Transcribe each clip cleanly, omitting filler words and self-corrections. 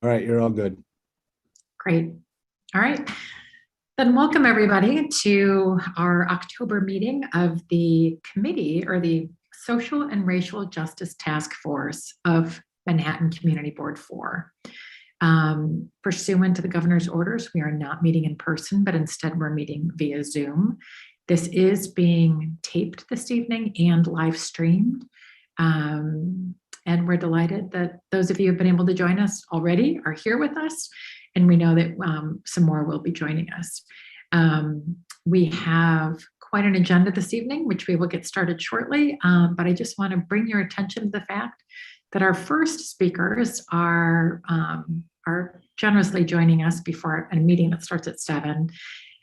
All right, you're all good. Great. All right. Then welcome everybody to our October meeting of the committee or the Social and Racial Justice Task Force of Manhattan Community Board 4. Pursuant to the governor's orders, we are not meeting in person, but instead we're meeting via Zoom. This is being taped this evening and live streamed. And we're delighted that those of you who have been able to join us already are here with us. And we know that some more will be joining us. We have quite an agenda this evening, which we will get started shortly. But I just want to bring your attention to the fact that our first speakers are generously joining us before a meeting that starts at 7.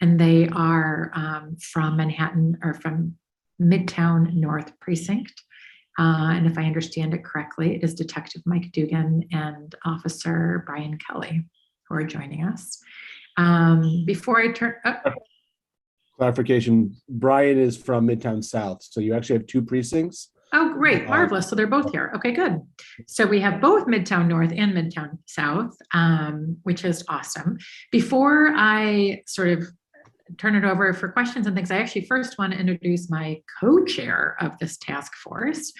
And they are from Manhattan or from Midtown North Precinct. And if I understand it correctly, it is Detective Mike Dugan and Officer Brian Kelly who are joining us. Before I turn Clarification, Brian is from Midtown South, so you actually have 2 precincts. Oh, great, marvelous. So they're both here. Okay, good. So we have both Midtown North and Midtown South, which is awesome. Before I sort of turn it over for questions and things, I actually first want to introduce my co-chair of this task force,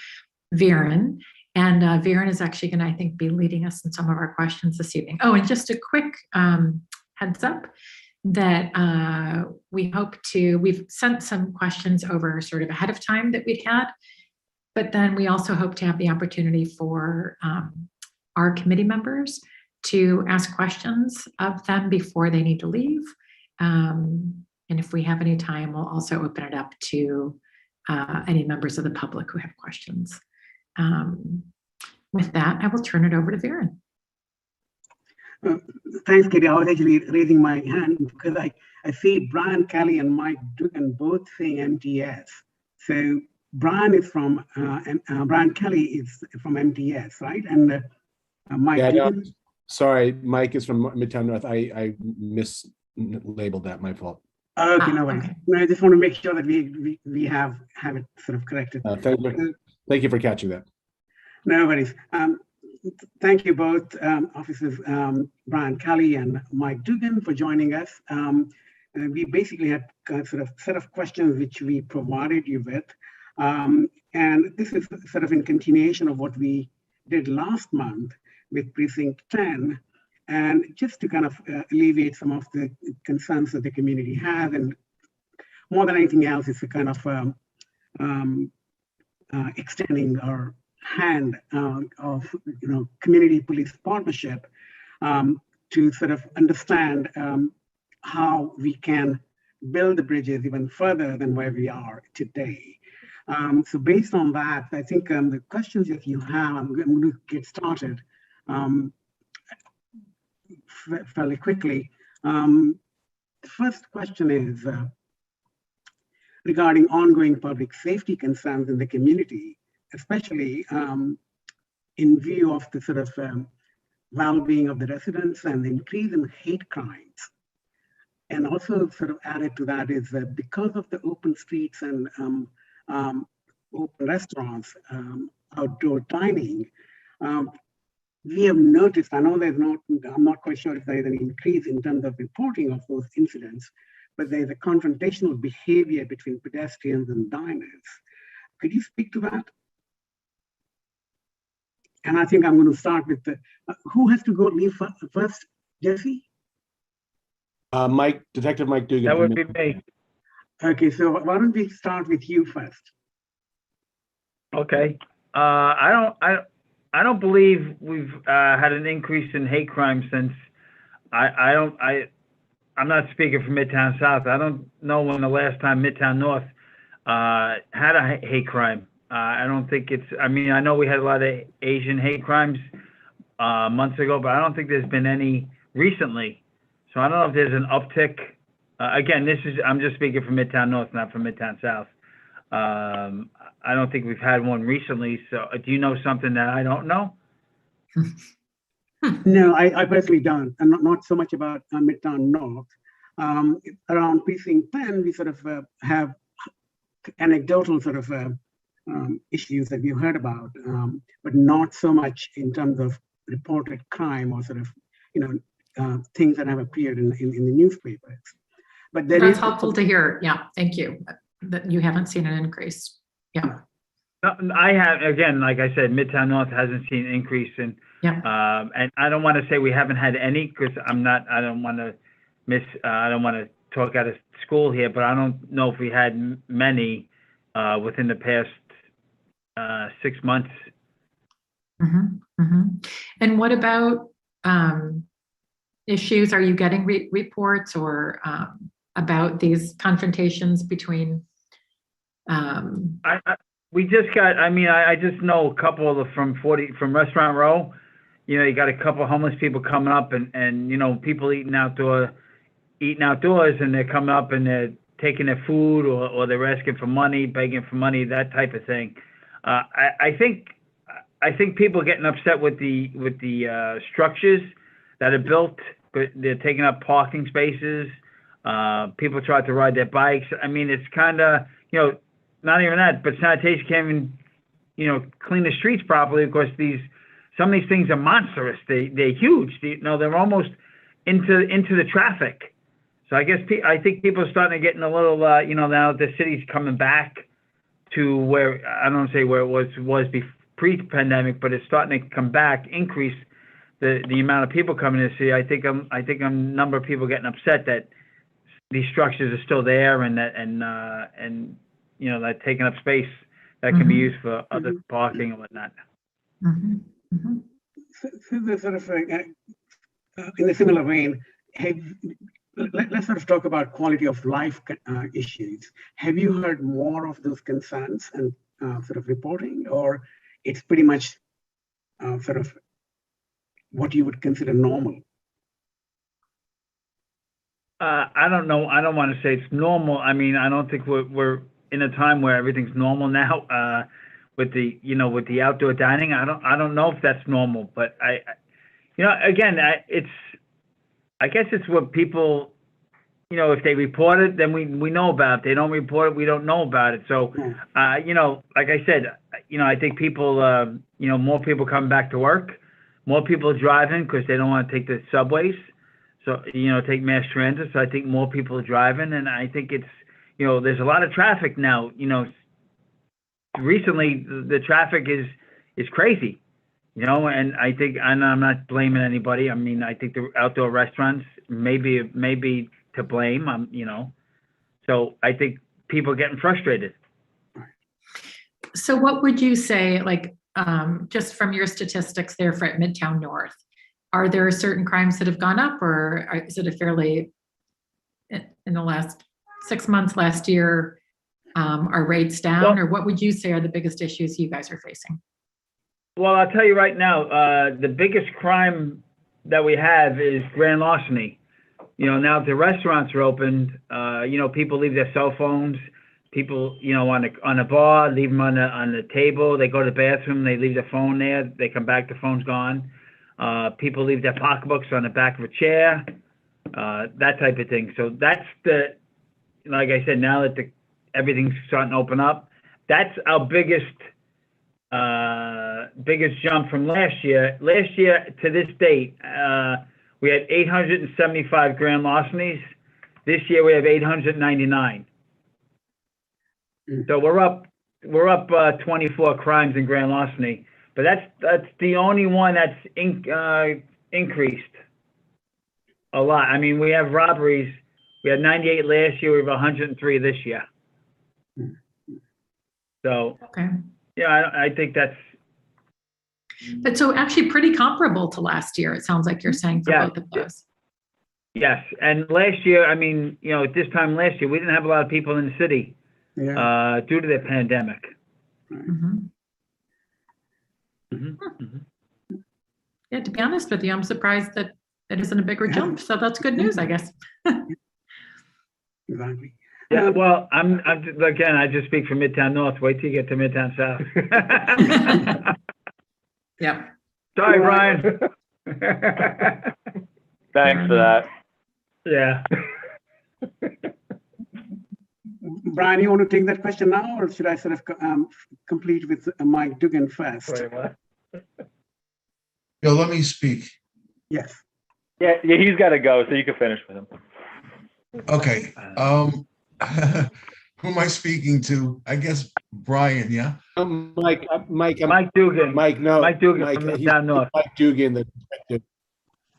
Viren. And Viren is actually going to, I think, be leading us in some of our questions this evening. Oh, and just a quick heads up that we've sent some questions over sort of ahead of time that we'd had, but then we also hope to have the opportunity for our committee members to ask questions of them before they need to leave. And if we have any time, we'll also open it up to any members of the public who have questions. With that, I will turn it over to Viren. Thanks, Katie. I was actually raising my hand because I see Brian Kelly and Mike Dugan both saying MTS. So Brian is from Brian Kelly is from MTS, right? And Mike Dugan. No, sorry, Mike is from Midtown North. I mislabeled that. My fault. Okay, no worries. Okay. No, I just want to make sure that we have it sort of corrected. Thank you for catching that. No worries. Thank you both, Officers Brian Kelly and Mike Dugan, for joining us. We basically had a sort of set of questions which we provided you with. And this is sort of in continuation of what we did last month with Precinct 10. And just to kind of alleviate some of the concerns that the community has, and more than anything else, it's a kind of extending our hand of community police partnership to sort of understand how we can build the bridges even further than where we are today. So based on that, I think the questions that you have, I'm going to get started fairly quickly. The first question is regarding ongoing public safety concerns in the community, especially in view of the sort of well-being of the residents and the increase in hate crimes. And also sort of added to that is that because of the open streets and open restaurants, outdoor dining, we have noticed, I know I'm not quite sure if there is an increase in terms of reporting of those incidents, but there's a confrontational behavior between pedestrians and diners. Could you speak to that? And I think I'm going to start with who has to leave first, Jesse? Detective Mike Dugan. That would be me. Okay, so why don't we start with you first? Okay. I don't believe we've had an increase in hate crime since I'm not speaking for Midtown South. I don't know when the last time Midtown North had a hate crime. I don't think I know we had a lot of Asian hate crimes months ago, but I don't think there's been any recently. So I don't know if there's an uptick. Again, I'm just speaking for Midtown North, not for Midtown South. I don't think we've had one recently. So do you know something that I don't know? No, I personally don't. And not so much about Midtown North. Around Precinct 10, we sort of have anecdotal sort of issues that we've heard about, but not so much in terms of reported crime or sort of things that have appeared in the newspapers. But there That's is helpful to hear. Yeah, thank you. That you haven't seen an increase. Yeah. I have, again, like I said, Midtown North hasn't seen an increase in, Yeah. and I don't want to say we haven't had any, because I don't want to talk out of school here, but I don't know if we had many within the past 6 months. Mm-hmm, mm-hmm. And what about issues? Are you getting reports or about these confrontations between? We just got, I just know a couple of from Restaurant Row. You got a couple of homeless people coming up and people eating outdoors, and they're coming up and they're taking their food or they're asking for money, begging for money, that type of thing. I think people are getting upset with the structures that are built. They're taking up parking spaces. People try to ride their bikes. It's kind of, not even that, but sanitation can't even, clean the streets properly because some of these things are monstrous. They're huge. They're almost into the traffic. So I think people are starting to get in a little, now the city's coming back to where, I don't want to say where it was pre-pandemic, but it's starting to come back, increase the amount of people coming to the city. I think a number of people getting upset that these structures are still there and that taking up space that can be used for other parking and whatnot. Mm-hmm. Mm-hmm. So there's sort of in a similar vein, let's sort of talk about quality of life issues. Have you heard more of those concerns and sort of reporting, or it's pretty much sort of what you would consider normal? I don't know. I don't want to say it's normal. I don't think we're in a time where everything's normal now. With the outdoor dining, I don't know if that's normal, but again, I guess it's what people, if they report it, then we know about it. If they don't report it, we don't know about it. So, like I said, I think people, more people coming back to work, more people driving because they don't want to take the subways. So, take mass transit. So I think more people are driving, and I think it's, there's a lot of traffic now. Recently the traffic is crazy, and I think, and I'm not blaming anybody. I think the outdoor restaurants maybe to blame. So I think people are getting frustrated. So what would you say, just from your statistics there for at Midtown North, are there certain crimes that have gone up, or is it a fairly, in the last 6 months, last year, are rates down, or what would you say are the biggest issues you guys are facing? Well, I'll tell you right now, the biggest crime that we have is grand larceny. Now the restaurants are opened, people leave their cell phones. People, on a bar, leave them on the table. They go to the bathroom, they leave their phone there. They come back, the phone's gone. People leave their pocketbooks on the back of a chair, that type of thing. So that's like I said, now that everything's starting to open up, that's our biggest jump from last year. Last year to this date, we had 875 grand larcenies. This year we have 899. So we're up 24 crimes in grand larceny, but that's the only one that's increased a lot. We have robberies. We had 98 last year. We have 103 this year. So, okay. Yeah, I think that's. But so actually pretty comparable to last year, it sounds like you're saying, for both of those. Yes, and last year, at this time last year, we didn't have a lot of people in the city due to the pandemic. Mm-hmm. Mm-hmm. Mm-hmm. Yeah, to be honest with you, I'm surprised that it isn't a bigger jump. So that's good news, I guess. Exactly. Yeah, well, I just speak for Midtown North. Wait till you get to Midtown South. Yeah. Sorry, Brian. Thanks for that. Yeah. Brian, you want to take that question now, or should I sort of complete with Mike Dugan first? Wait, what? Let me speak. Yes. Yeah, he's got to go, so you can finish with him. Okay. Who am I speaking to? I guess Brian, yeah? Mike, Mike Dugan. Mike, no. Mike Dugan Mike, from he's Midtown North. Mike Dugan, the detective,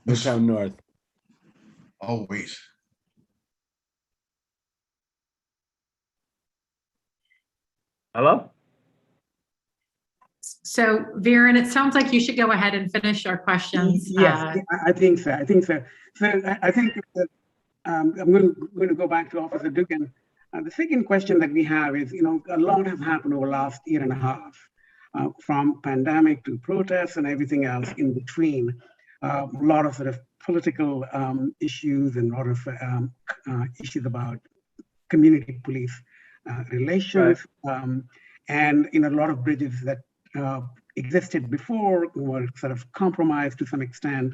Midtown North. Oh, wait. Hello? So Viren, it sounds like you should go ahead and finish our questions. Yes, I think so. I think so. So I think that I'm going to go back to Officer Dugan. The second question that we have is, a lot has happened over the last year and a half, from pandemic to protests and everything else in between. A lot of sort of political issues and a lot of issues about community police relations, and a lot of bridges that existed before were sort of compromised to some extent.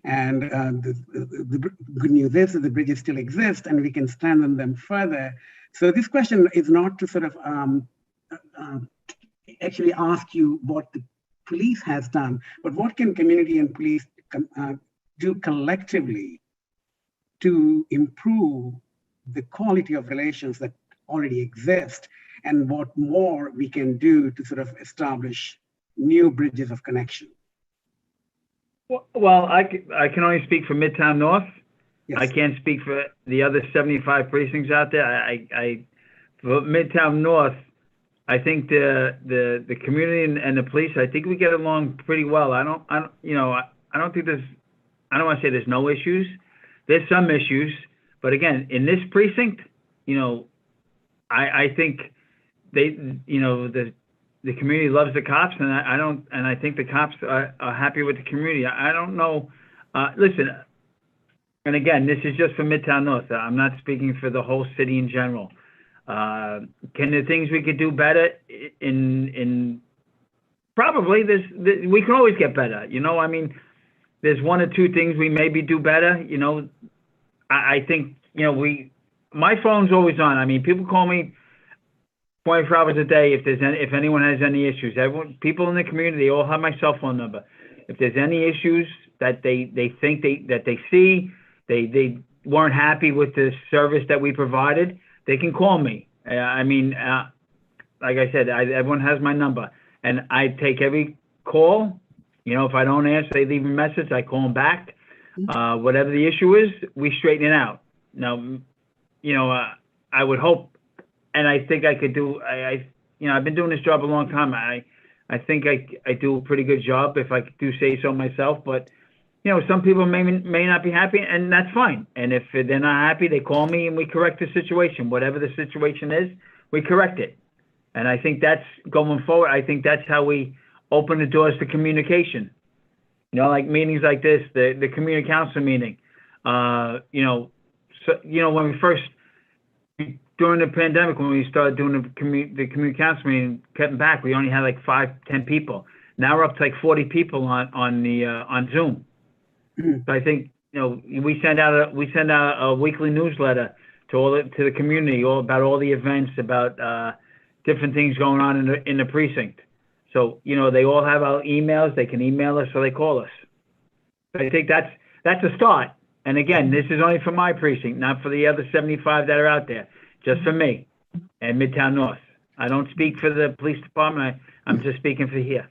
And the good news is that the bridges still exist and we can strengthen them further. So this question is not to sort of actually ask you what the police has done, but what can community and police do collectively to improve the quality of relations that already exist, and what more we can do to sort of establish new bridges of connection. Well, I can only speak for Midtown North. Yes. I can't speak for the other 75 precincts out there. For Midtown North, I think the community and the police, I think we get along pretty well. I don't think there's, I don't want to say there's no issues. There's some issues, but again, in this precinct, I think the community loves the cops, and I think the cops are happy with the community. I don't know. Listen, and again, this is just for Midtown North. I'm not speaking for the whole city in general. Can there things we could do better? Probably we can always get better. I mean, there's one or two things we maybe do better. I think my phone's always on. I mean, people call me 24 hours a day if anyone has any issues. People in the community, they all have my cell phone number. If there's any issues that they think that they see, they weren't happy with the service that we provided, they can call me. I mean, like I said, everyone has my number, and I take every call. If I don't answer, they leave a message, I call them back. Whatever the issue is, we straighten it out. Now, I would hope, and I think I could do, I've been doing this job a long time. I think I do a pretty good job, if I do say so myself, but some people may not be happy, and that's fine. And if they're not happy, they call me and we correct the situation. Whatever the situation is, we correct it. And I think that's going forward. I think that's how we open the doors to communication. Like meetings like this, the community council meeting. When we first, during the pandemic, when we started doing the community council meeting, cutting back, we only had like 5-10 people. Now we're up to like 40 people on Zoom. So I think we send out a weekly newsletter to the community, all about all the events, about different things going on in the precinct. So they all have our emails. They can email us or they call us. I think that's a start. And again, this is only for my precinct, not for the other 75 that are out there. Just for me and Midtown North. I don't speak for the police department. I'm just speaking for here.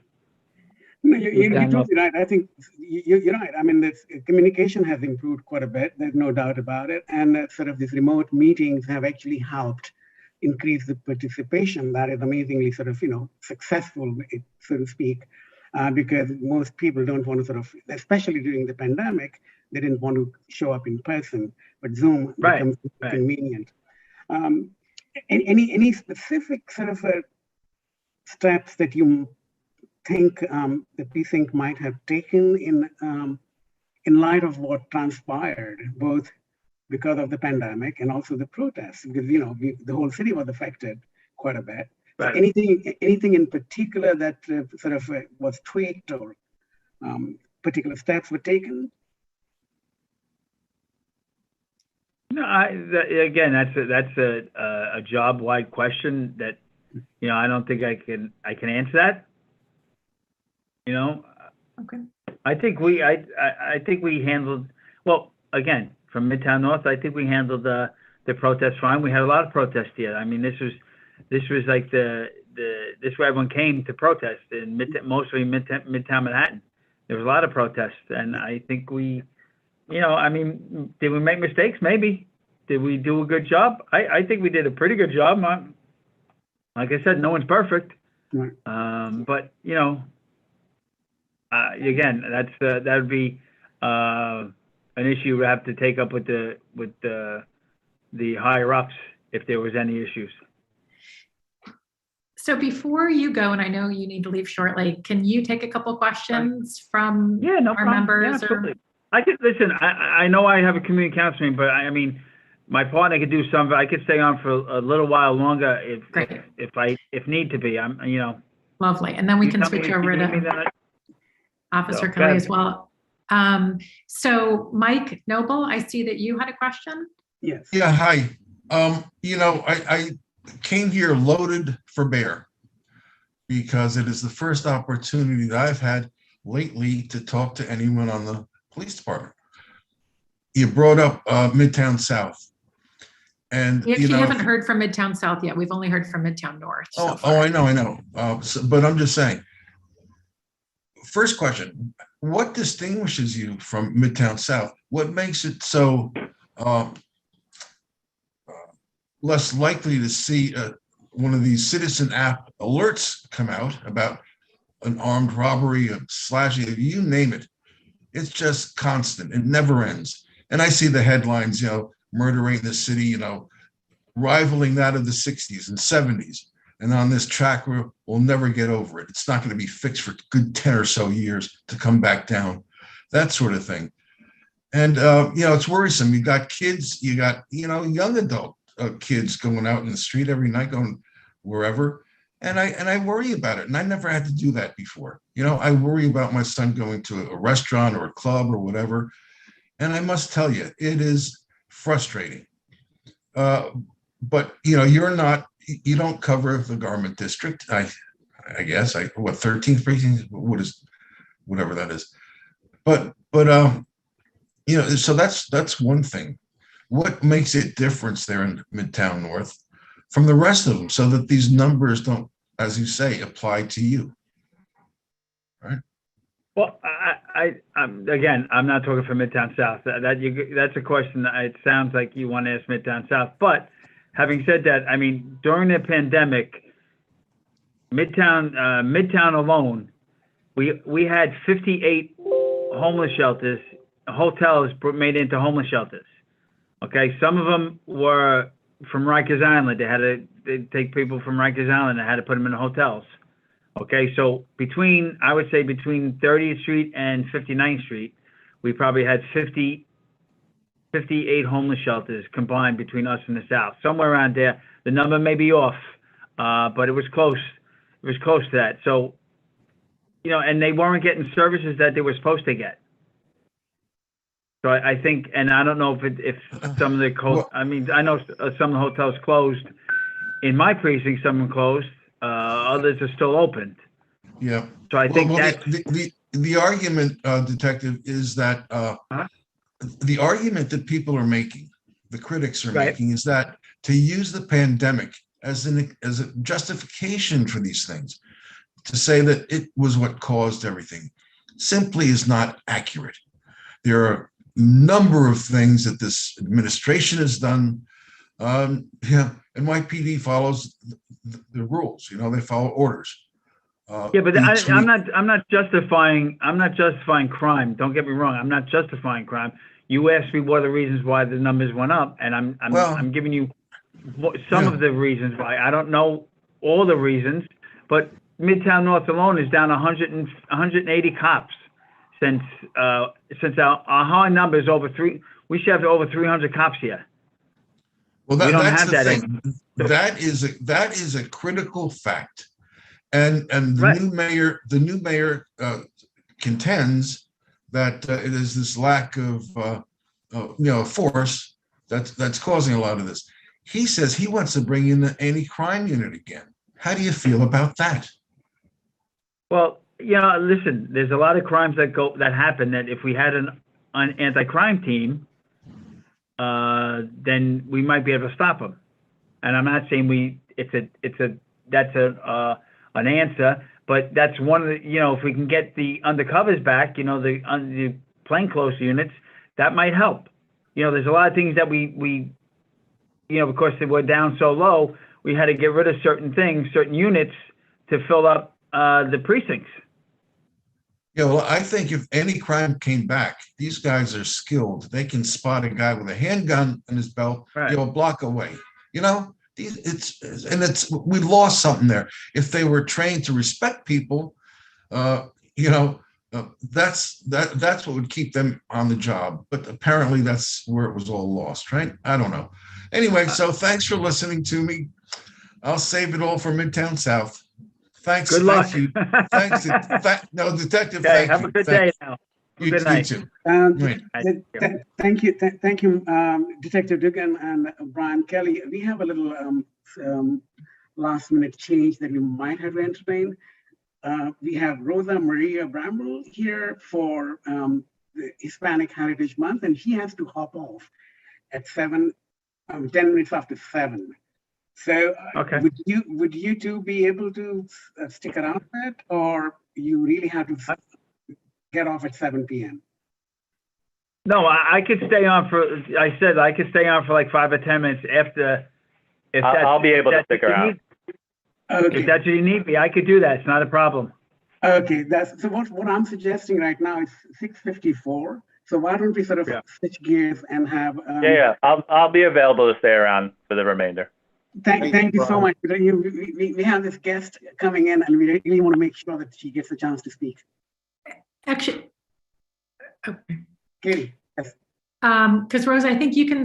No, you're totally right. I think you're right. I mean, this communication has improved quite a bit. There's no doubt about it. And sort of these remote meetings have actually helped increase the participation. That is amazingly sort of, successful, so to speak, because most people don't want to sort of, especially during the pandemic, they didn't want to show up in person, but Zoom becomes convenient. Any specific sort of steps that you think the precinct might have taken in light of what transpired, both because of the pandemic and also the protests, because the whole city was affected quite a bit. Right. So anything in particular that sort of was tweaked or particular steps were taken? No, again, that's a job-wide question that I don't think I can answer that. Okay. I think we handled. Well, again, from Midtown North, I think we handled the protest fine. We had a lot of protests here. I mean, this was like this is where everyone came to protest in mostly Midtown Manhattan. There was a lot of protests, and I think we, I mean, did we make mistakes? Maybe. Did we do a good job? I think we did a pretty good job. Like I said, no one's perfect. Right. But again, that would be an issue we have to take up with the higher ups if there was any issues. So before you go, and I know you need to leave shortly, can you take a couple questions from no our problem. members? Yeah, absolutely. I could listen. I know I have a community counseling, but I mean, my partner could do some. I could stay on for a little while longer if need to be. Lovely, and then we can tell me switch if over you need me to then. Officer go Kelly ahead. as well. So Mike Noble, I see that you had a question. Yes. Yeah, hi. I came here loaded for bear because it is the first opportunity that I've had lately to talk to anyone on the police department. You brought up Midtown South. And We actually haven't heard from Midtown South yet. We've only heard from Midtown North. So far. I know. But I'm just saying, first question, what distinguishes you from Midtown South? What makes it so less likely to see one of these citizen app alerts come out about an armed robbery, a slashing, you name it? It's just constant. It never ends. And I see the headlines, murder rate in the city, rivaling that of the 60s and 70s. And on this track, we'll never get over it. It's not going to be fixed for a good 10 or so years to come back down, that sort of thing. And, it's worrisome. You got kids, you got, young adult kids going out in the street every night, going wherever. And I worry about it. And I never had to do that before. I worry about my son going to a restaurant or a club or whatever. And I must tell you, it is frustrating. But, you don't cover the garment district. I guess, 13th precinct, whatever that is. But so that's one thing. What makes it different there in Midtown North from the rest of them, so that these numbers don't, as you say, apply to you? Right. Well, again, I'm not talking for Midtown South. That's a question that it sounds like you want to ask Midtown South. But having said that, I mean, during the pandemic, Midtown alone, we had 58 homeless shelters, hotels made into homeless shelters. Okay, some of them were from Rikers Island. They'd take people from Rikers Island and had to put them in hotels. Okay, so I would say between 30th Street and 59th Street, we probably had 58 homeless shelters combined between us and the South, somewhere around there. The number may be off, but it was close. It was close to that. So, and they weren't getting services that they were supposed to get. So I think, and I don't know if some of the I know some of the hotels closed. In my precinct, some of them closed. Others are still open. Yeah. So I think the argument, Detective, is that the argument that people are making, the critics are making, is that to use the pandemic as a justification for these things, to say that it was what caused everything, simply is not accurate. There are a number of things that this administration has done. NYPD follows the rules. They follow orders. But I'm not justifying crime. Don't get me wrong. I'm not justifying crime. You asked me what are the reasons why the numbers went up, and I'm giving you some of the reasons why. I don't know all the reasons, but Midtown North alone is down 180 cops since our high number is over 3. We should have over 300 cops here. Well, we don't that's have the that thing. That is a critical fact, and the new mayor contends that it is this lack of force that's causing a lot of this. He says he wants to bring in the anti-crime unit again. How do you feel about that? Well, listen, there's a lot of crimes that happen that if we had anti-crime team, then we might be able to stop them. And I'm not saying that's an answer, but that's one of the, if we can get the undercovers back, the plainclothes units, that might help. There's a lot of things that we because they were down so low, we had to get rid of certain things, certain units to fill up the precincts. Yeah, well, I think if any crime came back, these guys are skilled. They can spot a guy with a handgun in his belt, Right. a block away. We lost something there. If they were trained to respect people, that's what would keep them on the job. But apparently that's where it was all lost, right? I don't know. Anyway, so thanks for listening to me. I'll save it all for Midtown South. Thanks. Good luck. Thank you. Thanks. No, Detective, Okay, thank have you. a good Thank day now. you. Good night. You too. Th- Right. Thank you, Detective Dugan and Brian Kelly. We have a little last minute change that you might have to entertain. We have Rosa Maria Bramble here for the Hispanic Heritage Month, and she has to hop off at 10 minutes after 7. So Okay. would you two be able to stick around for it, or you really have to get off at 7 p.m.? No, I could stay on I could stay on for like 5 or 10 minutes after. I'll be able to stick around. Okay. If that's what you need me, I could do that. It's not a problem. Okay, so what I'm suggesting right now is 6:54. So why don't we sort of switch gears and have Yeah. I'll be available to stay around for the remainder. Thank you so much. We have this guest coming in, and we really want to make sure that she gets a chance to speak. Actually, okay. Katie, yes. Because Rosa, I think you can,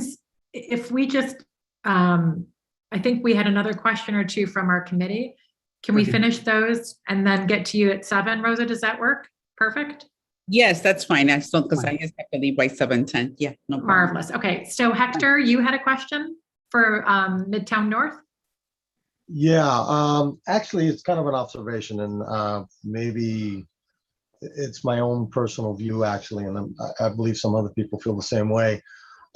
if we just, I think we had another question or two from our committee. Can we finish those and then get to you at 7, Rosa? Does that work? Perfect. Yes, that's fine. I just don't, because I just have to leave by 7:10. Yeah, no problem. Marvelous. Okay. So Hector, you had a question for Midtown North? Yeah, actually, it's kind of an observation, and maybe it's my own personal view, actually, and I believe some other people feel the same way.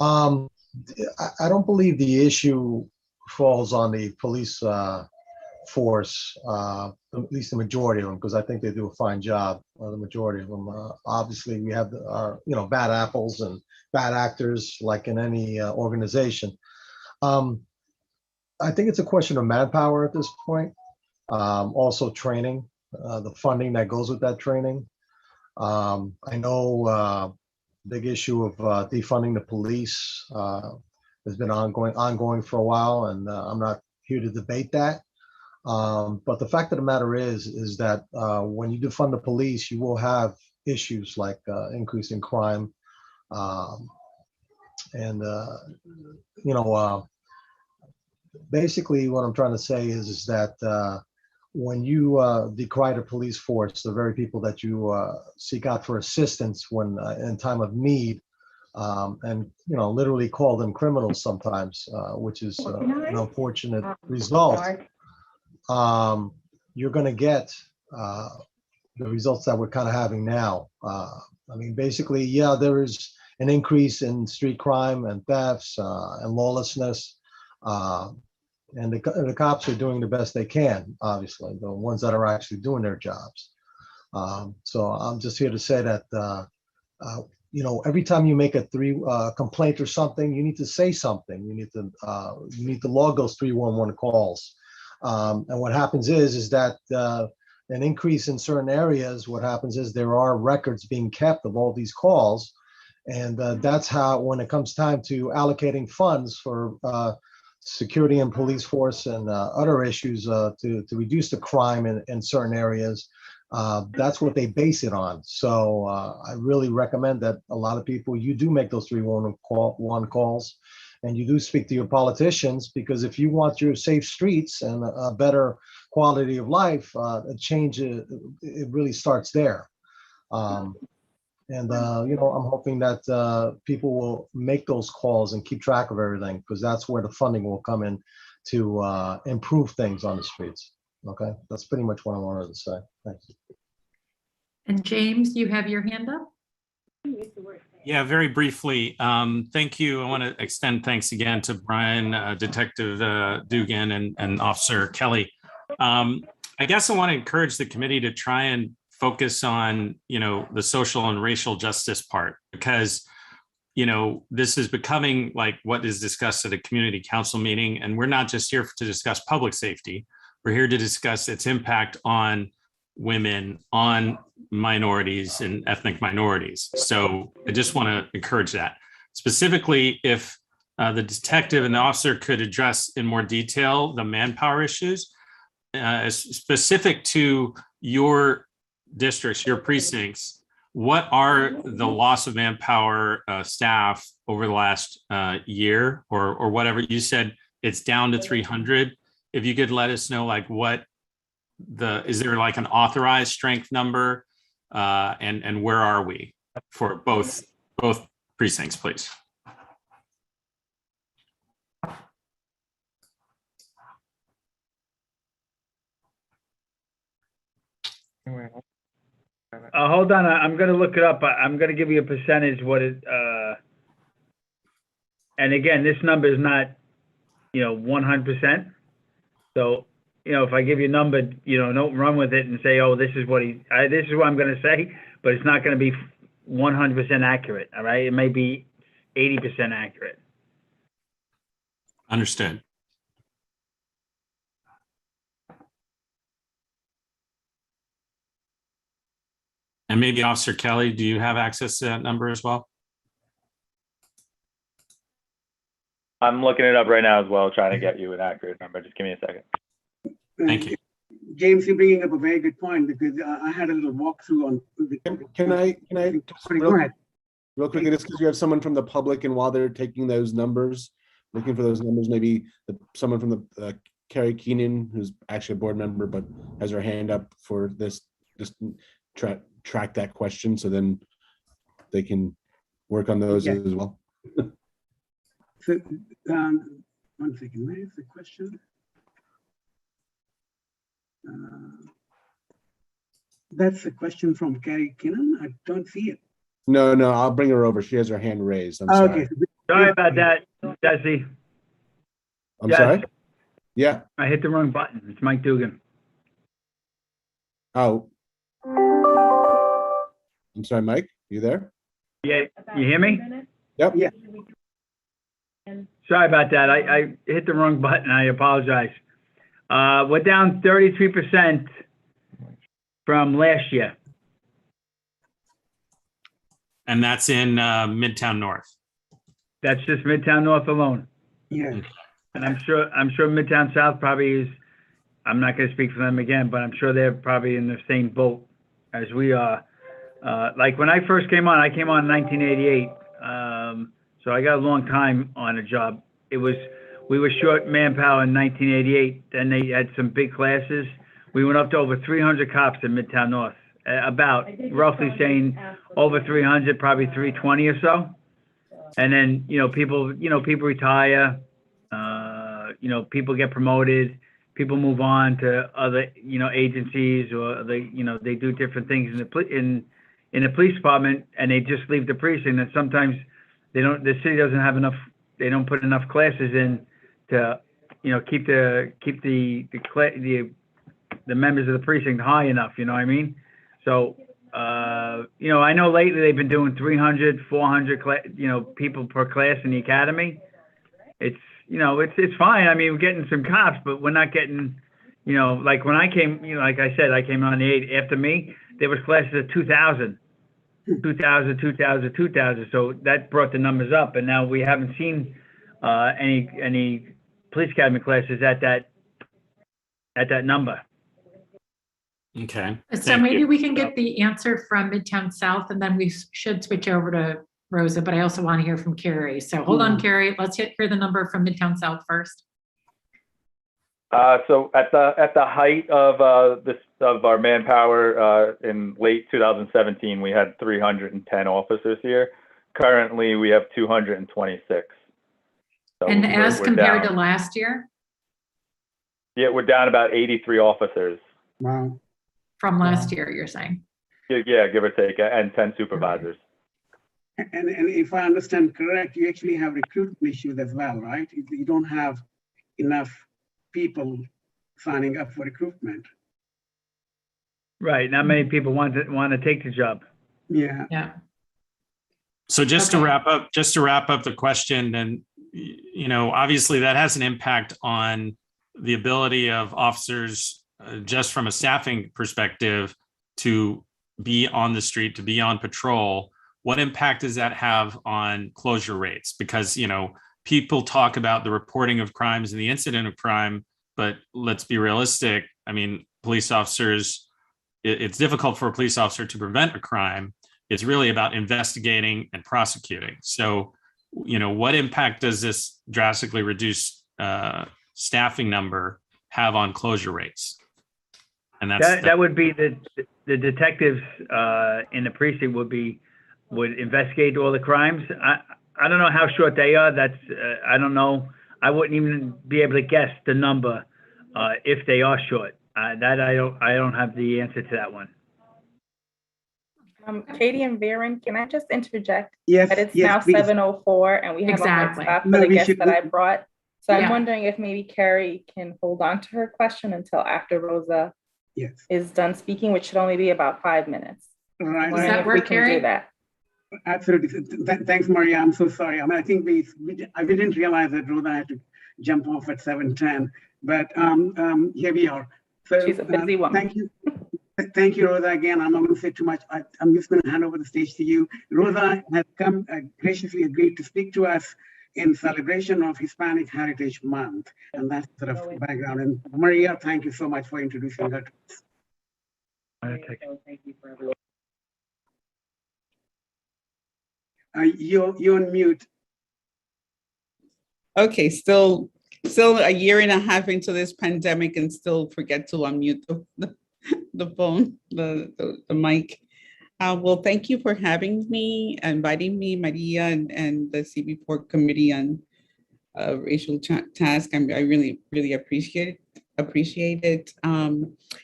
I don't believe the issue falls on the police force, at least the majority of them, because I think they do a fine job, the majority of them. Obviously, we have bad apples and bad actors, like in any organization. I think it's a question of manpower at this point. Also training, the funding that goes with that training. I know big issue of defunding the police has been ongoing for a while, and I'm not here to debate that. But the fact of the matter is that when you defund the police, you will have issues like increase in crime, and basically what I'm trying to say is that when you decry the police force, the very people that you seek out for assistance when in time of need, and literally call them criminals sometimes, which is an unfortunate result, you're going to get the results that we're kind of having now. I mean, basically, yeah, there is an increase in street crime and thefts and lawlessness. And the cops are doing the best they can, obviously, the ones that are actually doing their jobs. So I'm just here to say that, every time you make a complaint or something, you need to say something. You need to log those 311 calls. And what happens is that an increase in certain areas, what happens is there are records being kept of all these calls. And that's how, when it comes time to allocating funds for security and police force and other issues to reduce the crime in certain areas, that's what they base it on. So I really recommend that a lot of people, you do make those 311 calls, and you do speak to your politicians, because if you want your safe streets and a better quality of life, a change, it really starts there. And I'm hoping that people will make those calls and keep track of everything, because that's where the funding will come in to improve things on the streets. Okay, that's pretty much what I wanted to say. Thank you. And James, you have your hand up? Yeah, very briefly. Thank you. I want to extend thanks again to Brian, Detective Dugan, and Officer Kelly. I guess I want to encourage the committee to try and focus on, the social and racial justice part, because, this is becoming like what is discussed at a community council meeting. And we're not just here to discuss public safety. We're here to discuss its impact on women, on minorities and ethnic minorities. So I just want to encourage that. Specifically, if the detective and the officer could address in more detail the manpower issues, specific to your districts, your precincts, what are the loss of manpower staff over the last year or whatever? You said it's down to 300. If you could let us know, like, is there like an authorized strength number, and where are we for both precincts, please? Hold on, I'm gonna look it up. I'm gonna give you a percentage what it, and again, this number is not, 100%. So, if I give you a number, don't run with it and say, oh, this is what I'm gonna say, but it's not gonna be 100% accurate, all right? It may be 80% accurate. Understood. And maybe Officer Kelly, do you have access to that number as well? I'm looking it up right now as well, trying to get you an accurate number. Just give me a second. Thank you. James, you're bringing up a very good point, because I had a little walkthrough on. Can I Sorry, go ahead. real quick, just because you have someone from the public, and while they're taking those numbers, looking for those numbers, maybe someone from the Carrie Keenan, who's actually a board member, but has her hand up for this, just track that question, so then they can work on those as well. So, 1 second, where is the question? That's a question from Carrie Kinnan. I don't see it. No, I'll bring her over. She has her hand raised. I'm sorry. Okay. Sorry about that, Jesse. I'm Yes. sorry. Yeah. I hit the wrong button. It's Mike Dugan. Oh. I'm sorry, Mike. You there? Yeah, you hear me? Yep. Yeah. Sorry about that. I hit the wrong button. I apologize. We're down 33% from last year. And that's in Midtown North. That's just Midtown North alone. Yeah. And I'm sure Midtown South probably is, I'm not going to speak for them again, but I'm sure they're probably in the same boat as we are. Like when I first came on, I came on in 1988. So I got a long time on a job. We were short manpower in 1988. Then they had some big classes. We went up to over 300 cops in Midtown North, about roughly saying over 300, probably 320 or so. And then, people retire, people get promoted, people move on to other, agencies, or they do different things in the police department, and they just leave the precinct. And sometimes the city doesn't have enough, they don't put enough classes in to, keep the members of the precinct high enough, you know what I mean? So, I know lately they've been doing 300, 400, people per class in the academy. It's fine. I mean, we're getting some cops, but we're not getting, like when I came, like I said, I came on the 8. After me, there was classes of 2,000. 2,000. So that brought the numbers up, and now we haven't seen any police academy classes at that number. Okay. So maybe we can get the answer from Midtown South, and then we should switch over to Rosa, but I also want to hear from Carrie. So hold on, Carrie. Let's hear the number from Midtown South first. So at the height of our manpower in late 2017, we had 310 officers here. Currently, we have 226. So and as compared down. to last year? Yeah, we're down about 83 officers. Wow. From last year, you're saying? Yeah, give or take, and 10 supervisors. And if I understand correct, you actually have recruitment issues as well, right? You don't have enough people signing up for recruitment. Right, not many people want to take the job. Yeah. Yeah. So just Okay. to wrap up the question, then, obviously that has an impact on the ability of officers, just from a staffing perspective, to be on the street, to be on patrol. What impact does that have on closure rates? Because, people talk about the reporting of crimes and the incident of crime, but let's be realistic. I mean, police officers, it's difficult for a police officer to prevent a crime. It's really about investigating and prosecuting. So, what impact does this drastically reduced staffing number have on closure rates? And that would be the detectives in the precinct would investigate all the crimes. I don't know how short they are. That's I don't know. I wouldn't even be able to guess the number if they are short. That I don't have the answer to that one. Katie and Viren, can I just interject? Yes. That it's yes, now please. 7:04 and we have Exactly. a hard stop for No, the we guest should- that I brought. So Yeah. I'm wondering if maybe Carrie can hold on to her question until after Rosa Yes. is done speaking, which should only be about 5 minutes. All right. Does that Wondering if we work, can Carrie? do that. Absolutely. Thanks, Maria. I'm so sorry. I mean, I think we didn't realize that Rosa had to jump off at 7:10, but here we are. So She's a busy woman. Thank you. Thank you, Rosa. Again, I'm not going to say too much. I'm just going to hand over the stage to you. Rosa has come graciously agreed to speak to us in celebration of Hispanic Heritage Month, and that's sort of background. And Maria, thank you so much for introducing her to us. Thank you for everyone. You're on mute. Okay, still a year and a half into this pandemic and still forget to unmute the phone, the mic. Well, thank you for having me, inviting me, Maria, and the CB4 committee on racial task. I really, really appreciate it.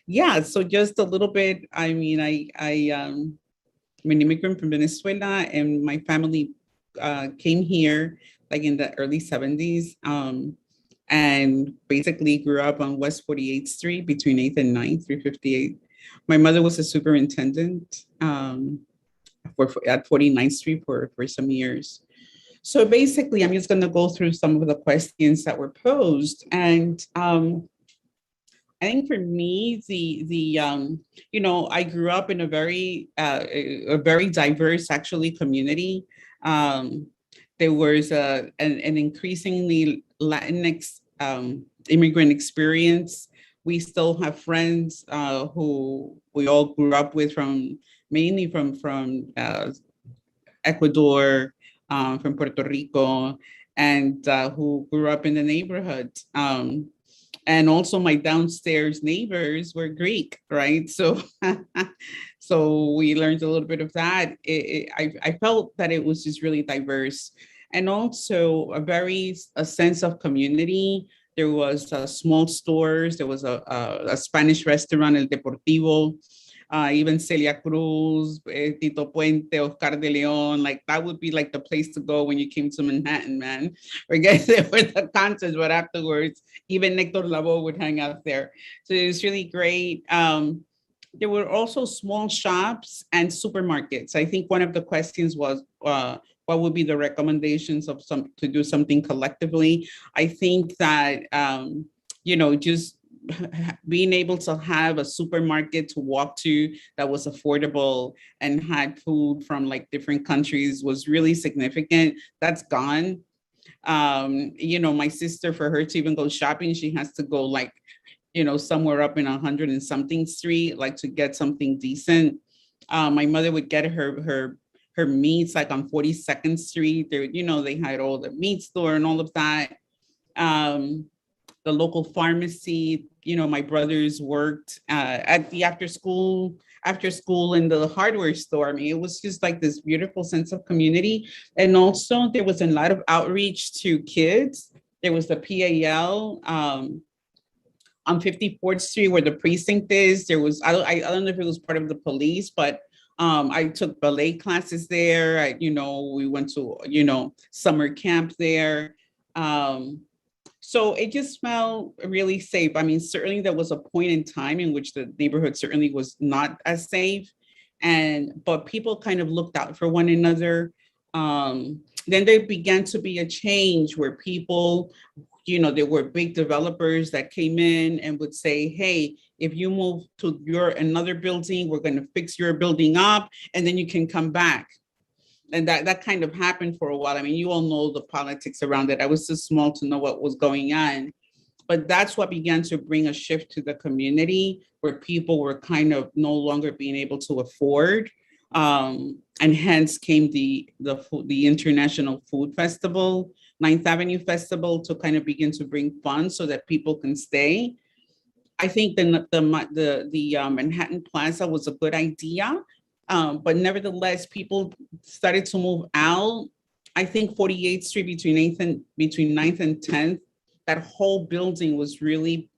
Yeah, so just a little bit. I mean, I'm an immigrant from Venezuela, and my family came here like in the early 70s, and basically grew up on West 48th Street between 8th and 9th, 358. My mother was a superintendent at 49th Street for some years. So basically, I'm just going to go through some of the questions that were posed. And I think for me, I grew up in a very diverse, actually, community. There was an increasingly Latinx immigrant experience. We still have friends who we all grew up with mainly from Ecuador, from Puerto Rico, and who grew up in the neighborhood. And also my downstairs neighbors were Greek, right? So, so we learned a little bit of that. I felt that it was just really diverse, and also a sense of community. There was small stores. There was a Spanish restaurant, El Deportivo, even Celia Cruz, Tito Puente, Oscar de Leon. Like that would be like the place to go when you came to Manhattan, man. Forget there were the concerts, but afterwards, even Hector Lavoe would hang out there. So it was really great. There were also small shops and supermarkets. I think one of the questions was, what would be the recommendations to do something collectively? I think that, just being able to have a supermarket to walk to that was affordable and had food from like different countries was really significant. That's gone. My sister, for her to even go shopping, she has to go like, somewhere up in 100 and something street, like to get something decent. My mother would get her meats like on 42nd Street. There, they had all the meat store and all of that. The local pharmacy, my brothers worked at the after school in the hardware store. I mean, it was just like this beautiful sense of community. And also there was a lot of outreach to kids. There was the PAL on 54th Street where the precinct is. There was, I don't know if it was part of the police, but I took ballet classes there. We went to, summer camp there. So it just felt really safe. I mean, certainly there was a point in time in which the neighborhood certainly was not as safe, but people kind of looked out for one another. Then there began to be a change where people, there were big developers that came in and would say, hey, if you move to another building, we're going to fix your building up and then you can come back. And that kind of happened for a while. I mean, you all know the politics around it. I was too small to know what was going on. But that's what began to bring a shift to the community where people were kind of no longer being able to afford. And hence came the International Food Festival, 9th Avenue Festival, to kind of begin to bring funds so that people can stay. I think the Manhattan Plaza was a good idea, but nevertheless, people started to move out. I think 48th Street between 9th and 10th, that whole building was really,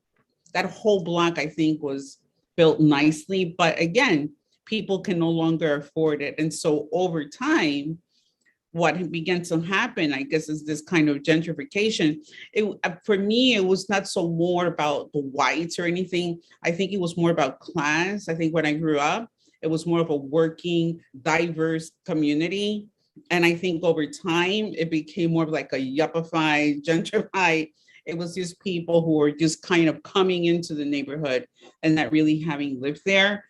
that whole block, I think, was built nicely. But again, people can no longer afford it. And so over time, what began to happen, I guess, is this kind of gentrification. For me, it was not so more about the whites or anything. I think it was more about class. I think when I grew up, it was more of a working, diverse community. And I think over time, it became more of like a yuppified, gentrified. It was just people who were just kind of coming into the neighborhood and not really having lived there.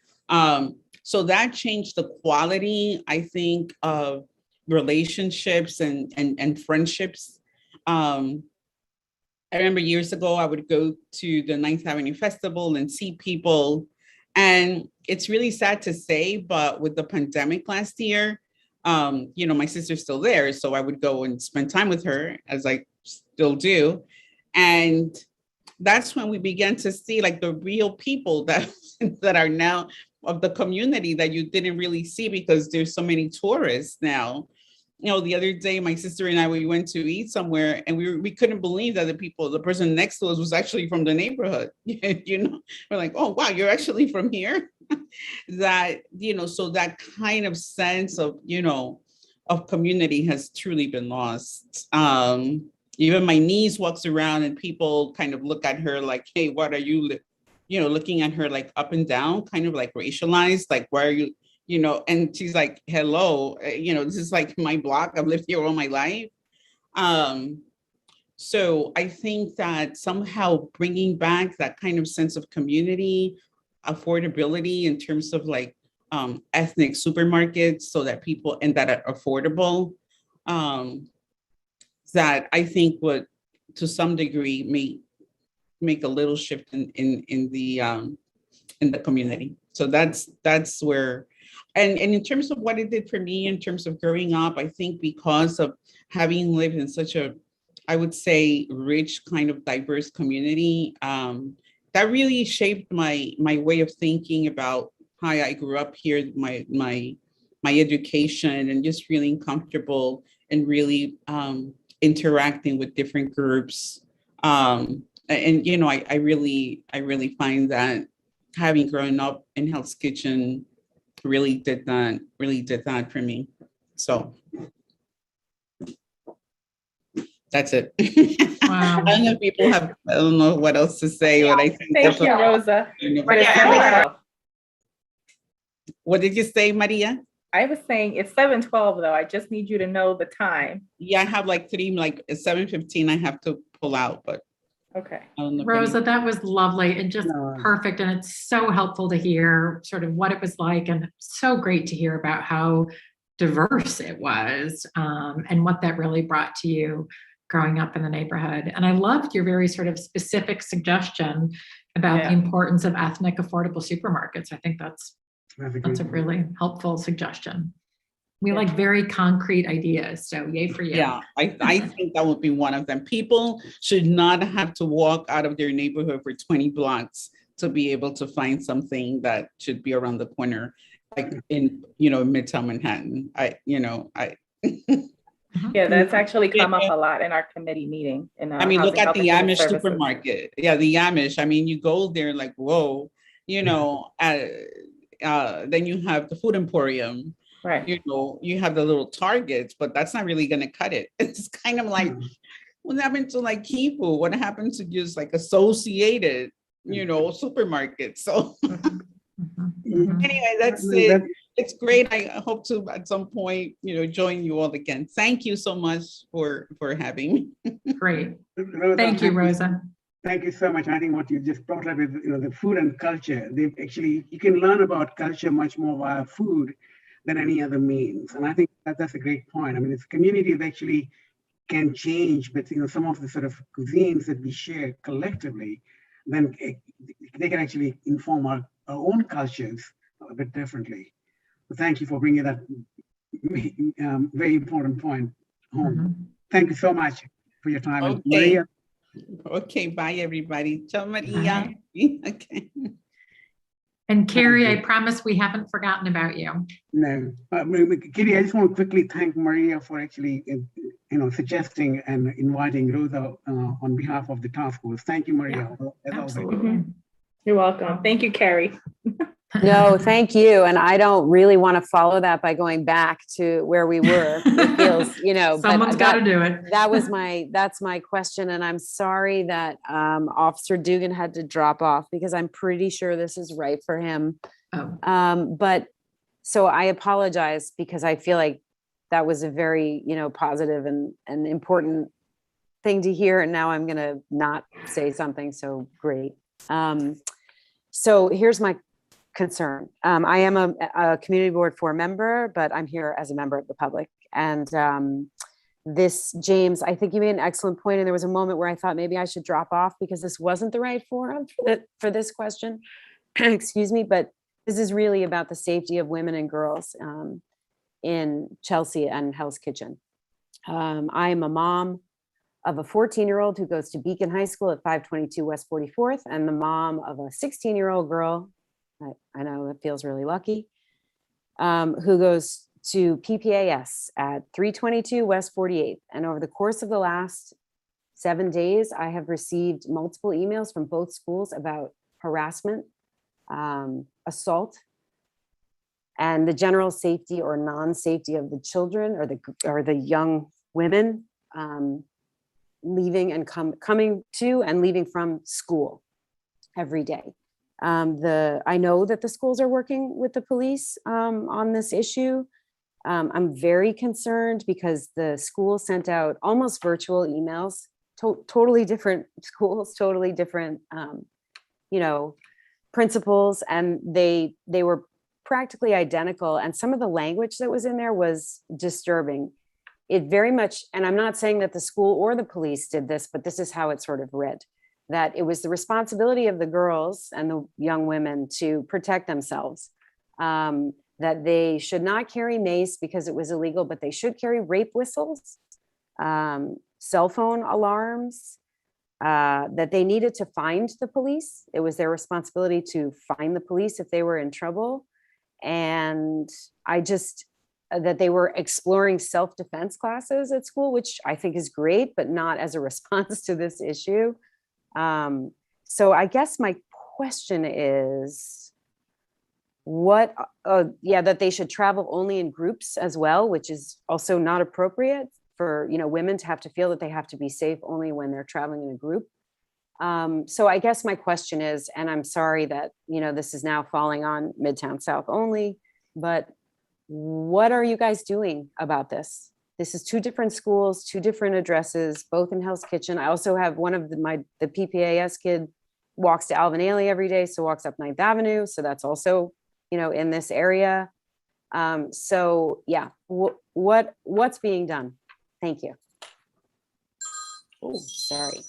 So that changed the quality, I think, of relationships and friendships. I remember years ago, I would go to the 9th Avenue Festival and see people. And it's really sad to say, but with the pandemic last year, my sister's still there. So I would go and spend time with her, as I still do. And that's when we began to see like the real people that are now of the community that you didn't really see because there's so many tourists now. The other day, my sister and I, we went to eat somewhere and we couldn't believe that the person next to us was actually from the neighborhood. We're like, oh, wow, you're actually from here. That, so that kind of sense of, of community has truly been lost. Even my niece walks around and people kind of look at her like, hey, what are you, looking at her like up and down, kind of like racialized, like, why are you, and she's like, hello, this is like my block. I've lived here all my life. So I think that somehow bringing back that kind of sense of community, affordability in terms of like ethnic supermarkets so that people, and that are affordable, that I think would, to some degree, make a little shift in the community. So that's where, and in terms of what it did for me in terms of growing up, I think because of having lived in such a, I would say, rich kind of diverse community, that really shaped my way of thinking about how I grew up here, my education, and just feeling comfortable and really interacting with different groups. I really find that having grown up in Hell's Kitchen really did that for me. So that's it. Wow. I know people have, I don't know what else to say, but I think Thank you, Rosa. But it's 7:12. What did you say, Maria? I was saying it's 7:12 though. I just need you to know the time. Yeah, I have like at 7:15 I have to pull out, but okay. Rosa, that was lovely and just perfect. And it's so helpful to hear sort of what it was like, and so great to hear about how diverse it was, and what that really brought to you growing up in the neighborhood. And I loved your very sort of specific suggestion about the importance of ethnic affordable supermarkets. I think that's a really helpful suggestion. We like very concrete ideas, so yay for you. Yeah, I think that would be one of them. People should not have to walk out of their neighborhood for 20 blocks to be able to find something that should be around the corner, like in Midtown Manhattan. Yeah, that's actually come up a lot in our committee meeting. Look at the Amish supermarket. Yeah, the Amish. I mean, you go there like, whoa, then you have the food emporium. Right. You know, you have the little Targets, but that's not really going to cut it. It's kind of like, what happened to like key food? What happened to just like associated, supermarkets? So anyway, that's it. It's great. I hope to at some point, join you all again. Thank you so much for having me. Great. Rosa, Thank you, Rosa. Thank you so much. I think what you just brought up is, the food and culture. You can learn about culture much more via food than any other means. And I think that's a great point. I mean, it's communities actually can change, but some of the sort of cuisines that we share collectively, then they can actually inform our own cultures a bit differently. So thank you for bringing that very important point home. Thank you so much for your time. Okay. Maria. Okay, bye everybody. Ciao, Maria. Okay. And Carrie, I promise we haven't forgotten about you. No, Kitty, I just want to quickly thank Maria for actually, suggesting and inviting Rosa on behalf of the task force. Thank you, Maria. Yeah, absolutely. You're welcome. Thank you, Carrie. No, thank you. And I don't really want to follow that by going back to where we were. It feels, Someone's got to do it. That's my question. And I'm sorry that Officer Dugan had to drop off because I'm pretty sure this is right for him. Oh. But so I apologize because I feel like that was a very, positive and important thing to hear. And now I'm going to not say something so great. So here's my concern. I am a community board 4 member, but I'm here as a member of the public. And James, I think you made an excellent point. And there was a moment where I thought maybe I should drop off because this wasn't the right forum for this question. Excuse me, but this is really about the safety of women and girls in Chelsea and Hell's Kitchen. I am a mom of a 14-year-old who goes to Beacon High School at 522 West 44th, and the mom of a 16-year-old girl, I know that feels really lucky, who goes to PPAS at 322 West 48th. And over the course of the last 7 days, I have received multiple emails from both schools about harassment, assault, and the general safety or non-safety of the children or the young women leaving and coming to and leaving from school every day. I know that the schools are working with the police on this issue. I'm very concerned because the school sent out almost virtual emails, totally different schools, totally different, principals, and they were practically identical. And some of the language that was in there was disturbing. It very much, and I'm not saying that the school or the police did this, but this is how it sort of read, that it was the responsibility of the girls and the young women to protect themselves, that they should not carry mace because it was illegal, but they should carry rape whistles, cell phone alarms, that they needed to find the police. It was their responsibility to find the police if they were in trouble. And that they were exploring self-defense classes at school, which I think is great, but not as a response to this issue. So I guess my question is that they should travel only in groups as well, which is also not appropriate for, women to have to feel that they have to be safe only when they're traveling in a group. So I guess my question is, and I'm sorry that, this is now falling on Midtown South only, but what are you guys doing about this? This is 2 different schools, 2 different addresses, both in Hell's Kitchen. I also have one of the PPAS kid walks to Alvin Ailey every day, so walks up 9th Avenue. So that's also, in this area. So yeah, what's being done? Thank you. Oh, sorry.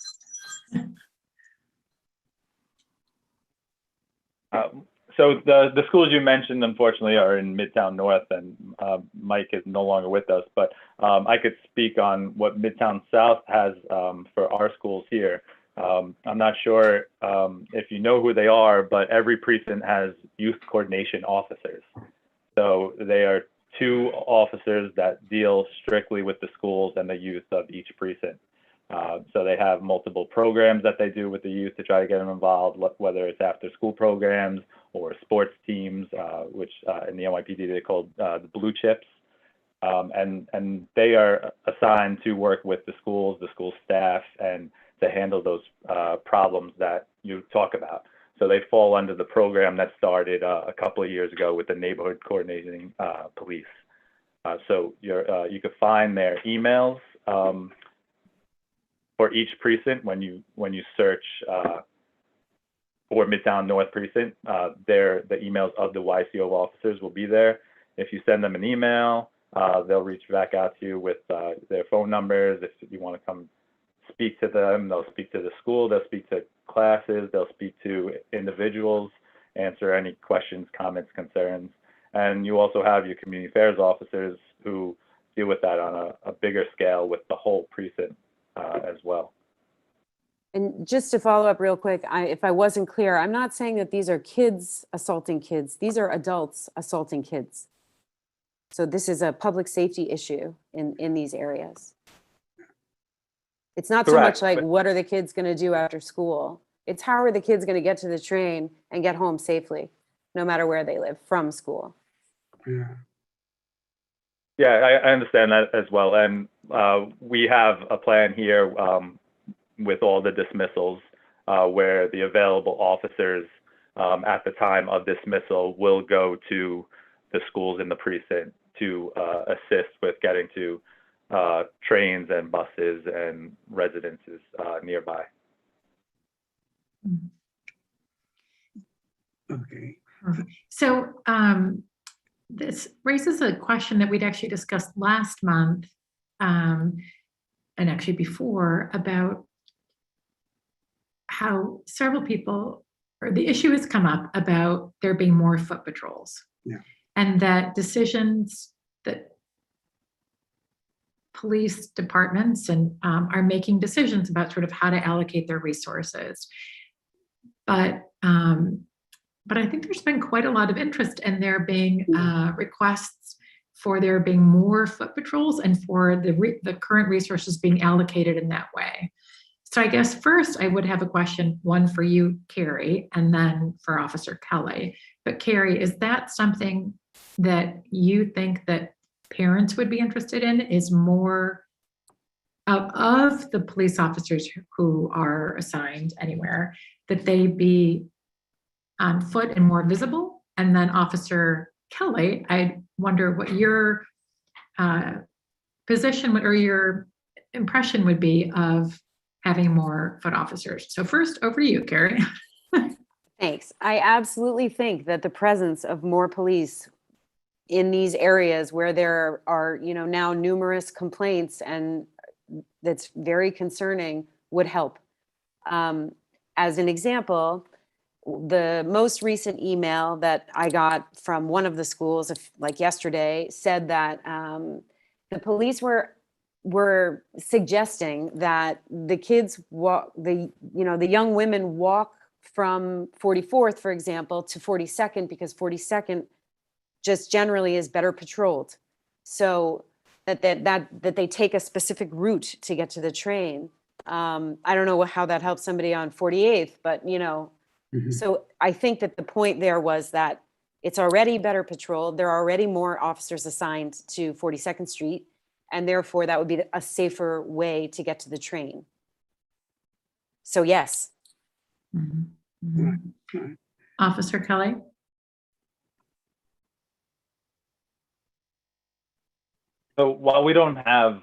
So the schools you mentioned, unfortunately, are in Midtown North, and Mike is no longer with us, but I could speak on what Midtown South has for our schools here. I'm not sure if you know who they are, but every precinct has youth coordination officers. So they are 2 officers that deal strictly with the schools and the youth of each precinct. So they have multiple programs that they do with the youth to try to get them involved, whether it's after school programs or sports teams, which in the NYPD they call the Blue Chips. And they are assigned to work with the school staff, and to handle those problems that you talk about. So they fall under the program that started a couple of years ago with the Neighborhood Coordinating Police. So you could find their emails for each precinct when you search for Midtown North Precinct. The emails of the YCO officers will be there. If you send them an email, they'll reach back out to you with their phone numbers. If you want to come speak to them, they'll speak to the school, they'll speak to classes, they'll speak to individuals, answer any questions, comments, concerns. And you also have your community affairs officers who deal with that on a bigger scale with the whole precinct as well. And just to follow up real quick, if I wasn't clear, I'm not saying that these are kids assaulting kids. These are adults assaulting kids. So this is a public safety issue in these areas. It's not Correct. so much like, what are the kids going to do after school? It's how are the kids going to get to the train and get home safely, no matter where they live from school. Yeah, I understand that as well. And we have a plan here with all the dismissals where the available officers at the time of dismissal will go to the schools in the precinct to assist with getting to trains and buses and residences nearby. Okay. So this raises a question that we'd actually discussed last month and actually before, about how several people, or the issue has come up about there being more foot patrols. Yeah. And that decisions that police departments and are making decisions about sort of how to allocate their resources. But I think there's been quite a lot of interest in there being requests for there being more foot patrols and for the current resources being allocated in that way. So I guess first I would have a question, one for you, Carrie, and then for Officer Kelly. But Carrie, is that something that you think that parents would be interested in, is more of the police officers who are assigned anywhere, that they be on foot and more visible? And then Officer Kelly, I wonder what your position or your impression would be of having more foot officers. So first, over to you, Carrie. Thanks. I absolutely think that the presence of more police in these areas where there are, now numerous complaints, and that's very concerning, would help. As an example, the most recent email that I got from one of the schools, like yesterday, said that the police were suggesting that the kids walk, the young women walk from 44th, for example, to 42nd, because 42nd just generally is better patrolled. So that they take a specific route to get to the train. I don't know how that helps somebody on 48th, but so I think that the point there was that it's already better patrolled. There are already more officers assigned to 42nd Street, and therefore that would be a safer way to get to the train. So yes. Officer Kelly? So while we don't have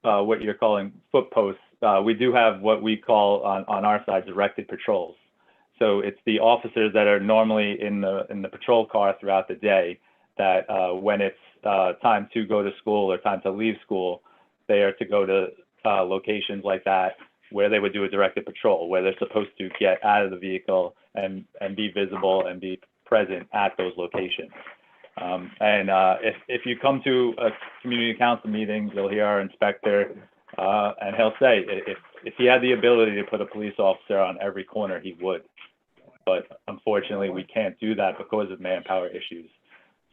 what you're calling foot posts, we do have what we call on our side directed patrols. So it's the officers that are normally in the patrol car throughout the day that when it's time to go to school or time to leave school, they are to go to locations like that where they would do a directed patrol, where they're supposed to get out of the vehicle and be visible and be present at those locations. If you come to a community council meeting, you'll hear our inspector, and he'll say if he had the ability to put a police officer on every corner, he would. But unfortunately, we can't do that because of manpower issues.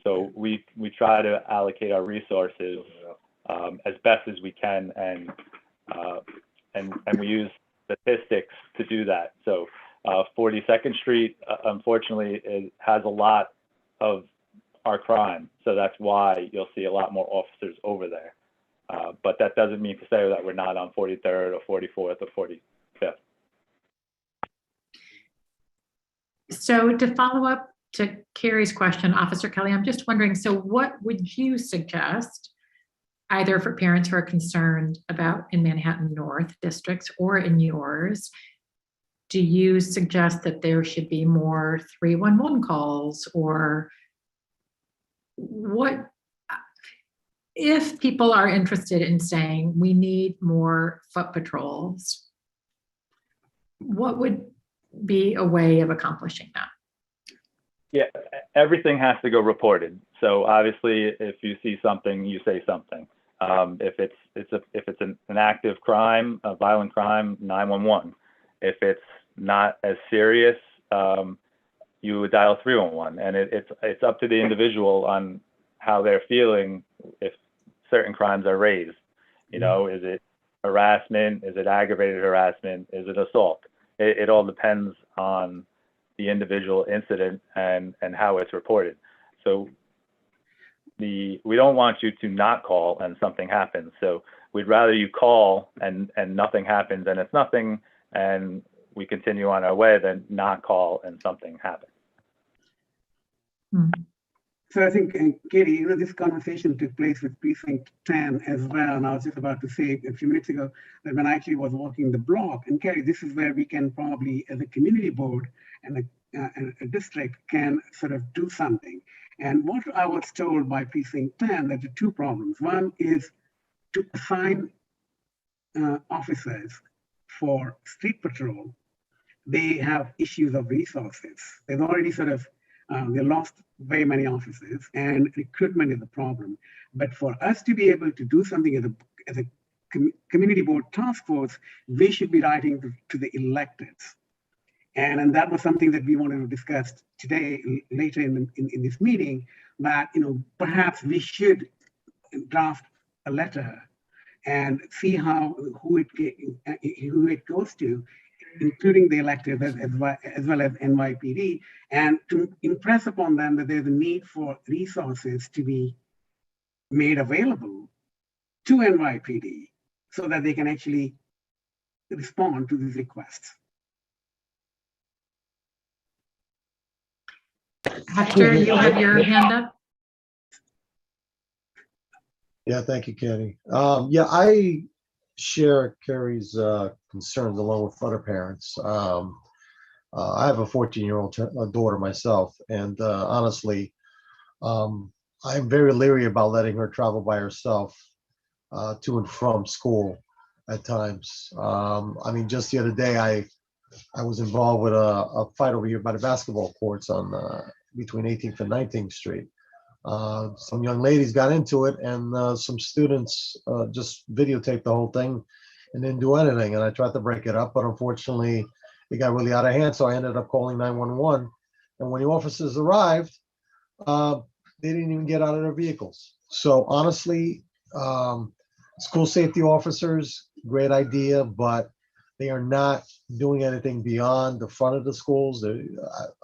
So we try to allocate our resources as best as we can, and And we use statistics to do that. So 42nd Street, unfortunately, has a lot of our crime. So that's why you'll see a lot more officers over there. But that doesn't mean to say that we're not on 43rd or 44th or 45th. So to follow up to Carrie's question, Officer Kelly, I'm just wondering, so what would you suggest either for parents who are concerned about in Manhattan North districts or in yours? Do you suggest that there should be more 311 calls, or what, if people are interested in saying we need more foot patrols, what would be a way of accomplishing that? Yeah, everything has to go reported. So obviously, if you see something, you say something. If it's an active crime, a violent crime, 911. If it's not as serious, you would dial 311. And it's up to the individual on how they're feeling if certain crimes are raised. You know, is it harassment? Is it aggravated harassment? Is it assault? It all depends on the individual incident and how it's reported. So we don't want you to not call and something happens. So we'd rather you call and nothing happens and it's nothing and we continue on our way than not call and something happens. So I think, Katie, this conversation took place with Precinct 10 as well. And I was just about to say a few minutes ago that when I actually was walking the block, and Katie, this is where we can probably, as a community board and a district, can sort of do something. And what I was told by Precinct 10, that there are two problems. One is to assign officers for street patrol. They have issues of resources. They've already sort of, they lost very many officers, and recruitment is a problem. But for us to be able to do something as a community board task force, we should be writing to the electeds. And that was something that we wanted to discuss today, later in this meeting, that, you know, perhaps we should draft a letter and see who it goes to, including the elected as well as NYPD, and to impress upon them that there's a need for resources to be made available to NYPD so that they can actually respond to these requests. Hector, you have your hand up. Yeah, thank you, Kenny. Yeah, I share Carrie's concerns along with other parents. I have a 14-year-old daughter myself, and honestly, I'm very leery about letting her travel by herself to and from school at times. I mean, just the other day, I was involved with a fight over here by the basketball courts on between 18th and 19th Street. Some young ladies got into it, and some students just videotaped the whole thing and didn't do anything. And I tried to break it up, but unfortunately, it got really out of hand. So I ended up calling 911. And when the officers arrived, they didn't even get out of their vehicles. So honestly, school safety officers, great idea, but they are not doing anything beyond the front of the schools.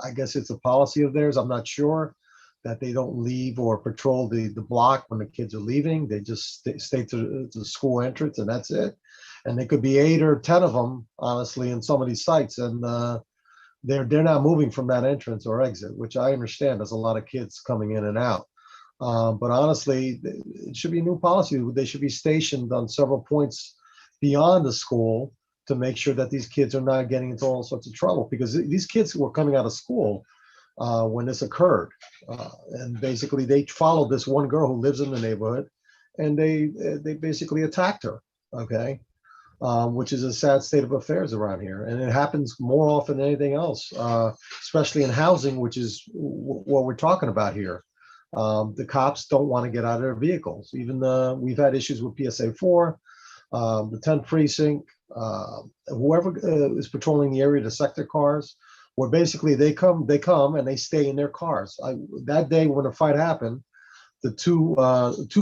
I guess it's a policy of theirs. I'm not sure, that they don't leave or patrol the block when the kids are leaving. They just stay to the school entrance, and that's it. And there could be 8 or 10 of them, honestly, in some of these sites, and they're not moving from that entrance or exit, which I understand. There's a lot of kids coming in and out. But honestly, it should be a new policy. They should be stationed on several points beyond the school to make sure that these kids are not getting into all sorts of trouble, because these kids were coming out of school when this occurred, and basically they followed this one girl who lives in the neighborhood, and they basically attacked her. Okay, which is a sad state of affairs around here, and it happens more often than anything else, especially in housing, which is what we're talking about here. The cops don't want to get out of their vehicles. Even we've had issues with PSA4, the 10th precinct, whoever is patrolling the area, the sector cars, where basically they come and they stay in their cars. That day when the fight happened, the two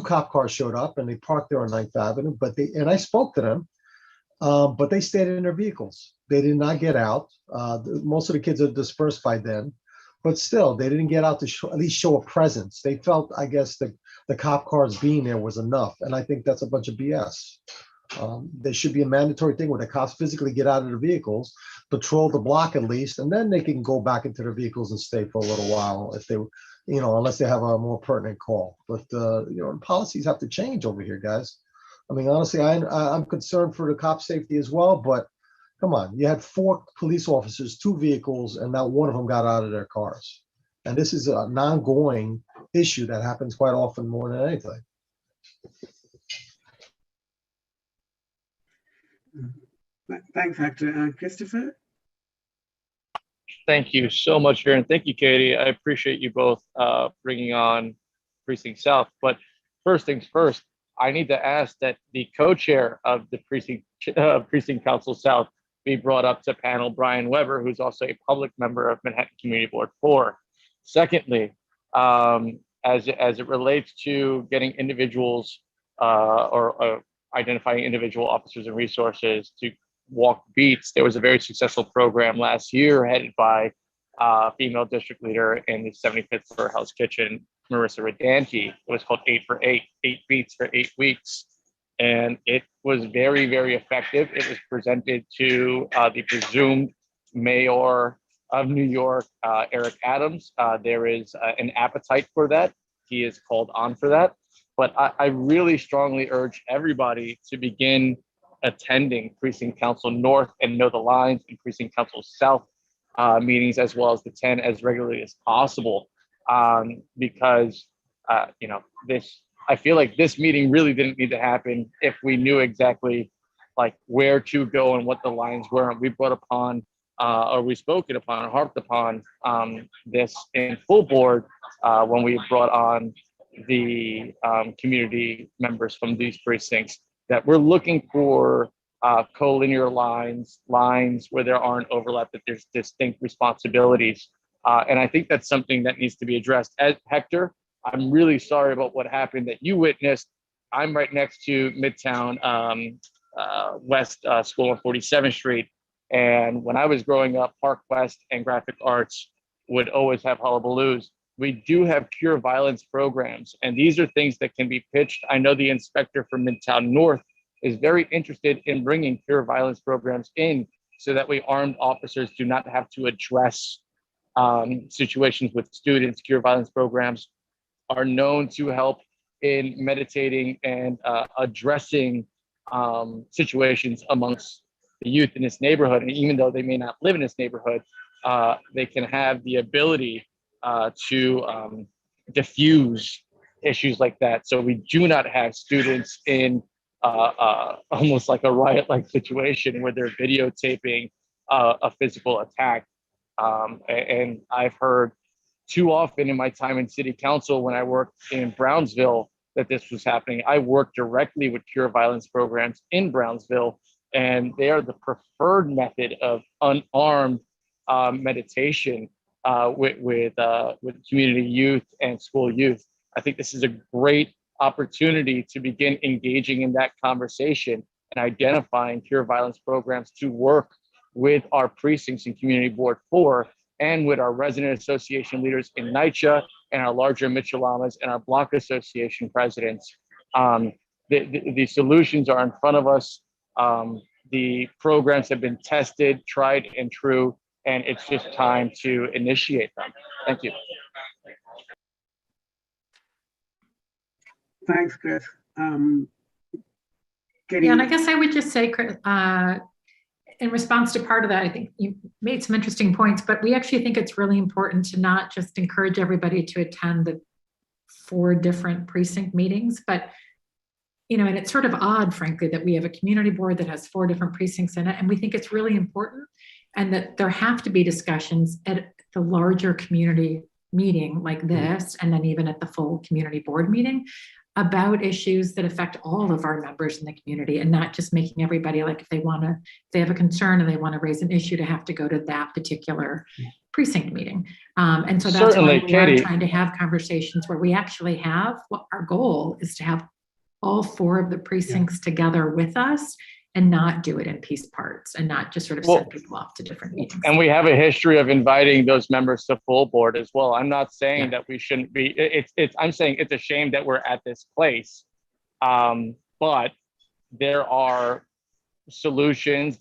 cop cars showed up and they parked there on 9th Avenue. And I spoke to them, but they stayed in their vehicles. They did not get out. Most of the kids are dispersed by then, but still, they didn't get out to at least show a presence. They felt, I guess, the cop cars being there was enough, and I think that's a bunch of BS. There should be a mandatory thing where the cops physically get out of their vehicles, patrol the block at least, and then they can go back into their vehicles and stay for a little while if they, unless they have a more pertinent call. But policies have to change over here, guys. I mean, honestly, I'm concerned for the cop safety as well, but come on, you had 4 police officers, 2 vehicles, and not one of them got out of their cars. And this is an ongoing issue that happens quite often more than anything. Thanks, Actor. Christopher? Thank you so much, Sharon. Thank you, Katie. I appreciate you both bringing on Precinct South. But first things first, I need to ask that the co-chair of the Precinct Council South be brought up to panel, Brian Weber, who's also a public member of Manhattan Community Board 4. Secondly, as it relates to getting individuals or identifying individual officers and resources to walk beats, there was a very successful program last year headed by female district leader in the 75th Floor Hell's Kitchen, Marissa Redanti. It was called 8 for 8, 8 beats for 8 weeks. And it was very, very effective. It was presented to the presumed mayor of New York, Eric Adams. There is an appetite for that. He is called on for that. But I really strongly urge everybody to begin attending Precinct Council North and Know the Lines and Precinct Council South meetings, as well as the 10 as regularly as possible. Because, I feel like this meeting really didn't need to happen if we knew exactly like where to go and what the lines were. And we brought upon, or we spoken upon, or harped upon this in full board when we brought on the community members from these precincts, that we're looking for collinear lines where there aren't overlap, that there's distinct responsibilities. And I think that's something that needs to be addressed. As Hector, I'm really sorry about what happened that you witnessed. I'm right next to Midtown West School on 47th Street. And when I was growing up, Park West and Graphic Arts would always have hullabaloos. We do have cure violence programs, and these are things that can be pitched. I know the inspector for Midtown North is very interested in bringing cure violence programs in so that way armed officers do not have to address situations with students. Cure violence programs are known to help in meditating and addressing situations amongst the youth in this neighborhood. And even though they may not live in this neighborhood, they can have the ability to diffuse issues like that. So we do not have students in almost like a riot-like situation where they're videotaping a physical attack. And I've heard too often in my time in city council when I worked in Brownsville that this was happening. I worked directly with cure violence programs in Brownsville, and they are the preferred method of unarmed meditation with community youth and school youth. I think this is a great opportunity to begin engaging in that conversation and identifying cure violence programs to work with our precincts and Community Board 4 and with our resident association leaders in NYCHA and our larger Mitchellamas and our block association presidents. The solutions are in front of us. The programs have been tested, tried and true, and it's just time to initiate them. Thank you. Thanks, Chris. Yeah, and I guess I would just say, Chris, in response to part of that, I think you made some interesting points, but we actually think it's really important to not just encourage everybody to attend the 4 different precinct meetings, but, and it's sort of odd, frankly, that we have a community board that has 4 different precincts in it. And we think it's really important and that there have to be discussions at the larger community meeting like this, and then even at the full community board meeting, about issues that affect all of our members in the community, and not just making everybody, like, if they have a concern and they want to raise an issue, to have to go to that particular precinct meeting. And so that's why we are trying to have conversations where we actually have, what our goal is to have all 4 of the precincts together with us and not do it in piece parts and not just sort of send people off to different meetings. And we have a history of inviting those members to full board as well. I'm not saying that we shouldn't be, I'm saying it's a shame that we're at this place. But there are solutions.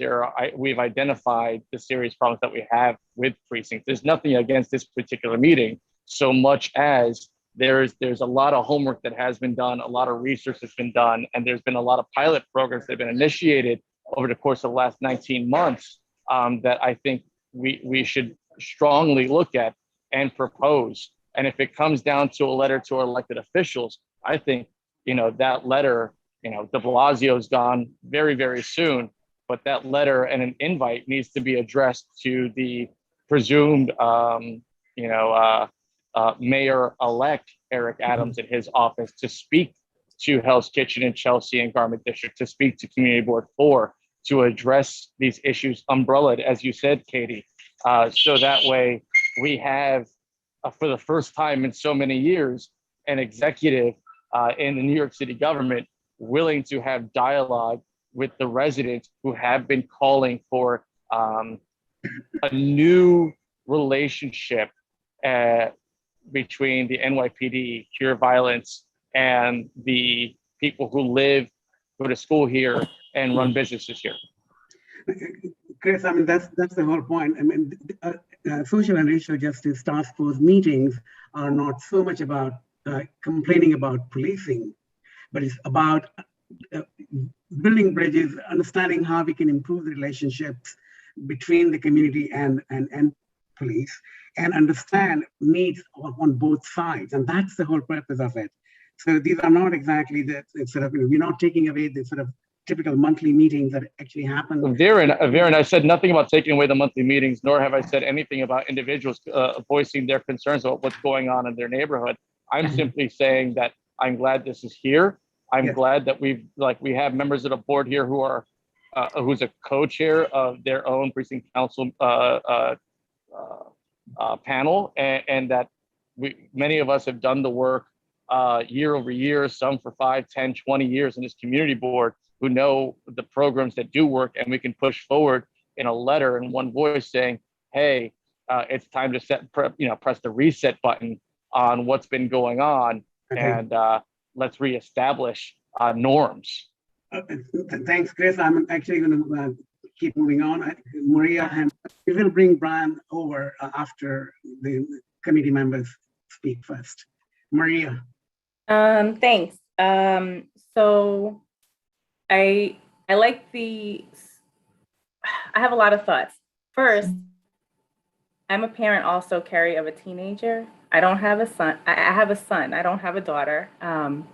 We've identified the serious problems that we have with precincts. There's nothing against this particular meeting, so much as there's a lot of homework that has been done, a lot of research that's been done, and there's been a lot of pilot programs that have been initiated over the course of the last 19 months that I think we should strongly look at and propose. And if it comes down to a letter to our elected officials, I think, that letter, de Blasio's gone very, very soon, but that letter and an invite needs to be addressed to the presumed, Mayor-elect Eric Adams in his office to speak to Hell's Kitchen in Chelsea and Garment District, to speak to Community Board 4, to address these issues umbrellaed, as you said, Katie. So that way we have, for the first time in so many years, an executive in the New York City government willing to have dialogue with the residents who have been calling for a new relationship between the NYPD, Cure Violence, and the people who go to school here and run businesses here. Chris, I mean, that's the whole point. I mean, social and racial justice task force meetings are not so much about complaining about policing, but it's about building bridges, understanding how we can improve the relationships between the community and police, and understand needs on both sides. And that's the whole purpose of it. So these are not exactly we're not taking away the sort of typical monthly meetings that actually happen. Viren, I said nothing about taking away the monthly meetings, nor have I said anything about individuals voicing their concerns about what's going on in their neighborhood. I'm simply saying that I'm glad this is here. I'm glad that we have members of the board here who are who's a co-chair of their own precinct council panel, and that many of us have done the work year over year, some for 5, 10, 20 years in this community board, who know the programs that do work, and we can push forward in a letter in one voice saying, hey, it's time to press the reset button on what's been going on, and let's reestablish norms. Thanks, Chris. I'm actually going to keep moving on. Maria, and we will bring Brian over after the committee members speak first. Maria. Thanks. So I like I have a lot of thoughts. First, I'm a parent also, Carrie, of a teenager. I don't have a son. I have a son. I don't have a daughter. And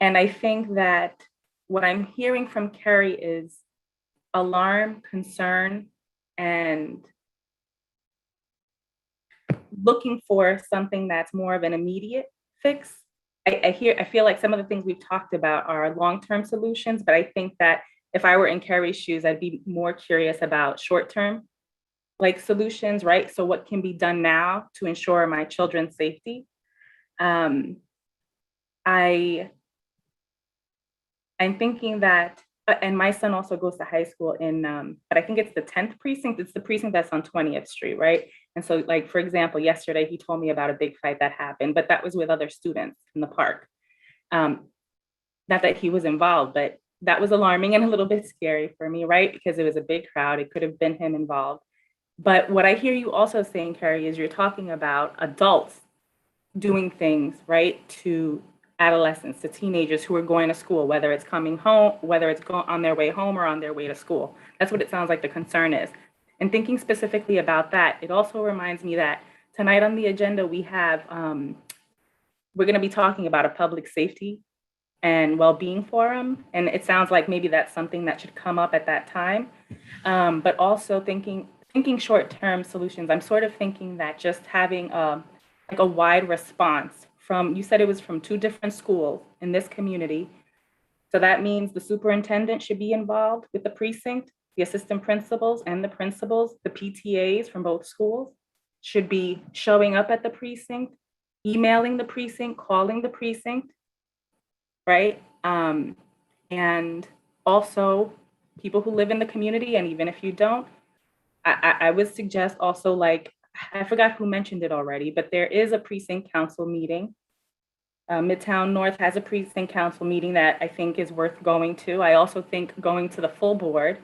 I think that what I'm hearing from Carrie is alarm, concern, and looking for something that's more of an immediate fix. I feel like some of the things we've talked about are long-term solutions, but I think that if I were in Carrie's shoes, I'd be more curious about short-term solutions, right? So what can be done now to ensure my children's safety? I'm thinking that, and my son also goes to high school in, but I think it's the 10th precinct. It's the precinct that's on 20th Street, right? And so for example, yesterday he told me about a big fight that happened, but that was with other students in the park. Not that he was involved, but that was alarming and a little bit scary for me, right? Because it was a big crowd. It could have been him involved. But what I hear you also saying, Carrie, is you're talking about adults doing things, right, to adolescents, to teenagers who are going to school, whether it's coming home, whether it's on their way home or on their way to school. That's what it sounds like the concern is. And thinking specifically about that, it also reminds me that tonight on the agenda, we have, we're going to be talking about a public safety and well-being forum. And it sounds like maybe that's something that should come up at that time. But also thinking short-term solutions, I'm sort of thinking that just having a wide response from, you said it was from 2 different schools in this community. So that means the superintendent should be involved with the precinct, the assistant principals and the principals, the PTAs from both schools should be showing up at the precinct, emailing the precinct, calling the precinct, right? And also people who live in the community, and even if you don't, I would suggest also, like, I forgot who mentioned it already, but there is a precinct council meeting. Midtown North has a precinct council meeting that I think is worth going to. I also think going to the full board,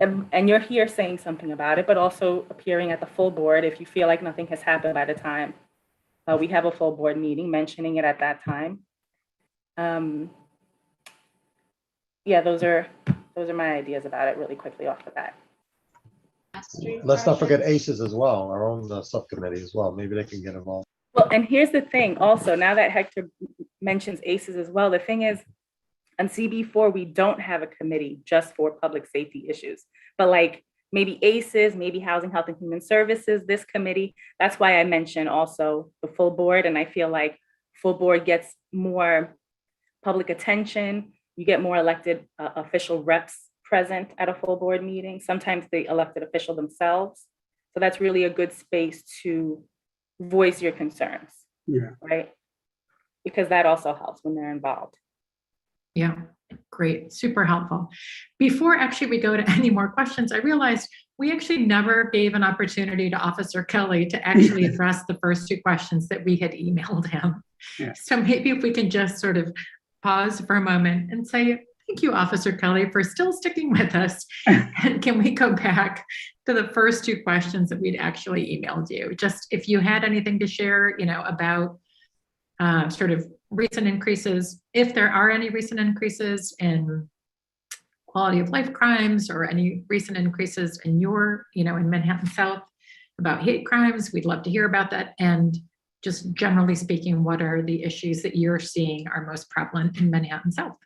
and you're here saying something about it, but also appearing at the full board if you feel like nothing has happened by the time we have a full board meeting, mentioning it at that time. Yeah, those are my ideas about it really quickly off the bat. Let's not forget ACEs as well, our own subcommittee as well. Maybe they can get involved. Well, and here's the thing also, now that Hector mentions ACEs as well, the thing is, on CB4, we don't have a committee just for public safety issues, but like maybe ACEs, maybe Housing, Health, and Human Services, this committee. That's why I mentioned also the full board. And I feel like full board gets more public attention. You get more elected official reps present at a full board meeting, sometimes the elected official themselves. So that's really a good space to voice your concerns, right? Because that also helps when they're involved. Yeah, great, super helpful. Before actually we go to any more questions, I realized we actually never gave an opportunity to Officer Kelly to actually address the first two questions that we had emailed him. Yeah. So maybe if we can just sort of pause for a moment and say, thank you, Officer Kelly, for still sticking with us. And can we go back to the first two questions that we'd actually emailed you? Just if you had anything to share, you know, about sort of recent increases, if there are any recent increases in quality of life crimes or any recent increases in your, you know, in Manhattan South about hate crimes, we'd love to hear about that. And just generally speaking, what are the issues that you're seeing are most prevalent in Manhattan South?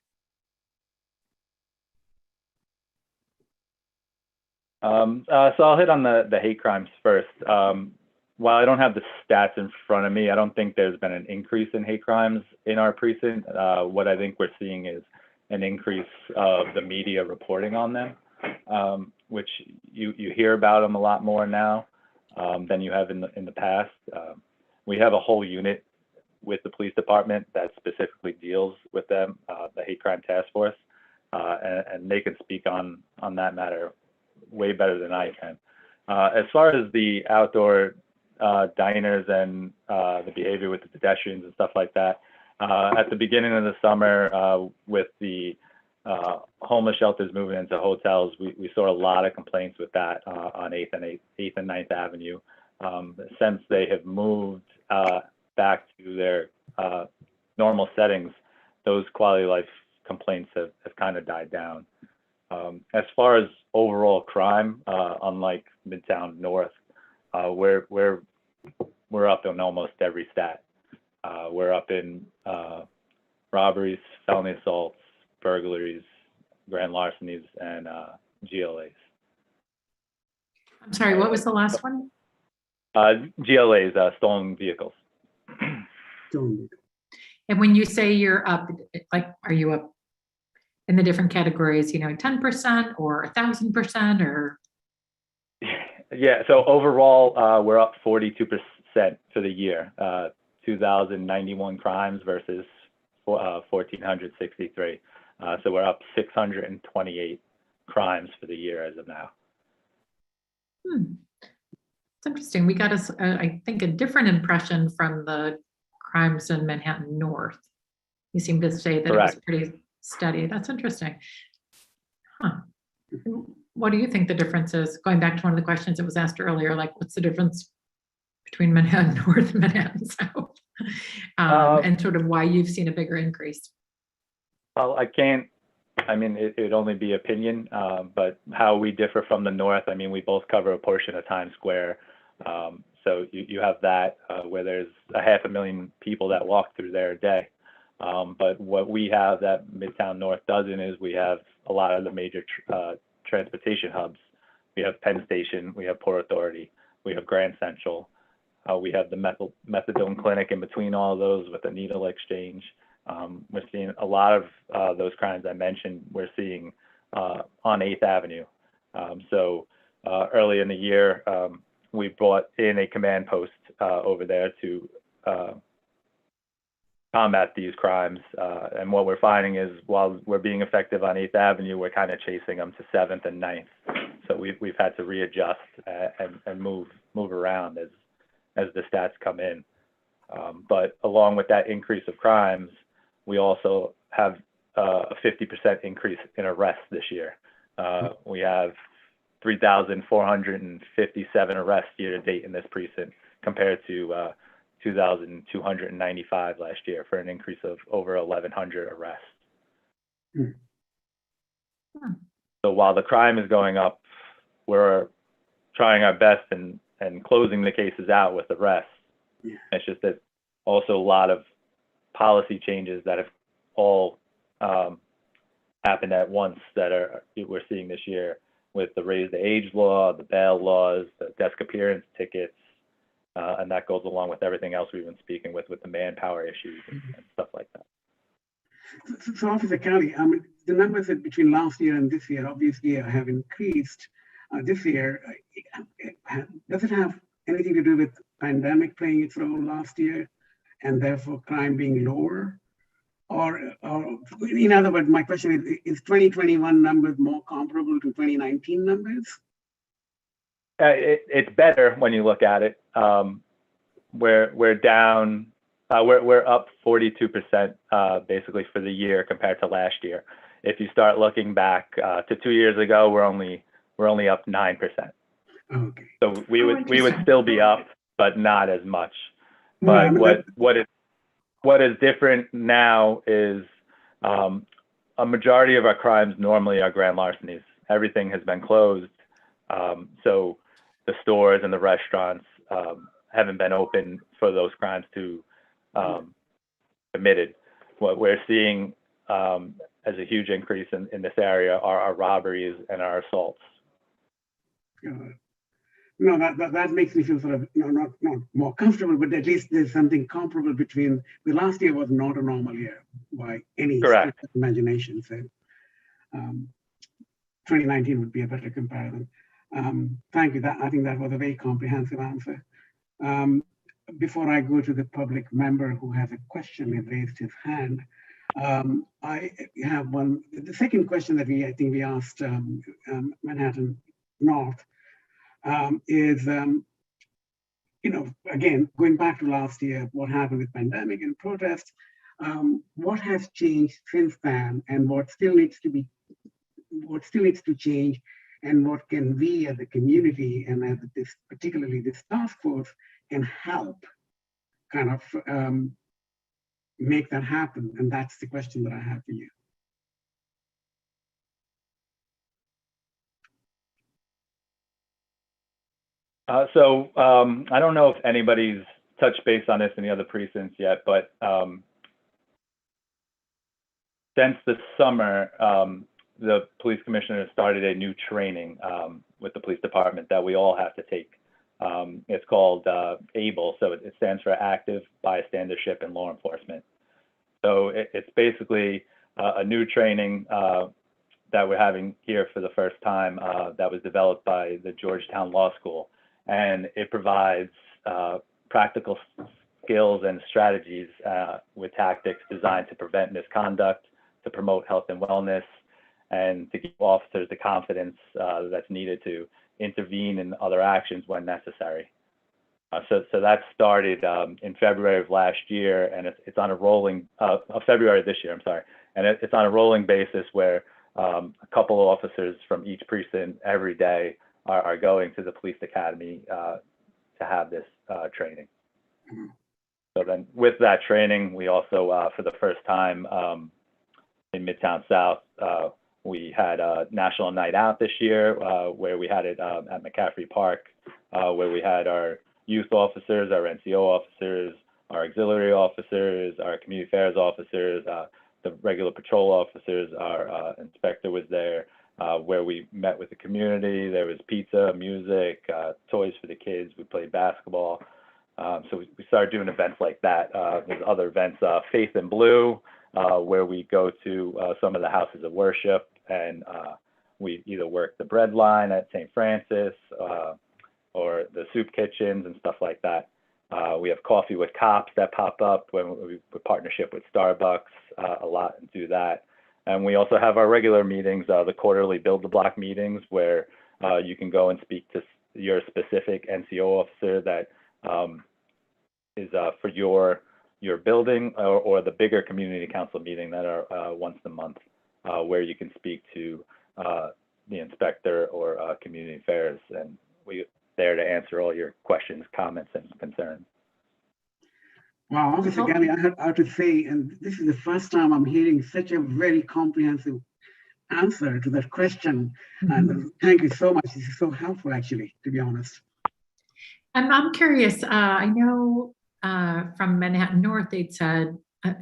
So I'll hit on the hate crimes first. While I don't have the stats in front of me, I don't think there's been an increase in hate crimes in our precinct. What I think we're seeing is an increase of the media reporting on them, which you hear about them a lot more now than you have in the past. We have a whole unit with the police department that specifically deals with them, the hate crime task force, and they can speak on that matter way better than I can. As far as the outdoor diners and the behavior with the pedestrians and stuff like that, at the beginning of the summer, with the homeless shelters moving into hotels, we saw a lot of complaints with that on 8th and 9th Avenue. Since they have moved back to their normal settings, those quality of life complaints have kind of died down. As far as overall crime, unlike Midtown North, we're up in almost every stat. We're up in robberies, felony assaults, burglaries, grand larcenies, and GLAs. I'm sorry, what was the last one? GLAs, stolen vehicles. And when you say you're up, like, are you up in the different categories, you know, 10% or 1,000% or? Yeah, so overall, we're up 42% for the year, 2,091 crimes versus 1,463. So we're up 628 crimes for the year as of now. It's interesting. We got I think, a different impression from the crimes in Manhattan North. You seem to say that Correct. It was pretty steady. That's interesting. Huh. What do you think the difference is? Going back to one of the questions that was asked earlier, like what's the difference between Manhattan North and Manhattan South? And sort of why you've seen a bigger increase? Well, it'd only be opinion, but how we differ from the North, I mean, we both cover a portion of Times Square. So you have that where there's 500,000 people that walk through there a day. But what we have that Midtown North doesn't is we have a lot of the major transportation hubs. We have Penn Station, we have Port Authority, we have Grand Central, we have the methadone clinic in between all of those with a needle exchange. We're seeing a lot of those crimes I mentioned, we're seeing on 8th Avenue. So early in the year, we brought in a command post over there to combat these crimes. And what we're finding is while we're being effective on 8th Avenue, we're kind of chasing them to 7th and 9th. So we've had to readjust and move around as the stats come in. But along with that increase of crimes, we also have a 50% increase in arrests this year. We have 3,457 arrests year to date in this precinct compared to 2,295 last year, for an increase of over 1,100 arrests. So while the crime is going up, we're trying our best and closing the cases out with arrests. It's just that also a lot of policy changes that have all happened at once that we're seeing this year, with the raise the age law, the bail laws, the desk appearance tickets, and that goes along with everything else we've been speaking with the manpower issues and stuff like that. So Officer Kelly, the numbers between last year and this year obviously have increased. This year, does it have anything to do with pandemic playing its role last year, and therefore crime being lower? Or in other words, my question is 2021 numbers more comparable to 2019 numbers? It's better when you look at it. We're down. We're up 42% basically for the year compared to last year. If you start looking back to 2 years ago, we're only up 9%. Okay. So we would still be up, but not as much. But what is different now is a majority of our crimes normally are grand larcenies. Everything has been closed, so the stores and the restaurants haven't been open for those crimes to committed. What we're seeing as a huge increase in this area are our robberies and our assaults. No, that makes me feel sort of not more comfortable, but at least there's something comparable between the last year was not a normal year by any stretch of imagination. So 2019 would be a better comparison. Thank you. I think that was a very comprehensive answer. Before I go to the public member who has a question and raised his hand, I have one. The second question that I think we asked Manhattan North is, again, going back to last year, what happened with pandemic and protests, what has changed since then, and what still needs to change, and what can we as a community and as particularly this task force can help kind of make that happen? And that's the question that I have for you. So I don't know if anybody's touched base on this in the other precincts yet, but since the summer, the police commissioner started a new training with the police department that we all have to take. It's called ABLE, so it stands for Active Bystandership in Law Enforcement. So it's basically a new training that we're having here for the first time that was developed by the Georgetown Law School. And it provides practical skills and strategies with tactics designed to prevent misconduct, to promote health and wellness, and to give officers the confidence that's needed to intervene in other actions when necessary. So that started in February of last year, and it's on a rolling, February this year, I'm sorry. And it's on a rolling basis where a couple of officers from each precinct every day are going to the police academy to have this training. So then with that training, we also, for the first time in Midtown South, we had a National Night Out this year where we had it at McCaffrey Park, where we had our youth officers, our NCO officers, our auxiliary officers, our community affairs officers, the regular patrol officers, our inspector was there, where we met with the community. There was pizza, music, toys for the kids. We played basketball. So we started doing events like that. There's other events, Faith in Blue, where we go to some of the houses of worship, and we either work the bread line at St. Francis or the soup kitchens and stuff like that. We have Coffee with Cops that pop up when we partnership with Starbucks a lot and do that. And we also have our regular meetings, the quarterly Build the Block meetings, where you can go and speak to your specific NCO officer that is for your building, or the bigger community council meeting that are once a month, where you can speak to the inspector or community affairs, and we're there to answer all your questions, comments, and concerns. Wow, Officer Galley, I have to say, and this is the first time I'm hearing such a very comprehensive answer to that question. And thank you so much. This is so helpful, actually, to be honest. And I'm curious, I know from Manhattan North, they'd said,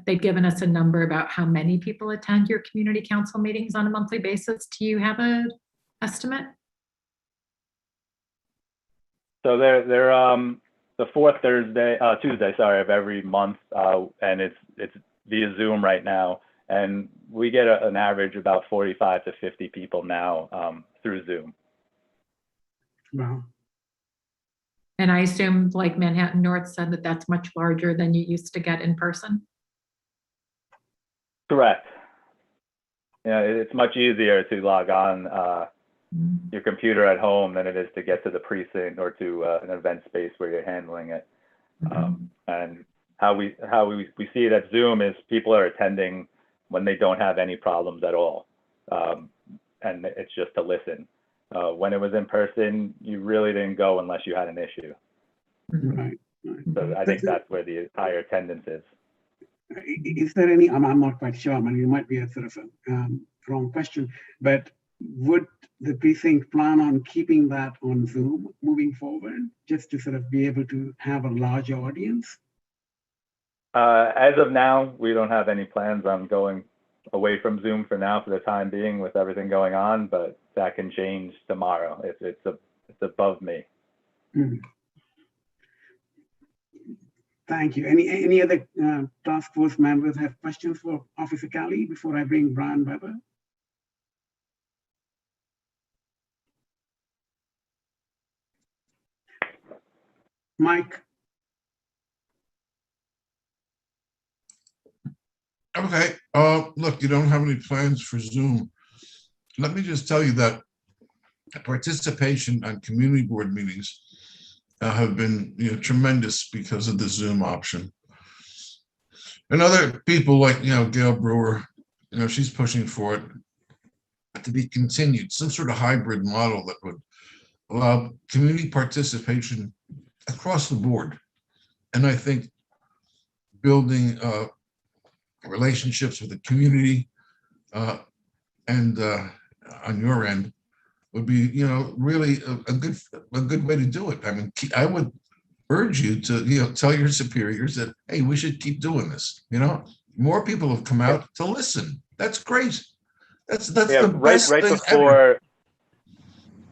they'd given us a number about how many people attend your community council meetings on a monthly basis. Do you have an estimate? So they're the fourth Tuesday, of every month, and it's via Zoom right now, and we get an average about 45 to 50 people now through Zoom. Wow. And I assume, like Manhattan North said, that that's much larger than you used to get in person. Correct. Yeah, it's much easier to log on your computer at home than it is to get to the precinct or to an event space where you're handling it. And how we see it at Zoom is people are attending when they don't have any problems at all, and it's just to listen. When it was in person, you really didn't go unless you had an issue. Right. So I think that's where the higher attendance is. Is there any, I'm not quite sure, I mean, it might be a sort of a wrong question, but would the precinct plan on keeping that on Zoom moving forward, just to sort of be able to have a larger audience? As of now, we don't have any plans on going away from Zoom for now, for the time being, with everything going on, but that can change tomorrow. It's above me. Thank you. Any other task force members have questions for Officer Kelly before I bring Brian Weber? Mike. Okay. Look, you don't have any plans for Zoom. Let me just tell you that participation on community board meetings have been tremendous because of the Zoom option. And other people like Gail Brewer, she's pushing for it to be continued, some sort of hybrid model that would allow community participation across the board. And I think building relationships with the community and on your end would be, really a good way to do it. I mean, I would urge you to, tell your superiors that, hey, we should keep doing this. More people have come out to listen. That's great. That's the best thing ever.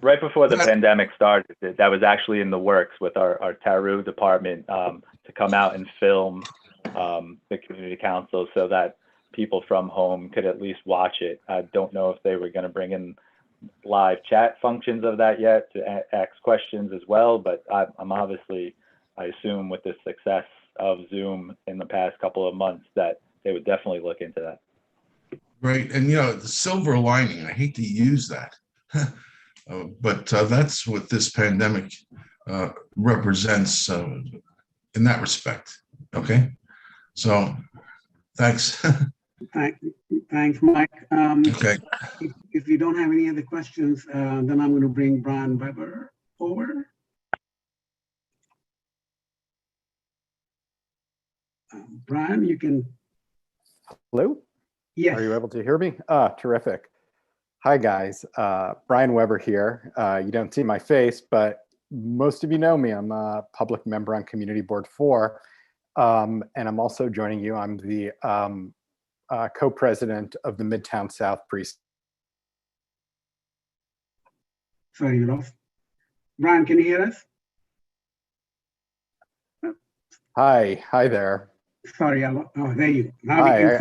Right before the pandemic started, that was actually in the works with our TARU department to come out and film the community council so that people from home could at least watch it. I don't know if they were going to bring in live chat functions of that yet to ask questions as well, but I'm obviously, I assume with the success of Zoom in the past couple of months that they would definitely look into that. Right, and the silver lining, I hate to use that, but that's what this pandemic represents in that respect. Okay, so thanks. Thanks, Mike. Okay. If you don't have any other questions, then I'm going to bring Brian Weber over. Brian, you can. Hello? Yes. Are you able to hear me? Terrific. Hi, guys. Brian Weber here. You don't see my face, but most of you know me. I'm a public member on Community Board 4, and I'm also joining you. I'm the co-president of the Midtown South Precinct. Sorry, you lost. Brian, can you hear us? Hi there. Sorry, oh, there you go. Now Hi,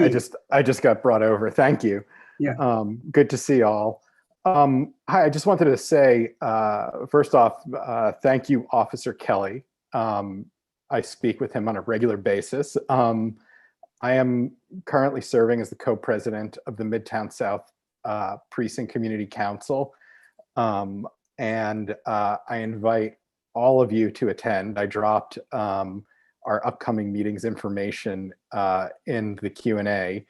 I just got brought over. Thank you. Yeah. Good to see y'all. Hi, I just wanted to say, first off, thank you, Officer Kelly. I speak with him on a regular basis. I am currently serving as the co-president of the Midtown South Precinct Community Council. And I invite all of you to attend. I dropped our upcoming meetings information in the Q&A.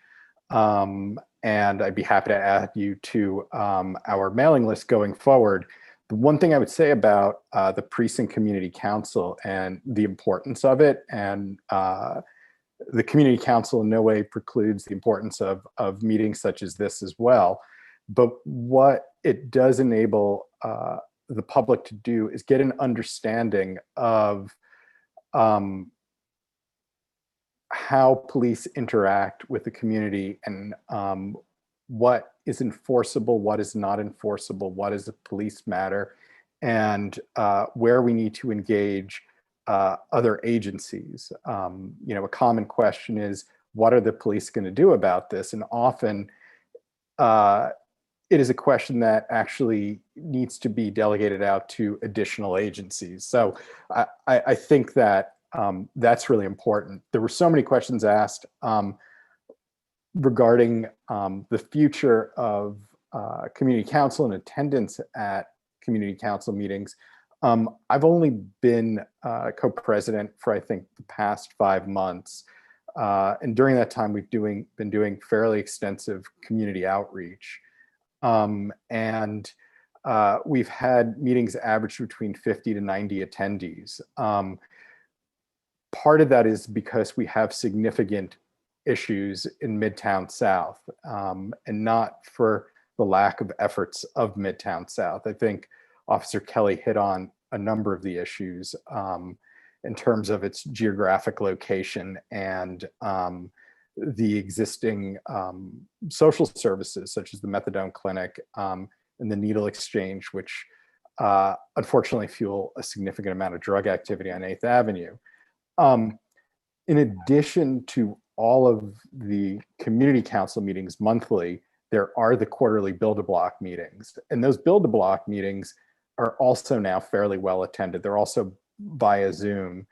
And I'd be happy to add you to our mailing list going forward. The one thing I would say about the Precinct Community Council and the importance of it, and the Community Council in no way precludes the importance of meetings such as this as well. But what it does enable the public to do is get an understanding of how police interact with the community, and what is enforceable, what is not enforceable, what is a police matter, and where we need to engage other agencies. You know, a common question is, what are the police going to do about this? And often it is a question that actually needs to be delegated out to additional agencies. So I think that that's really important. There were so many questions asked regarding the future of community council and attendance at community council meetings. I've only been co-president for, I think, the past 5 months. And during that time, we've been doing fairly extensive community outreach. And we've had meetings average between 50 to 90 attendees. Part of that is because we have significant issues in Midtown South, and not for the lack of efforts of Midtown South. I think Officer Kelly hit on a number of the issues in terms of its geographic location and the existing social services, such as the methadone clinic and the needle exchange, which unfortunately fuel a significant amount of drug activity on 8th Avenue. In addition to all of the community council meetings monthly, there are the quarterly build-a-block meetings. And those build-a-block meetings are also now fairly well attended. They're also via Zoom.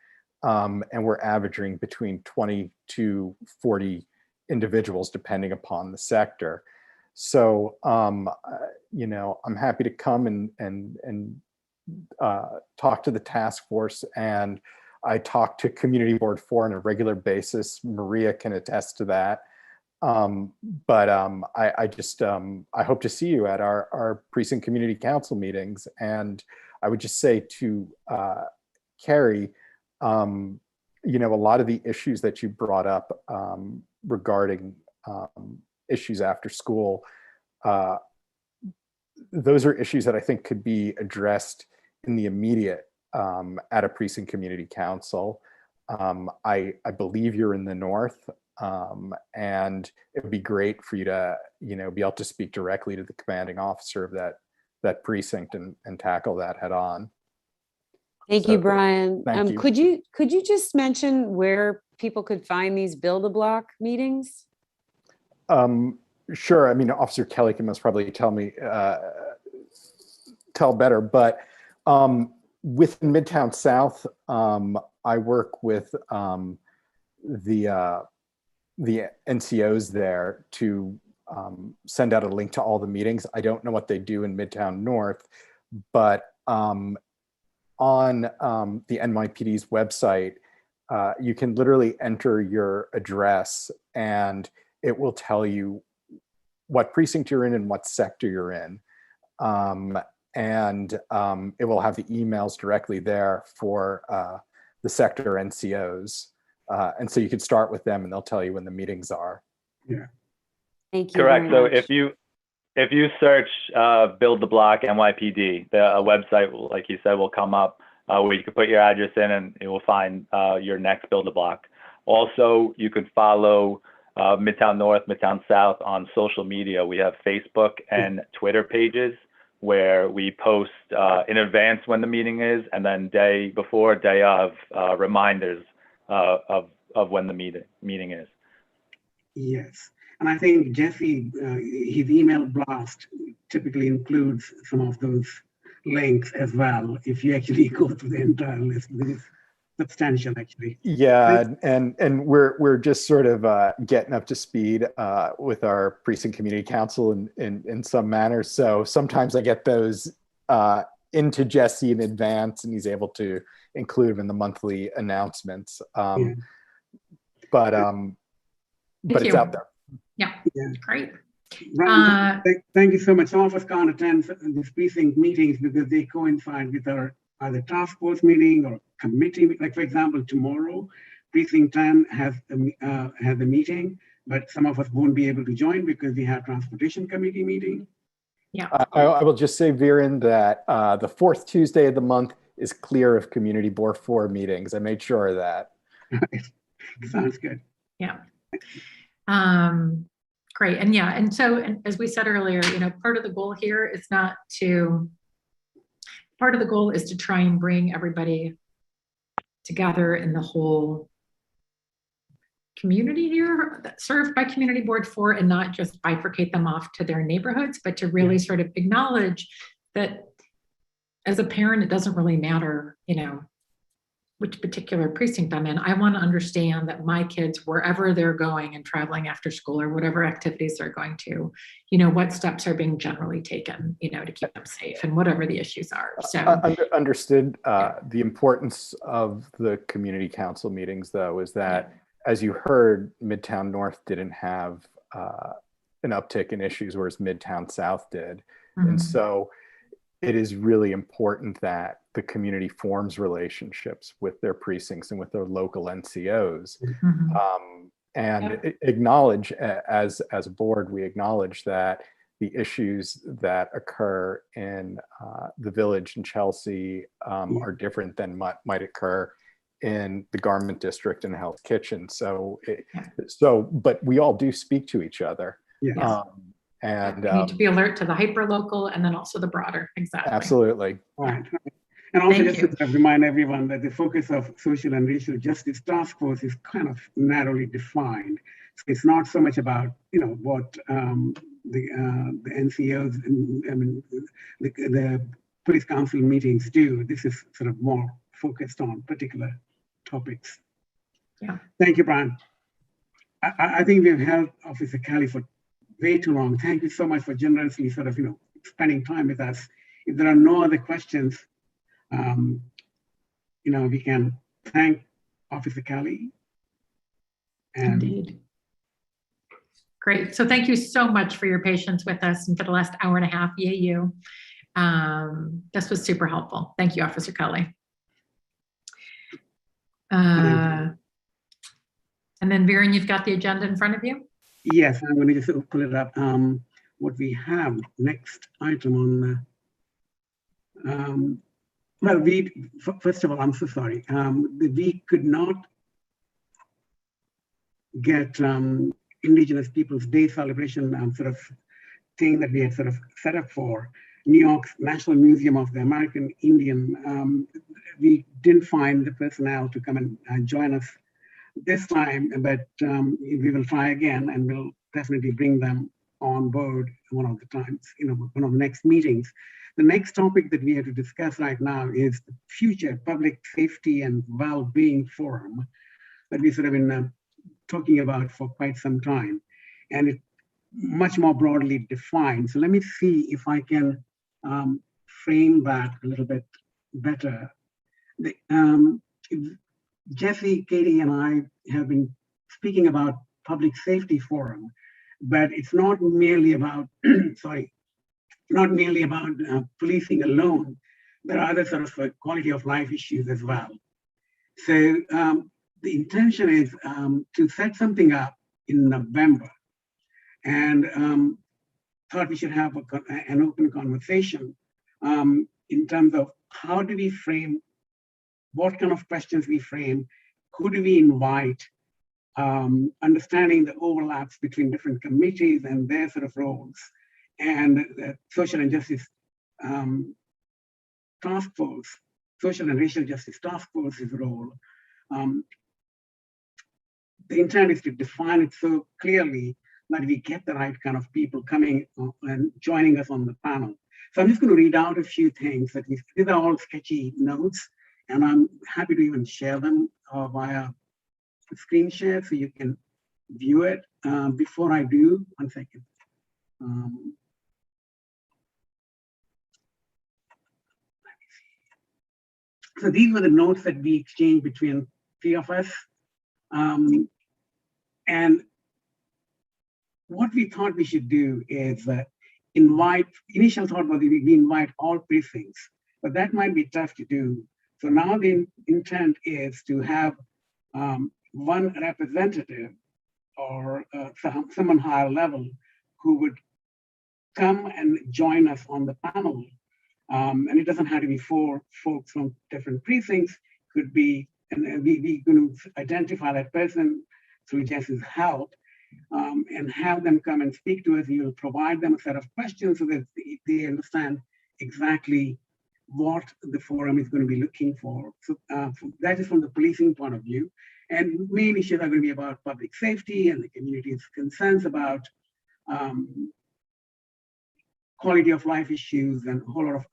And we're averaging between 20 to 40 individuals, depending upon the sector. So, you know, I'm happy to come and talk to the task force, and I talk to Community Board 4 on a regular basis. Maria can attest to that. I just hope to see you at our precinct community council meetings. And I would just say to Carrie, you know, a lot of the issues that you brought up regarding issues after school, those are issues that I think could be addressed in the immediate at a precinct community council. I believe you're in the north, and it would be great for you to, you know, be able to speak directly to the commanding officer of that precinct and tackle that head on. Thank you, Brian. Thank you. Could you just mention where people could find these build-a-block meetings? Sure. I mean, Officer Kelly can most probably tell better, but within Midtown South, I work with the NCOs there to send out a link to all the meetings. I don't know what they do in Midtown North, but on the NYPD's website, you can literally enter your address and it will tell you what precinct you're in and what sector you're in. And it will have the emails directly there for the sector NCOs. And so you could start with them and they'll tell you when the meetings are. Yeah. Thank you. Correct. So if you search Build the Block NYPD, the website, like you said, will come up where you can put your address in and it will find your next Build a Block. Also, you could follow Midtown North, Midtown South on social media. We have Facebook and Twitter pages where we post in advance when the meeting is, and then day before, day of, reminders of when the meeting is. Yes. And I think Jesse, his email blast typically includes some of those links as well, if you actually go through the entire list. There's substantial, actually. Yeah, and we're just sort of getting up to speed with our precinct community council in some manner. So sometimes I get those into Jesse in advance, and he's able to include them in the monthly announcements. Yeah. But it's you. out there. Yeah, great. Right. Thank you so much. Some of us can't attend these precinct meetings because they coincide with our either task force meeting or committee. Like, for example, tomorrow, Precinct 10 has a meeting, but some of us won't be able to join because we have transportation committee meeting. Yeah. I will just say, Viren, that the fourth Tuesday of the month is clear of Community Board 4 meetings. I made sure of that. Sounds good. Yeah. Great. And yeah, and so, and as we said earlier, part of the goal here is part of the goal is to try and bring everybody together in the whole community here that's served by Community Board 4, and not just bifurcate them off to their neighborhoods, but to really sort of acknowledge that as a parent, it doesn't really matter, which particular precinct I'm in. I want to understand that my kids, wherever they're going and traveling after school or whatever activities they're going to, what steps are being generally taken, to keep them safe and whatever the issues are. So understood. The importance of the community council meetings, though, is that, as you heard, Midtown North didn't have an uptick in issues, whereas Midtown South did. And so it is really important that the community forms relationships with their precincts and with their local NCOs, and acknowledge, as a board, we acknowledge that the issues that occur in the Village in Chelsea are different than might occur in the Garment District and Hell's Kitchen. So, but we all do speak to each other. And you need to be alert to the hyperlocal and then also the broader. Exactly. Absolutely. Right. And also just to remind everyone that the focus of Social and Racial Justice Task Force is kind of narrowly defined. So it's not so much about what the NCOs and the police council meetings do. This is sort of more focused on particular topics. Yeah. Thank you, Brian. I think we've held Officer Kelly for way too long. Thank you so much for generously sort of spending time with us. If there are no other questions, we can thank Officer Kelly. Indeed. Great. So thank you so much for your patience with us and for the last hour and a half. Yay, you. This was super helpful. Thank you, Officer Kelly. And then Viren, you've got the agenda in front of you? Yes, I'm going to just pull it up. What we have next item on, first of all, I'm so sorry. We could not get Indigenous Peoples Day celebration sort of thing that we had sort of set up for New York's National Museum of the American Indian. We didn't find the personnel to come and join us this time, but we will try again, and we'll definitely bring them on board one of the times, one of the next meetings. The next topic that we have to discuss right now is the future Public Safety and Wellbeing Forum that we sort of been talking about for quite some time, and it's much more broadly defined. So let me see if I can frame that a little bit better. Jesse, Katie, and I have been speaking about Public Safety Forum, but it's not merely about, not merely about policing alone. There are other sort of quality of life issues as well. So the intention is to set something up in November, and thought we should have an open conversation in terms of how do we frame, what kind of questions we frame, who do we invite, understanding the overlaps between different committees and their sort of roles, and the Social and Justice Task Force, Social and Racial Justice Task Force's role. The intent is to define it so clearly that we get the right kind of people coming and joining us on the panel. So I'm just going to read out a few things that these are all sketchy notes, and I'm happy to even share them via screen share so you can view it. Before I do, 1 second. So these were the notes that we exchanged between 3 of us. And what we thought we should do is initial thought was we invite all precincts, but that might be tough to do. So now the intent is to have one representative or someone higher level who would come and join us on the panel. And it doesn't have to be 4 folks from different precincts, could be, and we're going to identify that person through Jess's help and have them come and speak to us. You'll provide them a set of questions so that they understand exactly what the forum is going to be looking for. So that is from the policing point of view. And main issues are going to be about public safety and the community's concerns about quality of life issues and a whole lot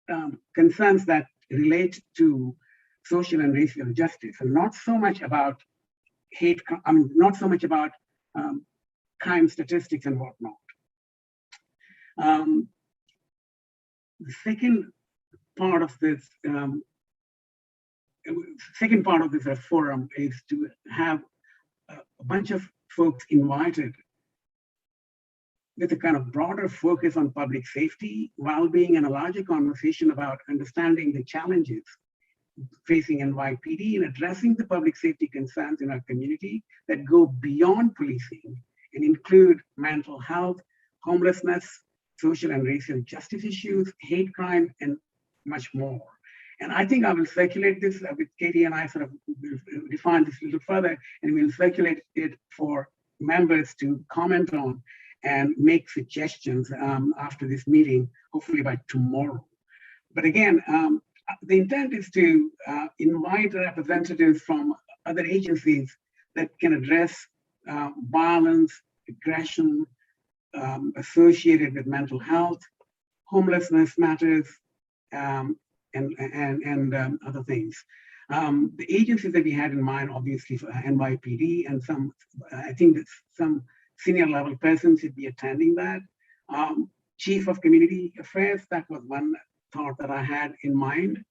of concerns that relate to social and racial justice, and not so much about not so much about crime statistics and whatnot. The second part of this forum is to have a bunch of folks invited with a kind of broader focus on public safety, well-being, and a larger conversation about understanding the challenges facing NYPD and addressing the public safety concerns in our community that go beyond policing and include mental health, homelessness, social and racial justice issues, hate crime, and much more. And I think I will circulate this with Katie, and I sort of define this a little further, and we'll circulate it for members to comment on and make suggestions after this meeting, hopefully by tomorrow. But again, the intent is to invite representatives from other agencies that can address violence, aggression associated with mental health, homelessness matters, and other things. The agencies that we had in mind, obviously, for NYPD, and some, I think that some senior level persons should be attending that. Chief of Community Affairs, that was one thought that I had in mind.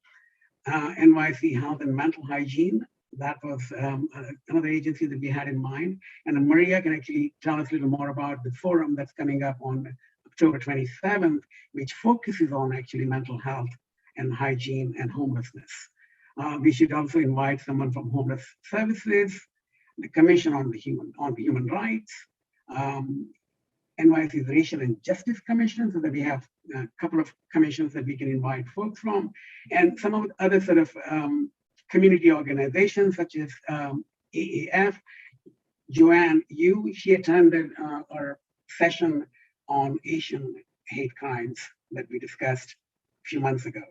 NYC Health and Mental Hygiene, that was another agency that we had in mind. And Maria can actually tell us a little more about the forum that's coming up on October 27th, which focuses on actually mental health and hygiene and homelessness. We should also invite someone from Homeless Services, the Commission on the Human Rights, NYC's Racial and Justice Commission, so that we have a couple of commissions that we can invite folks from, and some of the other sort of community organizations such as AAF. Joanne Yu, she attended our session on Asian hate crimes that we discussed a few months ago.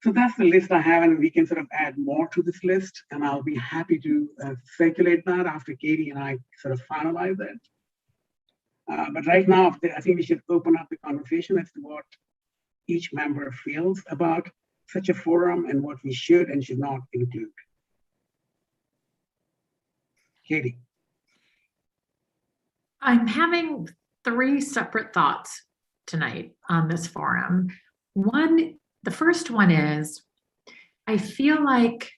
So that's the list I have, and we can sort of add more to this list, and I'll be happy to circulate that after Katie and I sort of finalize it. But right now, I think we should open up the conversation as to what each member feels about such a forum and what we should and should not include. Katie. I'm having 3 separate thoughts tonight on this forum. The first one is, I feel like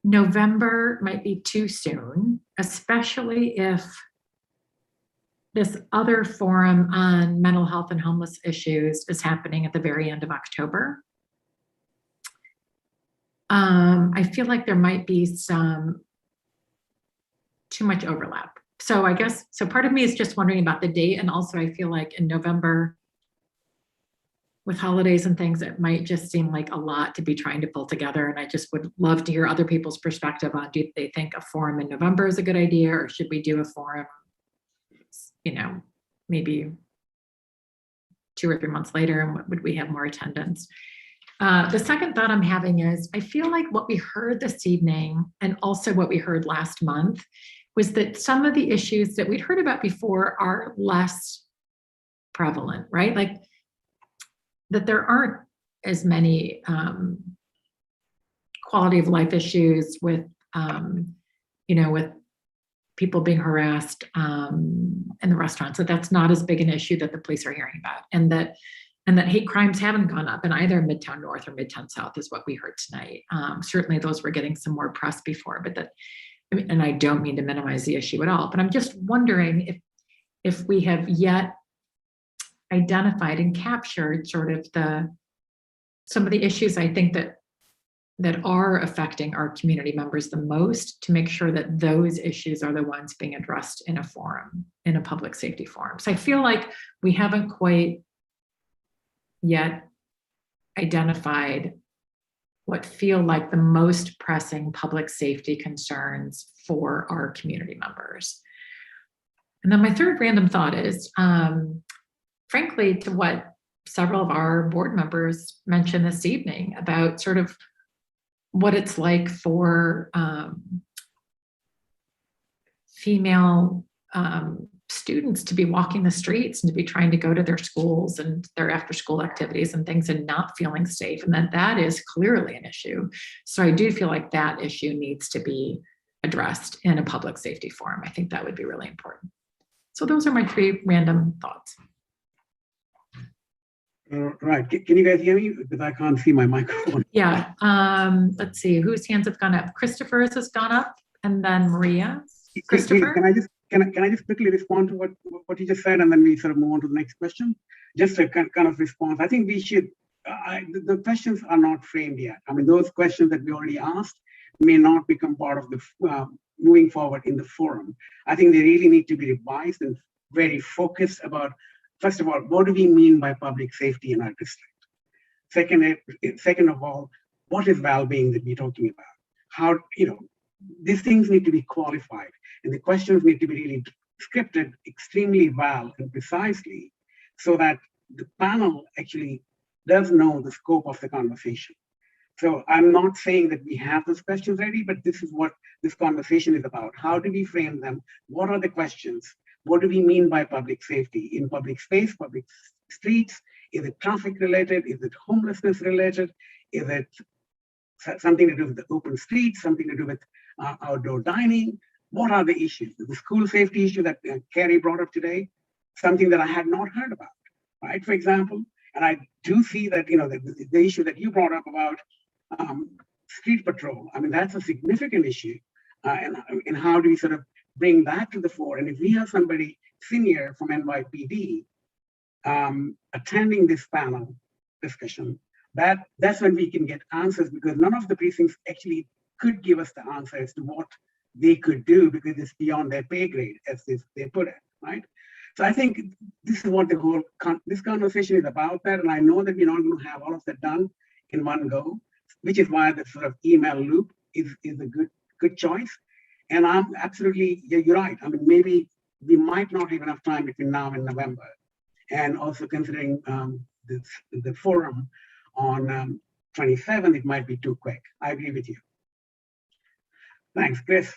November might be too soon, especially if this other forum on mental health and homeless issues is happening at the very end of October. I feel like there might be too much overlap. So I guess, so part of me is just wondering about the date. And also I feel like in November, with holidays and things, it might just seem like a lot to be trying to pull together. And I just would love to hear other people's perspective on, do they think a forum in November is a good idea, or should we do a forum, you know, maybe 2 or 3 months later, and would we have more attendance? The second thought I'm having is, I feel like what we heard this evening and also what we heard last month was that some of the issues that we'd heard about before are less prevalent, right? Like that there aren't as many quality of life issues with, with people being harassed in the restaurants. So that's not as big an issue that the police are hearing about, and that hate crimes haven't gone up in either Midtown North or Midtown South, is what we heard tonight. Certainly, those were getting some more press before, but and I don't mean to minimize the issue at all, but I'm just wondering if we have yet identified and captured sort of some of the issues I think that are affecting our community members the most, to make sure that those issues are the ones being addressed in a forum, in a public safety forum. So I feel like we haven't quite yet identified what feel like the most pressing public safety concerns for our community members. And then my third random thought is, frankly, to what several of our board members mentioned this evening about sort of what it's like for female students to be walking the streets and to be trying to go to their schools and their after school activities and things and not feeling safe, and that is clearly an issue. So I do feel like that issue needs to be addressed in a public safety forum. I think that would be really important. So those are my three random thoughts. Right. Can you guys hear me? Because I can't see my microphone. Yeah. Let's see whose hands have gone up. Christopher's has gone up, and then Maria. Christopher? Can I just quickly respond to what you just said, and then we sort of move on to the next question? Just a kind of response. I think we should. The questions are not framed yet. I mean, those questions that we already asked may not become part of the moving forward in the forum. I think they really need to be revised and very focused about, first of all, what do we mean by public safety in our district? Second of all, what is well-being that we're talking about? How, these things need to be qualified, and the questions need to be really scripted extremely well and precisely, so that the panel actually does know the scope of the conversation. So I'm not saying that we have those questions ready, but this is what this conversation is about. How do we frame them? What are the questions? What do we mean by public safety in public space, public streets? Is it traffic related? Is it homelessness related? Is it something to do with the open streets, something to do with outdoor dining? What are the issues? The school safety issue that Carrie brought up today, something that I had not heard about, right? For example, and I do see that, the issue that you brought up about street patrol. I mean, that's a significant issue. And how do we sort of bring that to the fore? And if we have somebody senior from NYPD attending this panel discussion, that's when we can get answers, because none of the precincts actually could give us the answer as to what they could do, because it's beyond their pay grade, as they put it, right? So I think this is what the whole this conversation is about that, and I know that we're not going to have all of that done in one go, which is why the sort of email loop is a good choice. And I'm absolutely, you're right. I mean, maybe we might not even have time between now and November. And also considering the forum on 27th, it might be too quick. I agree with you. Thanks, Chris.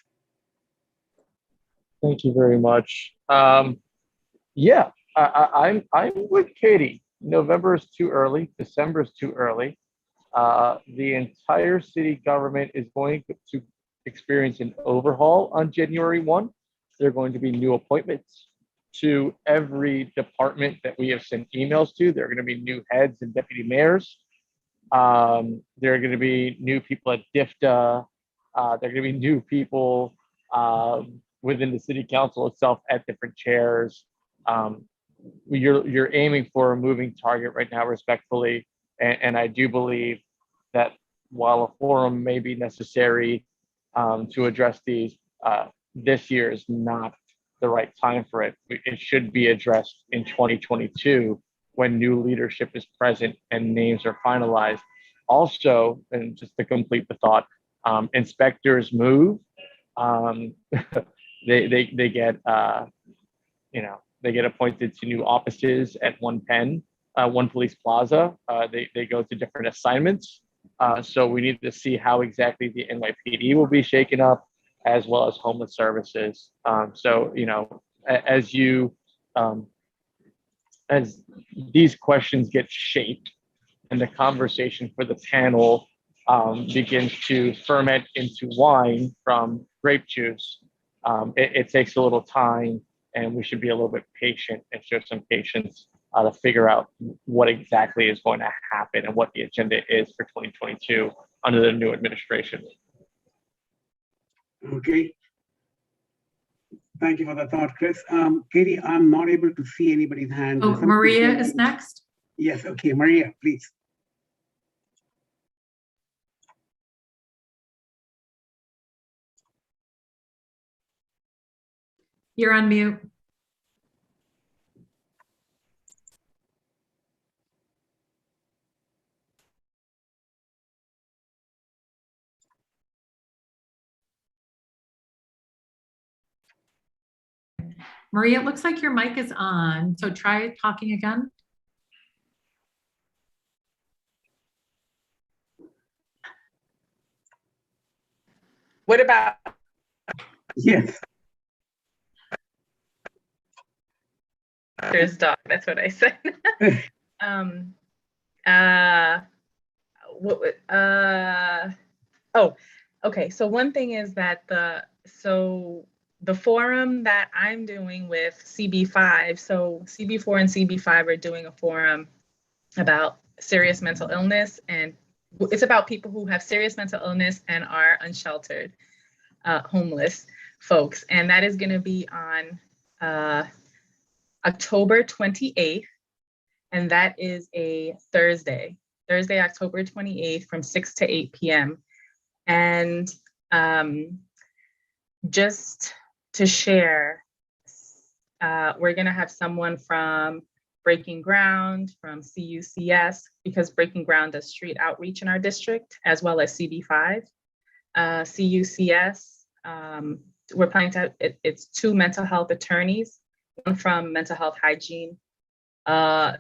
Thank you very much. Yeah, I'm with Katie. November is too early. December is too early. The entire city government is going to experience an overhaul on January 1. There are going to be new appointments to every department that we have sent emails to. There are going to be new heads and deputy mayors. There are going to be new people at DIFTA. There are going to be new people within the city council itself at different chairs. You're aiming for a moving target right now, respectfully. And I do believe that while a forum may be necessary to address these, this year is not the right time for it. It should be addressed in 2022 when new leadership is present and names are finalized. Also, and just to complete the thought, inspectors move. They get they get appointed to new offices at One Police Plaza. They go to different assignments. So we need to see how exactly the NYPD will be shaken up, as well as homeless services. So, as these questions get shaped and the conversation for the panel begins to ferment into wine from grape juice, it takes a little time, and we should be a little bit patient and show some patience to figure out what exactly is going to happen and what the agenda is for 2022 under the new administration. Okay. Thank you for the thought, Chris. Katie, I'm not able to see anybody's hand. Oh, Maria is next. Yes, okay, Maria, please. You're on mute. Maria, it looks like your mic is on, so try talking again. What about? Yes. There's dog, that's what I said. Oh, okay. So one thing is that the forum that I'm doing with CB5, so CB4 and CB5 are doing a forum about serious mental illness, and it's about people who have serious mental illness and are unsheltered, homeless folks. And that is going to be on October 28th, and that is a Thursday, October 28th from 6 to 8 p.m. And just to share, we're going to have someone from Breaking Ground, from CUCS, because Breaking Ground does street outreach in our district, as well as CB5. CUCS, we're planning to, it's 2 mental health attorneys, one from mental health hygiene. I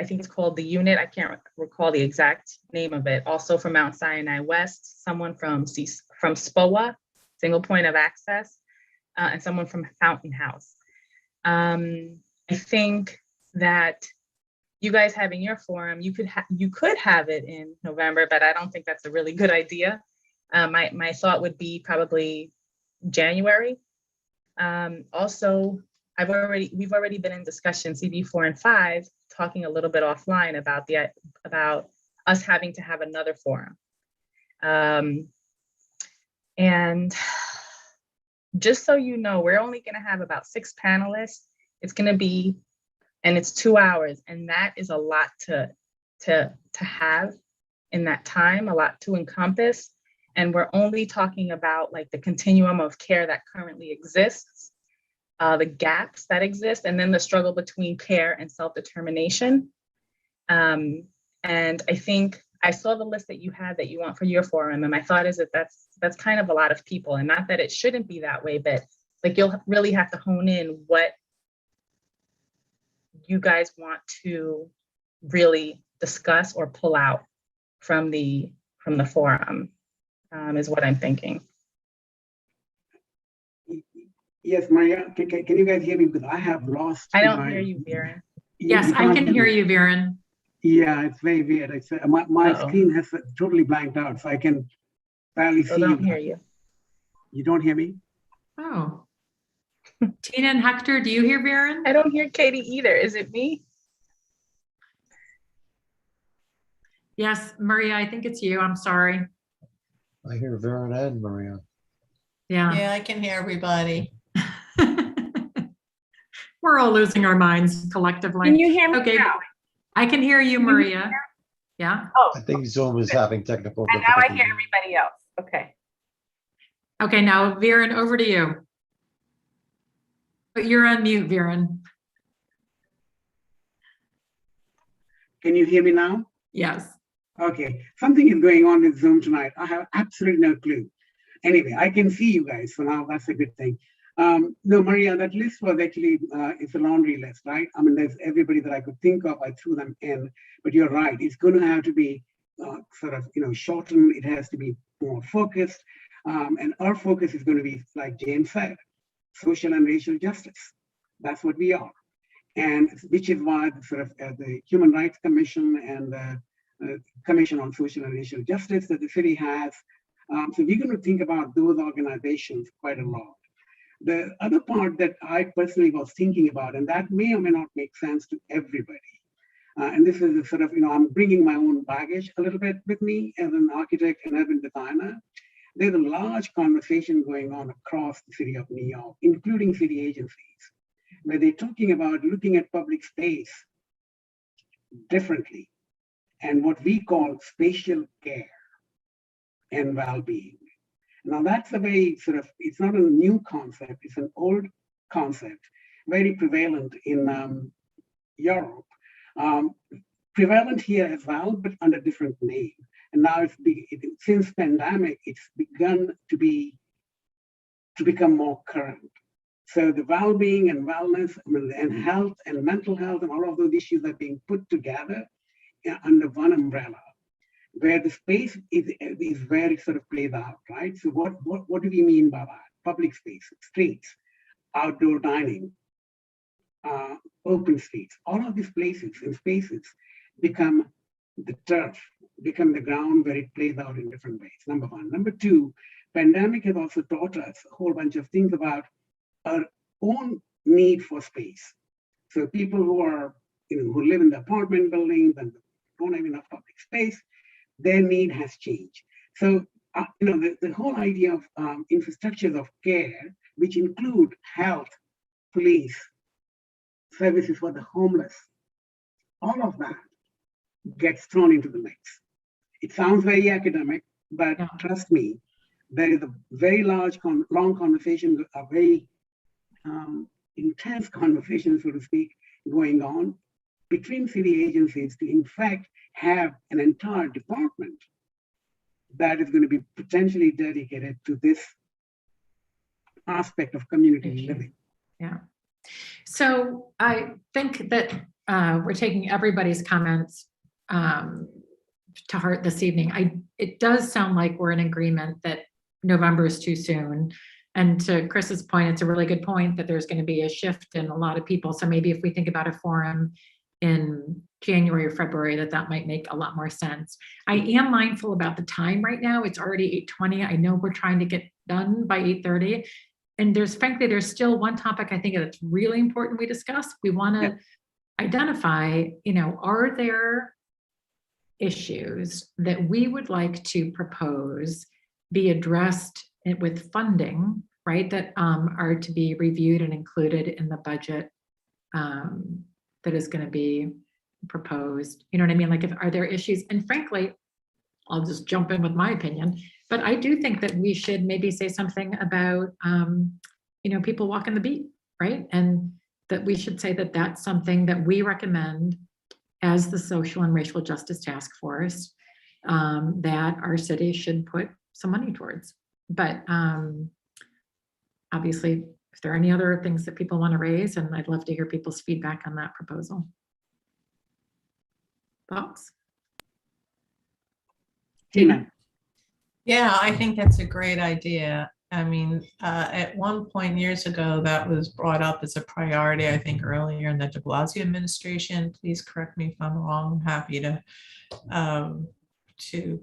think it's called the unit. I can't recall the exact name of it. Also from Mount Sinai West, someone from SPOA, Single Point of Access, and someone from Fountain House. I think that you guys having your forum, you could have it in November, but I don't think that's a really good idea. My thought would be probably January. Also, we've already been in discussion, CB4 and 5, talking a little bit offline about us having to have another forum. And just so you know, we're only going to have about 6 panelists. It's going to be, and it's 2 hours, and that is a lot to have in that time, a lot to encompass. And we're only talking about like the continuum of care that currently exists, the gaps that exist, and then the struggle between care and self-determination. And I think I saw the list that you had that you want for your forum, and my thought is that that's kind of a lot of people, and not that it shouldn't be that way, but like you'll really have to hone in what you guys want to really discuss or pull out from the forum, is what I'm thinking. Yes, Maria, can you guys hear me? Because I have lost. I don't hear you, Viren. Yes, I can hear you, Viren. Yeah, it's very weird. It's, my screen has totally blanked out, so I can barely see you. I don't hear you. You don't hear me? Oh. Tina and Hector, do you hear Viren? I don't hear Katie either. Is it me? Yes, Maria, I think it's you. I'm sorry. I hear Viren and Maria. Yeah. Yeah, I can hear everybody. We're all losing our minds collectively. Can you hear me okay, now? I can hear you, Maria. Yeah. Oh, I think Zoom is having technical and now I difficulties. hear everybody else. Okay. Okay, now Viren, over to you. But you're on mute, Viren. Can you hear me now? Yes. Okay, something is going on with Zoom tonight. I have absolutely no clue. Anyway, I can see you guys, so now that's a good thing. No, Maria, that list was actually, it's a laundry list, right? I mean, there's everybody that I could think of, I threw them in, but you're right. It's going to have to be sort of, shortened. It has to be more focused. And our focus is going to be, like James said, social and racial justice. That's what we are. And which is why the Human Rights Commission and the Commission on Social and Racial Justice that the city has. So we're going to think about those organizations quite a lot. The other part that I personally was thinking about, and that may or may not make sense to everybody, and this is a sort of, I'm bringing my own baggage a little bit with me as an architect and urban designer. There's a large conversation going on across the city of New York, including city agencies, where they're talking about looking at public space differently and what we call spatial care and well-being. Now that's a very sort of, it's not a new concept, it's an old concept, very prevalent in Europe. Prevalent here as well, but under different name. And now since pandemic, it's begun to become more current. So the well-being and wellness and health and mental health and all of those issues are being put together under one umbrella, where the space is where it sort of plays out, right? So what do we mean by that? Public space, streets, outdoor dining, open streets, all of these places and spaces become the turf, become the ground where it plays out in different ways, number one. Number two, pandemic has also taught us a whole bunch of things about our own need for space. So people who live in the apartment buildings and don't have enough public space, their need has changed. So, the whole idea of infrastructures of care, which include health, police, services for the homeless, all of that gets thrown into the mix. It sounds very academic, but trust me, there is a very long conversation, a very intense conversation, so to speak, going on between city agencies to, in fact, have an entire department that is going to be potentially dedicated to this aspect of community living. Yeah. So I think that we're taking everybody's comments to heart this evening. It does sound like we're in agreement that November is too soon. And to Chris's point, it's a really good point that there's going to be a shift in a lot of people. So maybe if we think about a forum in January or February, that might make a lot more sense. I am mindful about the time right now. It's already 8:20. I know we're trying to get done by 8:30. And there's still one topic I think that's really important we discuss. We want to identify, are there issues that we would like to propose be addressed with funding, right, that are to be reviewed and included in the budget that is going to be proposed. You know what I mean? Like, are there issues? And frankly, I'll just jump in with my opinion, but I do think that we should maybe say something about, people walking the beat, right? And that we should say that that's something that we recommend as the Social and Racial Justice Task Force, that our city should put some money towards. But obviously, if there are any other things that people want to raise, and I'd love to hear people's feedback on that proposal. Thoughts? Tina? Yeah, I think that's a great idea. I mean, at one point years ago, that was brought up as a priority, I think earlier in the de Blasio administration. Please correct me if I'm wrong. I'm happy to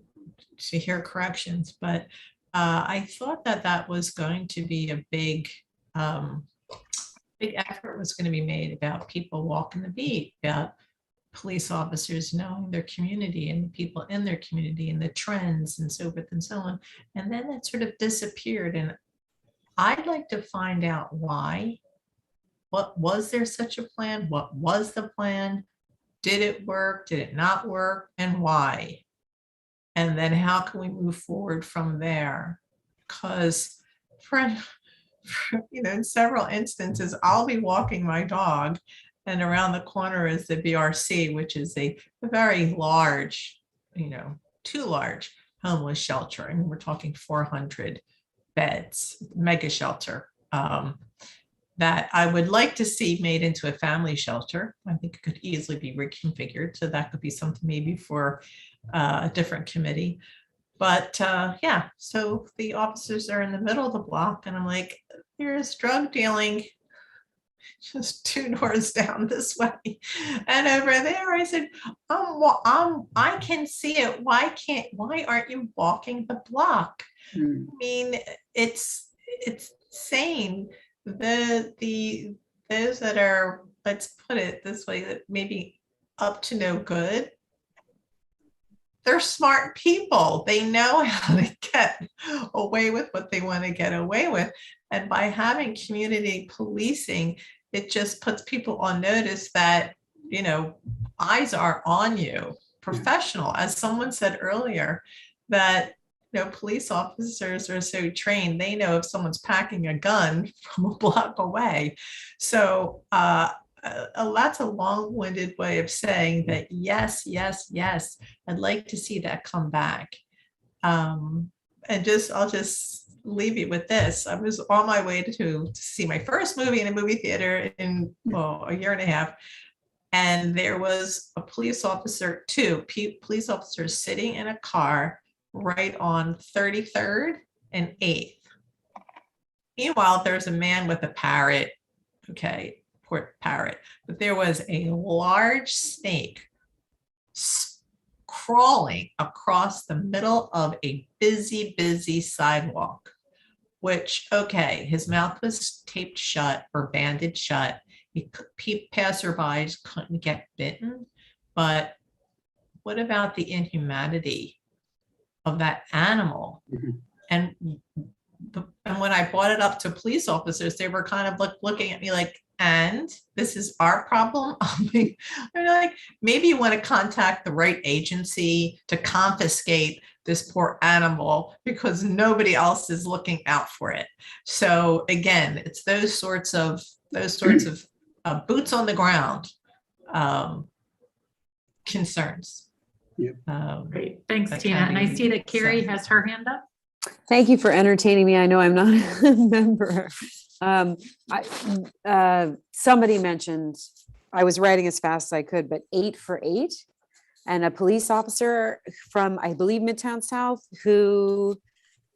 hear corrections, but I thought that was going to be a big effort was going to be made about people walking the beat, about police officers knowing their community and the people in their community and the trends and so forth and so on. And then it sort of disappeared. And I'd like to find out why. What was there such a plan? What was the plan? Did it work? Did it not work? And why? And then how can we move forward from there? Because in several instances, I'll be walking my dog and around the corner is the BRC, which is a very large, too large homeless shelter. And we're talking 400 beds, mega shelter, that I would like to see made into a family shelter. I think it could easily be reconfigured. So that could be something maybe for a different committee. But so the officers are in the middle of the block and I'm like, there's drug dealing just 2 doors down this way. And over there, I said, I can see it. Why aren't you walking the block? I mean, it's saying those that are, let's put it this way, that maybe up to no good, they're smart people. They know how to get away with what they want to get away with. And by having community policing, it just puts people on notice that, eyes are on you, professional. As someone said earlier, that police officers are so trained, they know if someone's packing a gun from a block away. So that's a long-winded way of saying that yes, I'd like to see that come back. And I'll just leave you with this. I was on my way to see my first movie in a movie theater in a year and a half. And there was a police officer, 2 police officers sitting in a car right on 33rd and 8th. Meanwhile, there's a man with a parrot. Okay, poor parrot. But there was a large snake crawling across the middle of a busy sidewalk, which, okay, his mouth was taped shut or banded shut. Passerbys couldn't get bitten, but what about the inhumanity of that animal? And when I brought it up to police officers, they were kind of looking at me like, and this is our problem? They're like, maybe you want to contact the right agency to confiscate this poor animal because nobody else is looking out for it. So again, it's those sorts of boots on the ground concerns. Great, thanks, Tina. And I see that Carrie has her hand up. Thank you for entertaining me. I know I'm not a member. Somebody mentioned, I was writing as fast as I could, but 8 for 8, and a police officer from, I believe, Midtown South, who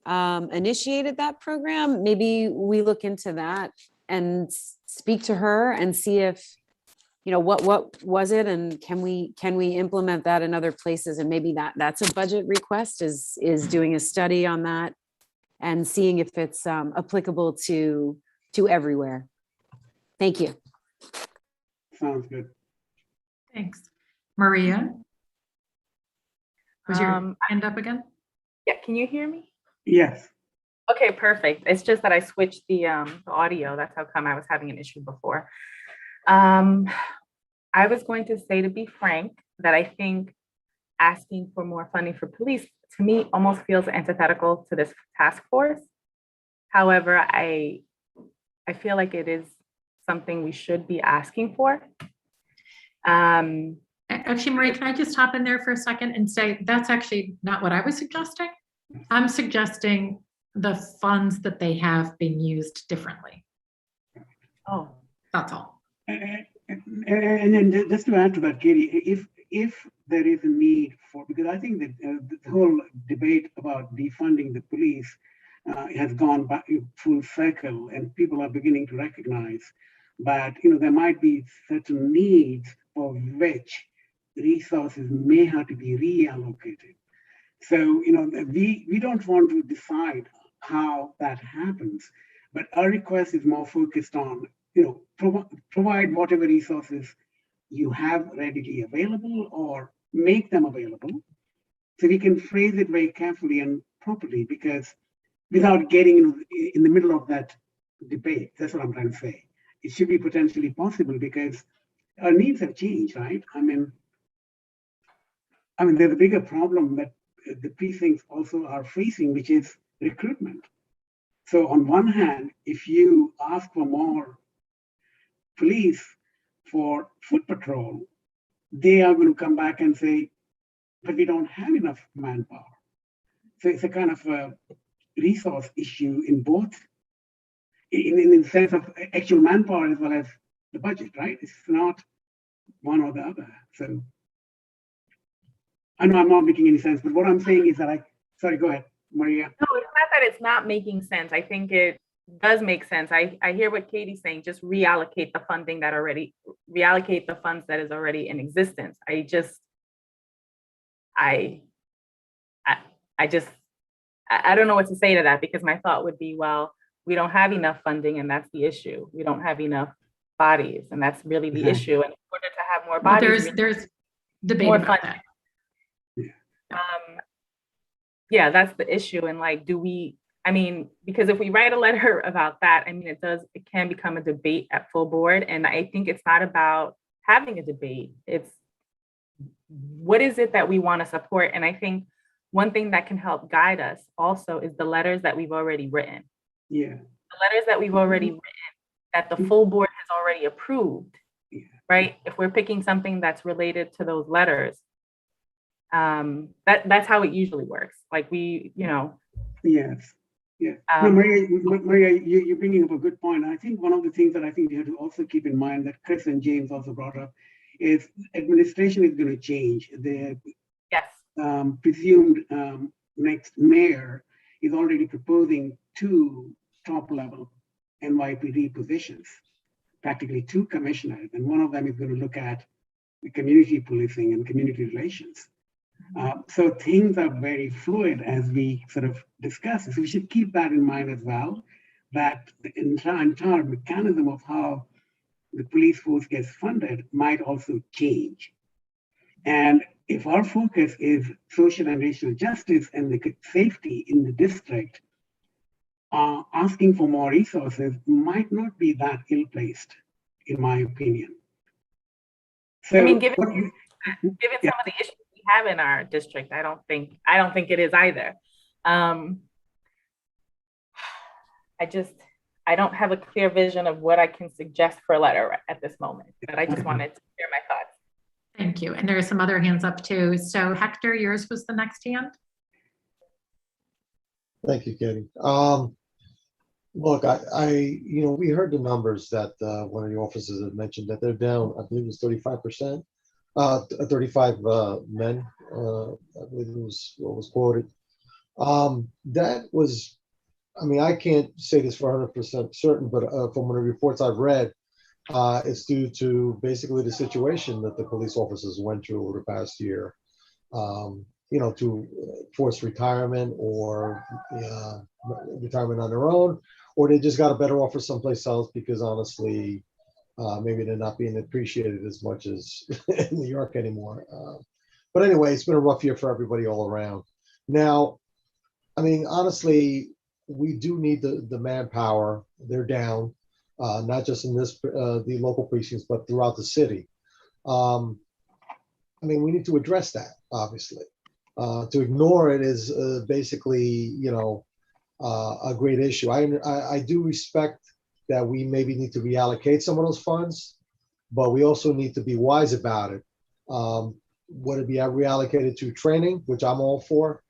initiated that program. Maybe we look into that and speak to her and see if, what was it, and can we implement that in other places? And maybe that's a budget request, is doing a study on that and seeing if it's applicable to everywhere. Thank you. Sounds good. Thanks. Maria? Was your hand up again? Yeah, can you hear me? Yes. Okay, perfect. It's just that I switched the audio. That's how come I was having an issue before. I was going to say, to be frank, that I think asking for more funding for police, to me, almost feels antithetical to this task force. However, I feel like it is something we should be asking for. Actually, Maria, can I just hop in there for a second and say, that's actually not what I was suggesting. I'm suggesting the funds that they have being used differently. Oh, that's all. And then just to add to that, Katie, if there is a need for, because I think that the whole debate about defunding the police has gone back full circle, and people are beginning to recognize that there might be certain needs for which resources may have to be reallocated. So we don't want to decide how that happens, but our request is more focused on provide whatever resources you have readily available or make them available, so we can phrase it very carefully and properly, because without getting in the middle of that debate, that's what I'm trying to say. It should be potentially possible because our needs have changed, right? I mean, there's a bigger problem that the precincts also are facing, which is recruitment. So on one hand, if you ask for more police for foot patrol, they are going to come back and say, but we don't have enough manpower. So it's a kind of a resource issue in both, in the sense of actual manpower as well as the budget, right? It's not one or the other. So I know I'm not making any sense, but what I'm saying is that sorry, go ahead, Maria. No, it's not that it's not making sense. I think does make sense. I hear what Katie's saying, just reallocate the funding reallocate the funds that is already in existence. I don't know what to say to that, because my thought would be, well, we don't have enough funding and that's the issue. We don't have enough bodies and that's really the issue. And in order to have more Well, bodies, there's debate more about funding. that. Yeah, that's the issue. And like, because if we write a letter about that, it can become a debate at full board. And I think it's not about having a debate. It's what is it that we want to support? And I think one thing that can help guide us also is the letters that we've already written. Yeah. The letters that we've already written that the full board has already approved, right? If we're picking something that's related to those letters, that's how it usually works. Like Yes. Yeah. No, Maria, you're bringing up a good point. I think one of the things that I think we have to also keep in mind that Chris and James also brought up is administration is going to change. The presumed next mayor is already proposing 2 top-level NYPD positions, practically 2 commissioners, and one of them is going to look at the community policing and community relations. So things are very fluid as we sort of discuss. So we should keep that in mind as well, that the entire mechanism of how the police force gets funded might also change. And if our focus is social and racial justice and the safety in the district, asking for more resources might not be that ill-placed, in my opinion. So, given some of the issues we have in our district, I don't think it is either. I don't have a clear vision of what I can suggest for a letter at this moment, but I just wanted to share my thoughts. Thank you. And there are some other hands up too. So Hector, yours was the next hand. Thank you, Katie. Look, we heard the numbers that one of the officers had mentioned that they're down, I believe it was 35%, 35 men, I believe it was what was quoted. That was, I can't say this for 100% certain, but from the reports I've read, it's due to basically the situation that the police officers went through over the past year, to force retirement or retirement on their own, or they just got a better offer someplace else because honestly, maybe they're not being appreciated as much as in New York anymore. But anyway, it's been a rough year for everybody all around. Now, honestly, we do need the manpower. They're down, not just in the local precincts, but throughout the city. We need to address that, obviously. To ignore it is basically, a great issue. I do respect that we maybe need to reallocate some of those funds, but we also need to be wise about it. Would it be reallocated to training, which I'm all for?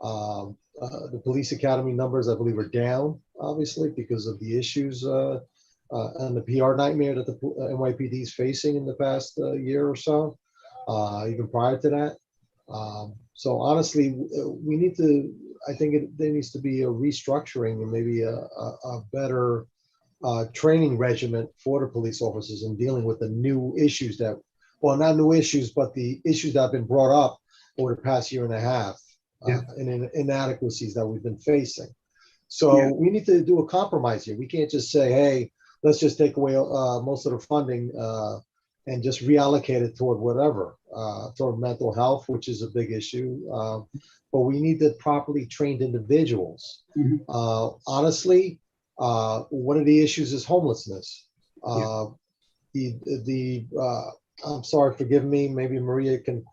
The police academy numbers, I believe, are down, obviously, because of the issues and the PR nightmare that the NYPD is facing in the past year or so, even prior to that. So honestly, we need to, I think there needs to be a restructuring and maybe a better training regimen for the police officers in dealing with the new issues not new issues, but the issues that have been brought up over the past year and a half, and inadequacies that we've been facing. So we need to do a compromise here. We can't just say, hey, let's just take away most of the funding and just reallocate it toward whatever, toward mental health, which is a big issue. But we need the properly trained individuals. Honestly, one of the issues is homelessness. I'm sorry, forgive me, maybe Maria can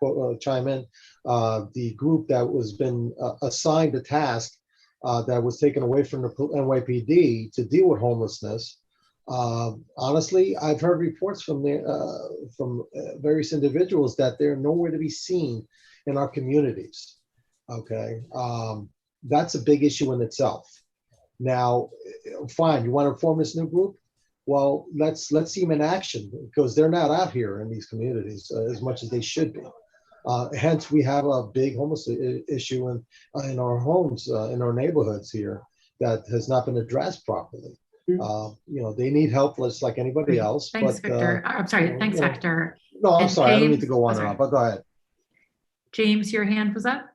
chime in. The group that was been assigned the task that was taken away from the NYPD to deal with homelessness. Honestly, I've heard reports from various individuals that they're nowhere to be seen in our communities. Okay, that's a big issue in itself. Now, fine, you want to form this new group? Well, let's see them in action, because they're not out here in these communities as much as they should be. Hence, we have a big homeless issue in our homes, in our neighborhoods here that has not been addressed properly. They need help just like anybody else. Thanks, but, Victor. I'm sorry. Thanks, Hector. No, I'm And sorry. I don't need to James- go on and sorry. on, but go ahead. James, your hand was up.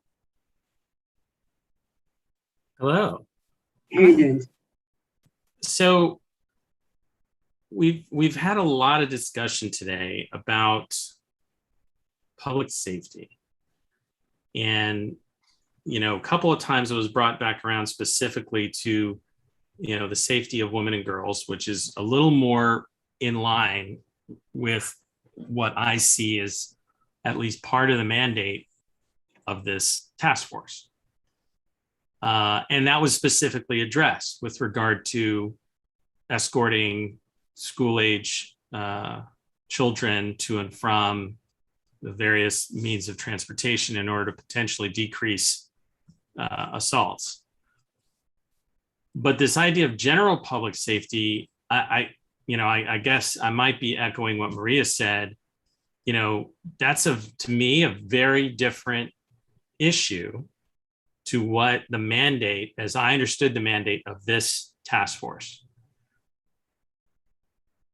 Hello. Hey, James. So we've had a lot of discussion today about public safety. And, a couple of times it was brought back around specifically to, the safety of women and girls, which is a little more in line with what I see as at least part of the mandate of this task force. And that was specifically addressed with regard to escorting school-age children to and from the various means of transportation in order to potentially decrease assaults. But this idea of general public safety, I guess I might be echoing what Maria said. That's to me a very different issue to what the mandate, as I understood the mandate of this task force.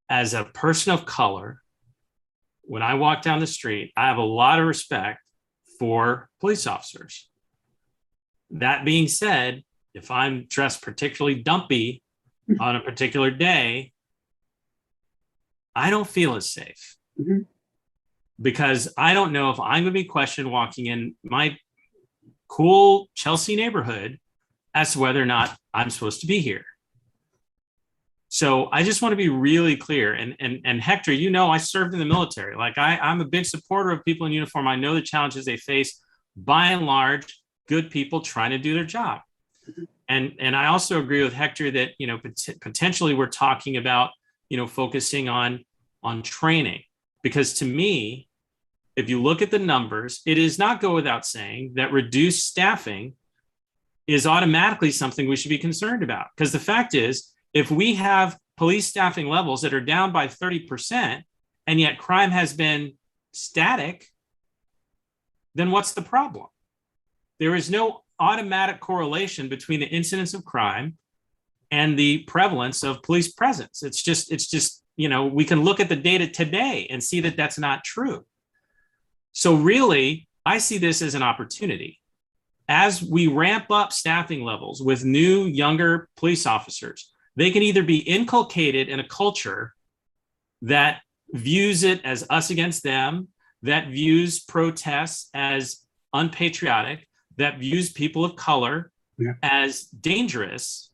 As a person of color, when I walk down the street, I have a lot of respect for police officers. That being said, if I'm dressed particularly dumpy on a particular day, I don't feel as safe. Because I don't know if I'm going to be questioned walking in my cool Chelsea neighborhood as to whether or not I'm supposed to be here. So I just want to be really clear. And Hector, I served in the military. Like I'm a big supporter of people in uniform. I know the challenges they face. By and large, good people trying to do their job. And I also agree with Hector that, potentially we're talking about, focusing on training. Because to me, if you look at the numbers, it does not go without saying that reduced staffing is automatically something we should be concerned about. Because the fact is, if we have police staffing levels that are down by 30%, and yet crime has been static, then what's the problem? There is no automatic correlation between the incidence of crime and the prevalence of police presence. It's just, we can look at the data today and see that that's not true. So really, I see this as an opportunity. As we ramp up staffing levels with new, younger police officers, they can either be inculcated in a culture that views it as us against them, that views protests as unpatriotic, that views people of color as dangerous,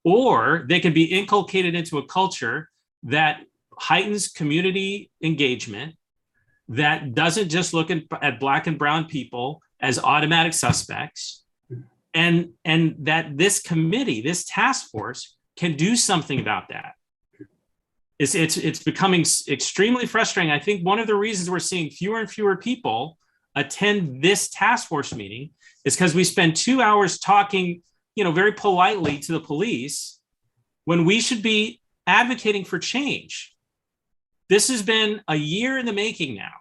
or they can be inculcated into a culture that heightens community engagement, that doesn't just look at Black and brown people as automatic suspects, and that this committee, this task force, can do something about that. It's becoming extremely frustrating. I think one of the reasons we're seeing fewer and fewer people attend this task force meeting is because we spend 2 hours talking, very politely to the police when we should be advocating for change. This has been a year in the making now.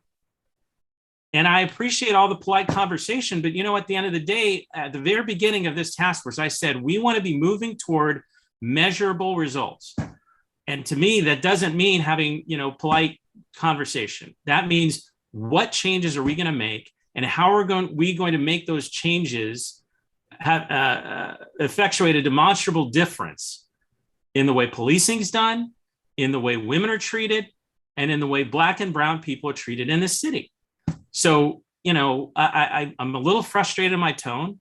And I appreciate all the polite conversation, but at the end of the day, at the very beginning of this task force, I said, we want to be moving toward measurable results. And to me, that doesn't mean having, polite conversation. That means what changes are we going to make, and how are we going to make those changes have effectuate a demonstrable difference in the way policing is done, in the way women are treated, and in the way Black and brown people are treated in the city. So, I'm a little frustrated in my tone.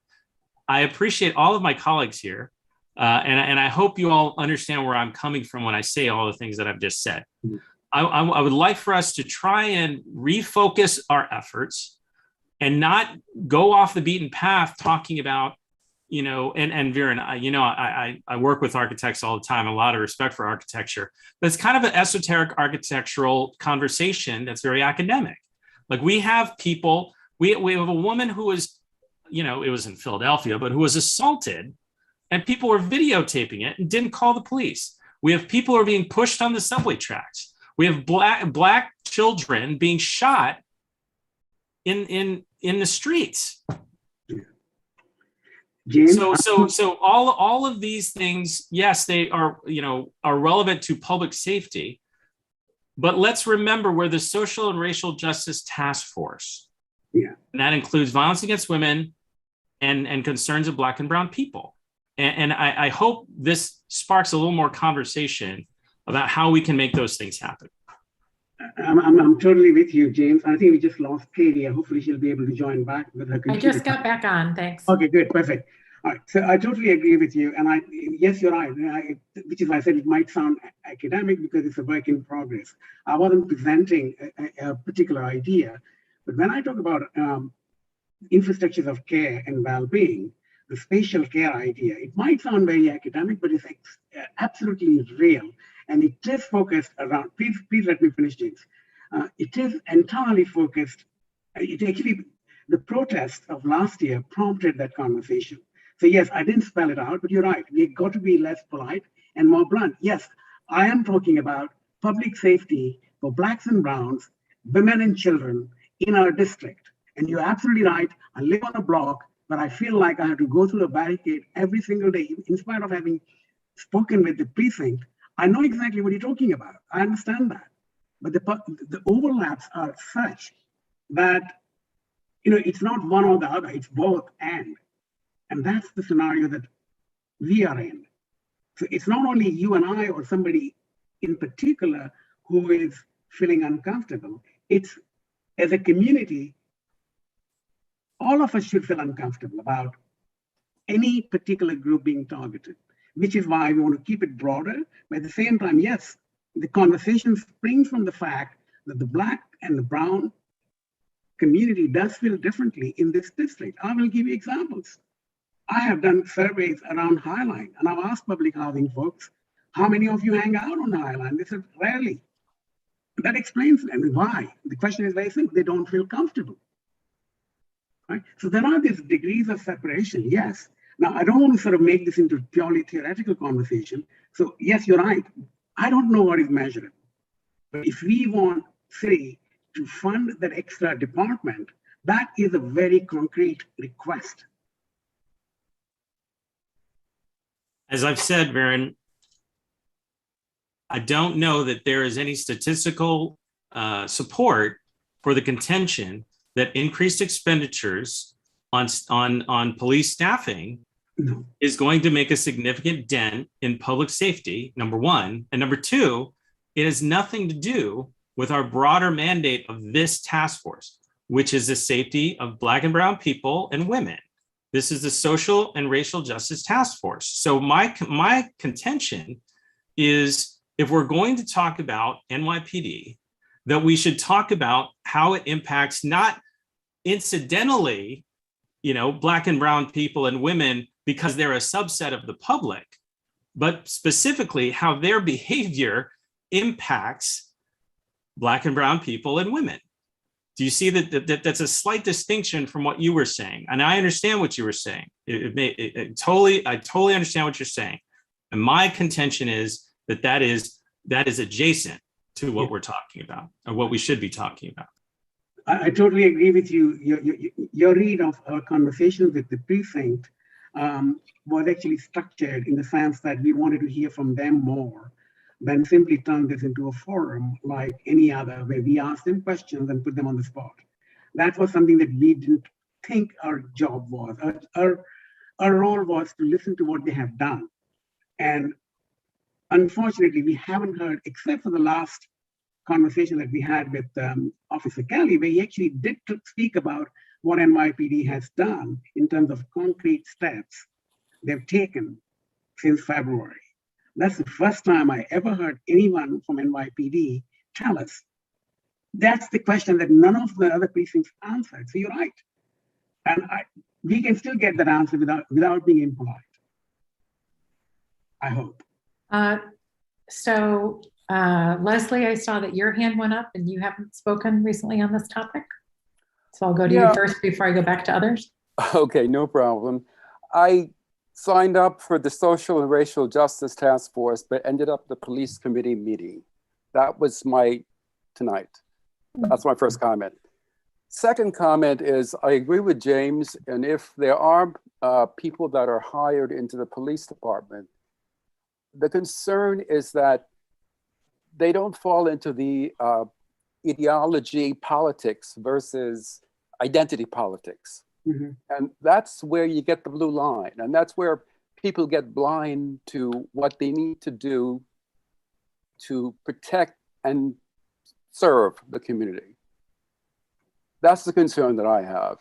I appreciate all of my colleagues here. And I hope you all understand where I'm coming from when I say all the things that I've just said. I would like for us to try and refocus our efforts and not go off the beaten path talking about, and Vera and I work with architects all the time, a lot of respect for architecture, but it's kind of an esoteric architectural conversation that's very academic. Like we have people, we have a woman who was, it was in Philadelphia, but who was assaulted, and people were videotaping it and didn't call the police. We have people who are being pushed on the subway tracks. We have black children being shot in the streets. James, So all of these things, yes, they are, are relevant to public safety, but let's remember we're the Social and Racial Justice Task Force. Yeah. And that includes violence against women and concerns of Black and brown people. And I hope this sparks a little more conversation about how we can make those things happen. I'm totally with you, James. I think we just lost Katie. Hopefully she'll be able to join back with her computer. I just got back on, thanks. Okay, good, perfect. All right, so I totally agree with you. And yes, you're right. Which is why I said it might sound academic because it's a work in progress. I wasn't presenting a particular idea, but when I talk about infrastructures of care and well-being, the spatial care idea, it might sound very academic, but it's absolutely real. And it is focused around, please let me finish, James. It is entirely focused, the protest of last year prompted that conversation. So yes, I didn't spell it out, but you're right. We've got to be less polite and more blunt. Yes, I am talking about public safety for Blacks and Browns, women and children in our district. And you're absolutely right. I live on a block, but I feel like I have to go through a barricade every single day, in spite of having spoken with the precinct. I know exactly what you're talking about. I understand that. But the overlaps are such that, it's not one or the other, it's both and. And that's the scenario that we are in. So it's not only you and I or somebody in particular who is feeling uncomfortable. It's as a community, all of us should feel uncomfortable about any particular group being targeted, which is why we want to keep it broader. But at the same time, yes, the conversation springs from the fact that the Black and the brown community does feel differently in this district. I will give you examples. I have done surveys around Highline, and I've asked public housing folks, how many of you hang out on Highline? They said, rarely. That explains why. The question is very simple. They don't feel comfortable. Right? So there are these degrees of separation, yes. Now, I don't want to sort of make this into a purely theoretical conversation. So yes, you're right. I don't know what is measurable. But if we want city to fund that extra department, that is a very concrete request. As I've said, Varen, I don't know that there is any statistical support for the contention that increased expenditures on police staffing is going to make a significant dent in public safety, number one. And number two, it has nothing to do with our broader mandate of this task force, which is the safety of Black and brown people and women. This is the Social and Racial Justice Task Force. So my contention is, if we're going to talk about NYPD, that we should talk about how it impacts, not incidentally, Black and brown people and women because they're a subset of the public, but specifically how their behavior impacts Black and brown people and women. Do you see that that's a slight distinction from what you were saying? And I understand what you were saying. I totally understand what you're saying. And my contention is that is adjacent to what we're talking about, or what we should be talking about. I totally agree with you. Your read of our conversation with the precinct was actually structured in the sense that we wanted to hear from them more than simply turn this into a forum like any other, where we ask them questions and put them on the spot. That was something that we didn't think our job was. Our role was to listen to what they have done. And unfortunately, we haven't heard, except for the last conversation that we had with Officer Kelly, where he actually did speak about what NYPD has done in terms of concrete steps they've taken since February. That's the first time I ever heard anyone from NYPD tell us. That's the question that none of the other precincts answered. So you're right. And we can still get that answer without being impolite. I hope. Leslie, I saw that your hand went up and you haven't spoken recently on this topic. So I'll go to you first before I go back to others. Okay, no problem. I signed up for the Social and Racial Justice Task Force, but ended up at the police committee meeting. That was tonight. That's my first comment. Second comment is I agree with James, and if there are people that are hired into the police department, the concern is that they don't fall into the ideology politics versus identity politics. Mm-hmm. And that's where you get the blue line. And that's where people get blind to what they need to do to protect and serve the community. That's the concern that I have.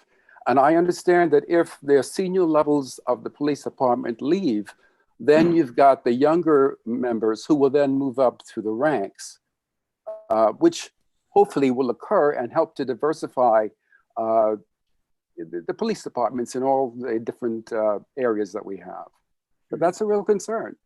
And I understand that if the senior levels of the police department leave, then you've got the younger members who will then move up through the ranks, which hopefully will occur and help to diversify the police departments in all the different areas that we have. But that's a real concern.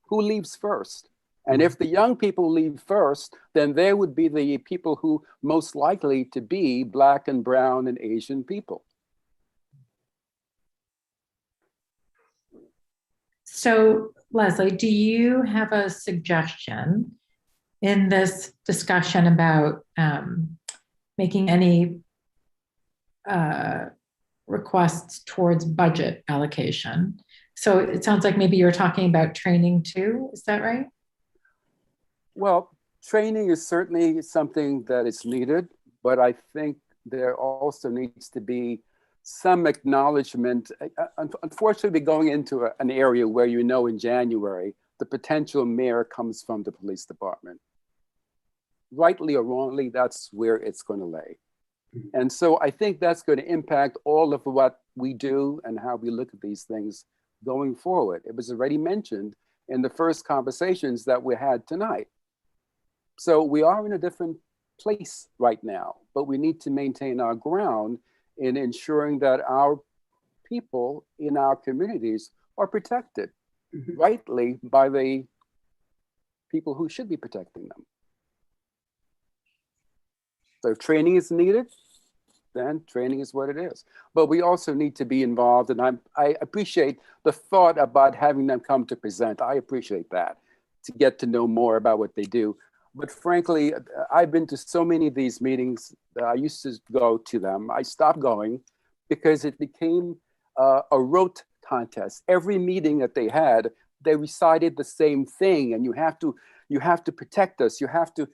Who leaves first? And if the young people leave first, then they would be the people who most likely to be Black and brown and Asian people. So, Leslie, do you have a suggestion in this discussion about making any requests towards budget allocation? So it sounds like maybe you're talking about training too, is that right? Well, training is certainly something that is needed, but I think there also needs to be some acknowledgement. Unfortunately, going into an area where you know in January, the potential mayor comes from the police department. Rightly or wrongly, that's where it's going to lay. And so I think that's going to impact all of what we do and how we look at these things going forward. It was already mentioned in the first conversations that we had tonight. So we are in a different place right now, but we need to maintain our ground in ensuring that our people in our communities are protected rightly by the people who should be protecting them. So if training is needed, then training is what it is. But we also need to be involved, and I appreciate the thought about having them come to present. I appreciate that, to get to know more about what they do. But frankly, I've been to so many of these meetings. I used to go to them. I stopped going because it became a rote contest. Every meeting that they had, they recited the same thing, and you have to protect us. You have to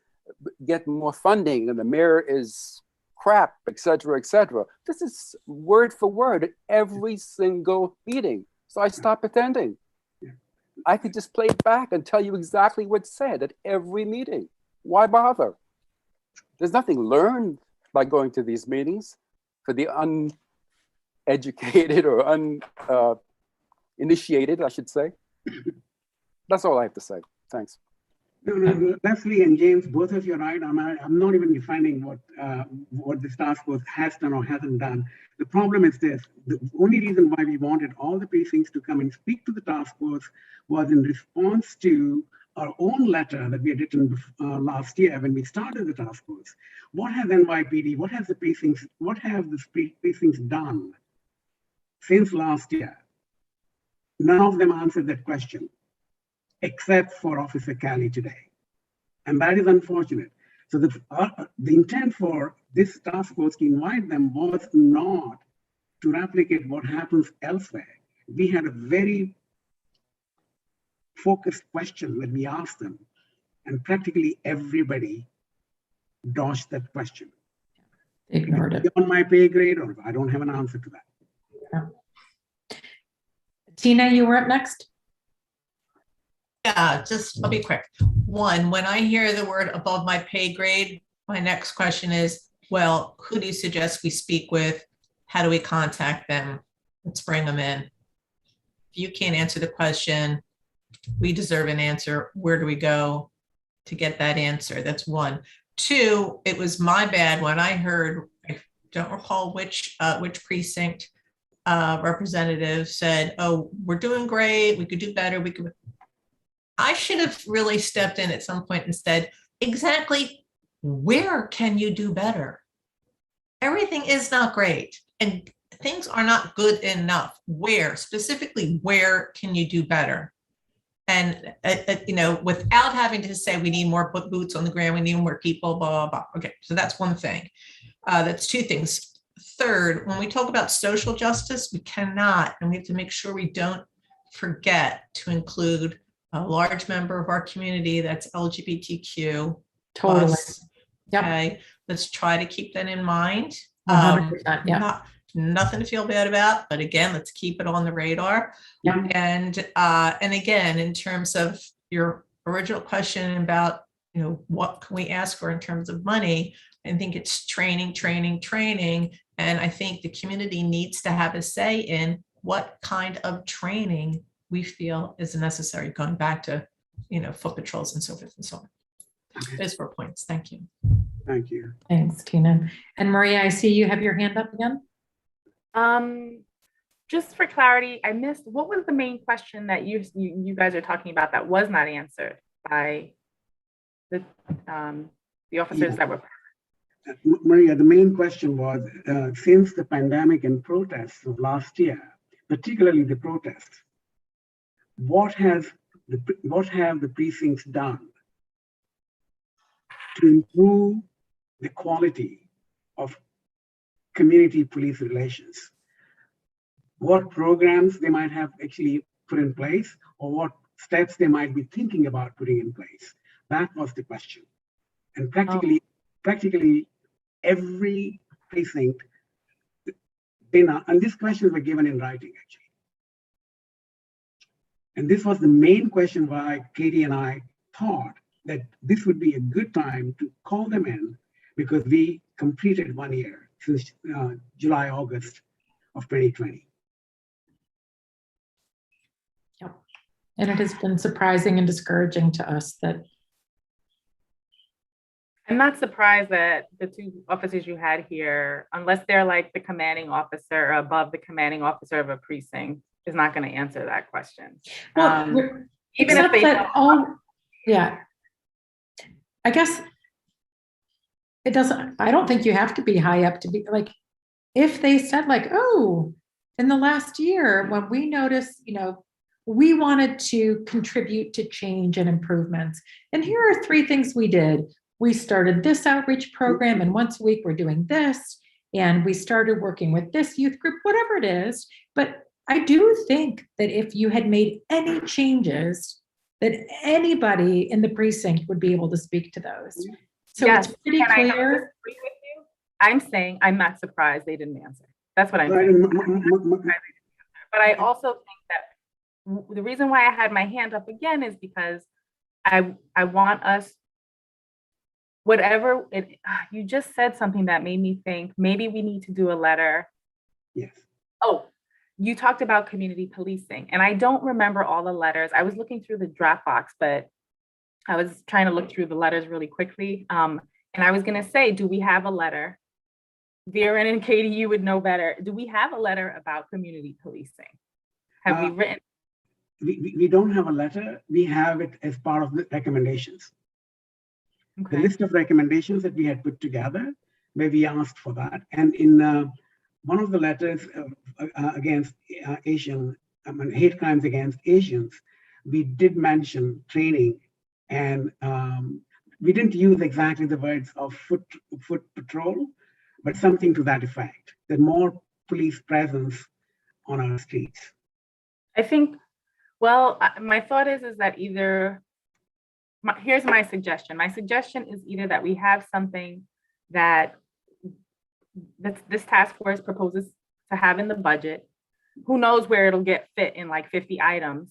get more funding, and the mayor is crap, et cetera, et cetera. This is word for word at every single meeting. So I stopped attending. I could just play it back and tell you exactly what's said at every meeting. Why bother? There's nothing learned by going to these meetings for the uneducated or uninitiated, I should say. That's all I have to say. Thanks. No, Leslie and James, both of you are right. I'm not even defining what this task force has done or hasn't done. The problem is this: the only reason why we wanted all the precincts to come and speak to the task force was in response to our own letter that we had written last year when we started the task force. What has NYPD, what have the precincts done since last year? None of them answered that question, except for Officer Cali today. And that is unfortunate. So the intent for this task force to invite them was not to replicate what happens elsewhere. We had a very focused question when we asked them, and practically everybody dodged that question. Ignored it. On my pay grade, or I don't have an answer to that. Yeah. Tina, you were up next. Yeah, I'll be quick. One, when I hear the word above my pay grade, my next question is, well, who do you suggest we speak with? How do we contact them? Let's bring them in. If you can't answer the question, we deserve an answer. Where do we go to get that answer? That's one. Two, it was my bad when I heard, I don't recall which precinct representative said, oh, we're doing great. We could do better. I should have really stepped in at some point and said, exactly where can you do better? Everything is not great and things are not good enough. Specifically, where can you do better? And, without having to say we need more boots on the ground, we need more people, blah, blah, blah. Okay, so that's one thing. That's two things. Third, when we talk about social justice, we cannot, and we have to make sure we don't forget to include a large member of our community that's LGBTQ Totally. plus. Yep. Okay, let's try to keep that in mind. 100%, yeah. Nothing to feel bad about, but again, let's keep it on the radar. Yeah. And again, in terms of your original question about, what can we ask for in terms of money? I think it's training. And I think the community needs to have a say in what kind of training we feel is necessary, going back to, foot patrols and so forth and so on. Those 4 points. Thank you. Thank you. Thanks, Tina. And Maria, I see you have your hand up again. Just for clarity, I missed, what was the main question that you guys are talking about that was not answered by the officers that were present? Maria, the main question was, since the pandemic and protests of last year, particularly the protests, what have the precincts done to improve the quality of community police relations? What programs they might have actually put in place, or what steps they might be thinking about putting in place? That was the question. And practically every precinct, and these questions were given in writing actually. And this was the main question why Katie and I thought that this would be a good time to call them in, because we completed 1 year since July, August of 2020. Yep. And it has been surprising and discouraging to us that. I'm not surprised that the two officers you had here, unless they're like the commanding officer or above the commanding officer of a precinct, is not going to answer that question. Well, even if they yeah. I guess it doesn't, I don't think you have to be high up to be like, if they said like, oh, in the last year, when we noticed, we wanted to contribute to change and improvements. And here are 3 things we did. We started this outreach program, and once a week we're doing this. And we started working with this youth group, whatever it is. But I do think that if you had made any changes, that anybody in the precinct would be able to speak to those. So yes, it's pretty clear. I disagree with you? I'm saying I'm not surprised they didn't answer. That's what I'm saying. But I also think that the reason why I had my hand up again is because I want us, whatever it, you just said something that made me think maybe we need to do a letter. Yes. Oh, you talked about community policing, and I don't remember all the letters. I was looking through the Dropbox, but I was trying to look through the letters really quickly. And I was going to say, do we have a letter? Viren and Katie, you would know better. Do we have a letter about community policing? Have we written? We don't have a letter. We have it as part of the recommendations. Okay. The list of recommendations that we had put together, where we asked for that. And in one of the letters against Asian, hate crimes against Asians, we did mention training, and we didn't use exactly the words of foot patrol, but something to that effect, that more police presence on our streets. I think, well, my thought is that either, here's my suggestion. My suggestion is either that we have something that this task force proposes to have in the budget. Who knows where it'll get fit in like 50 items,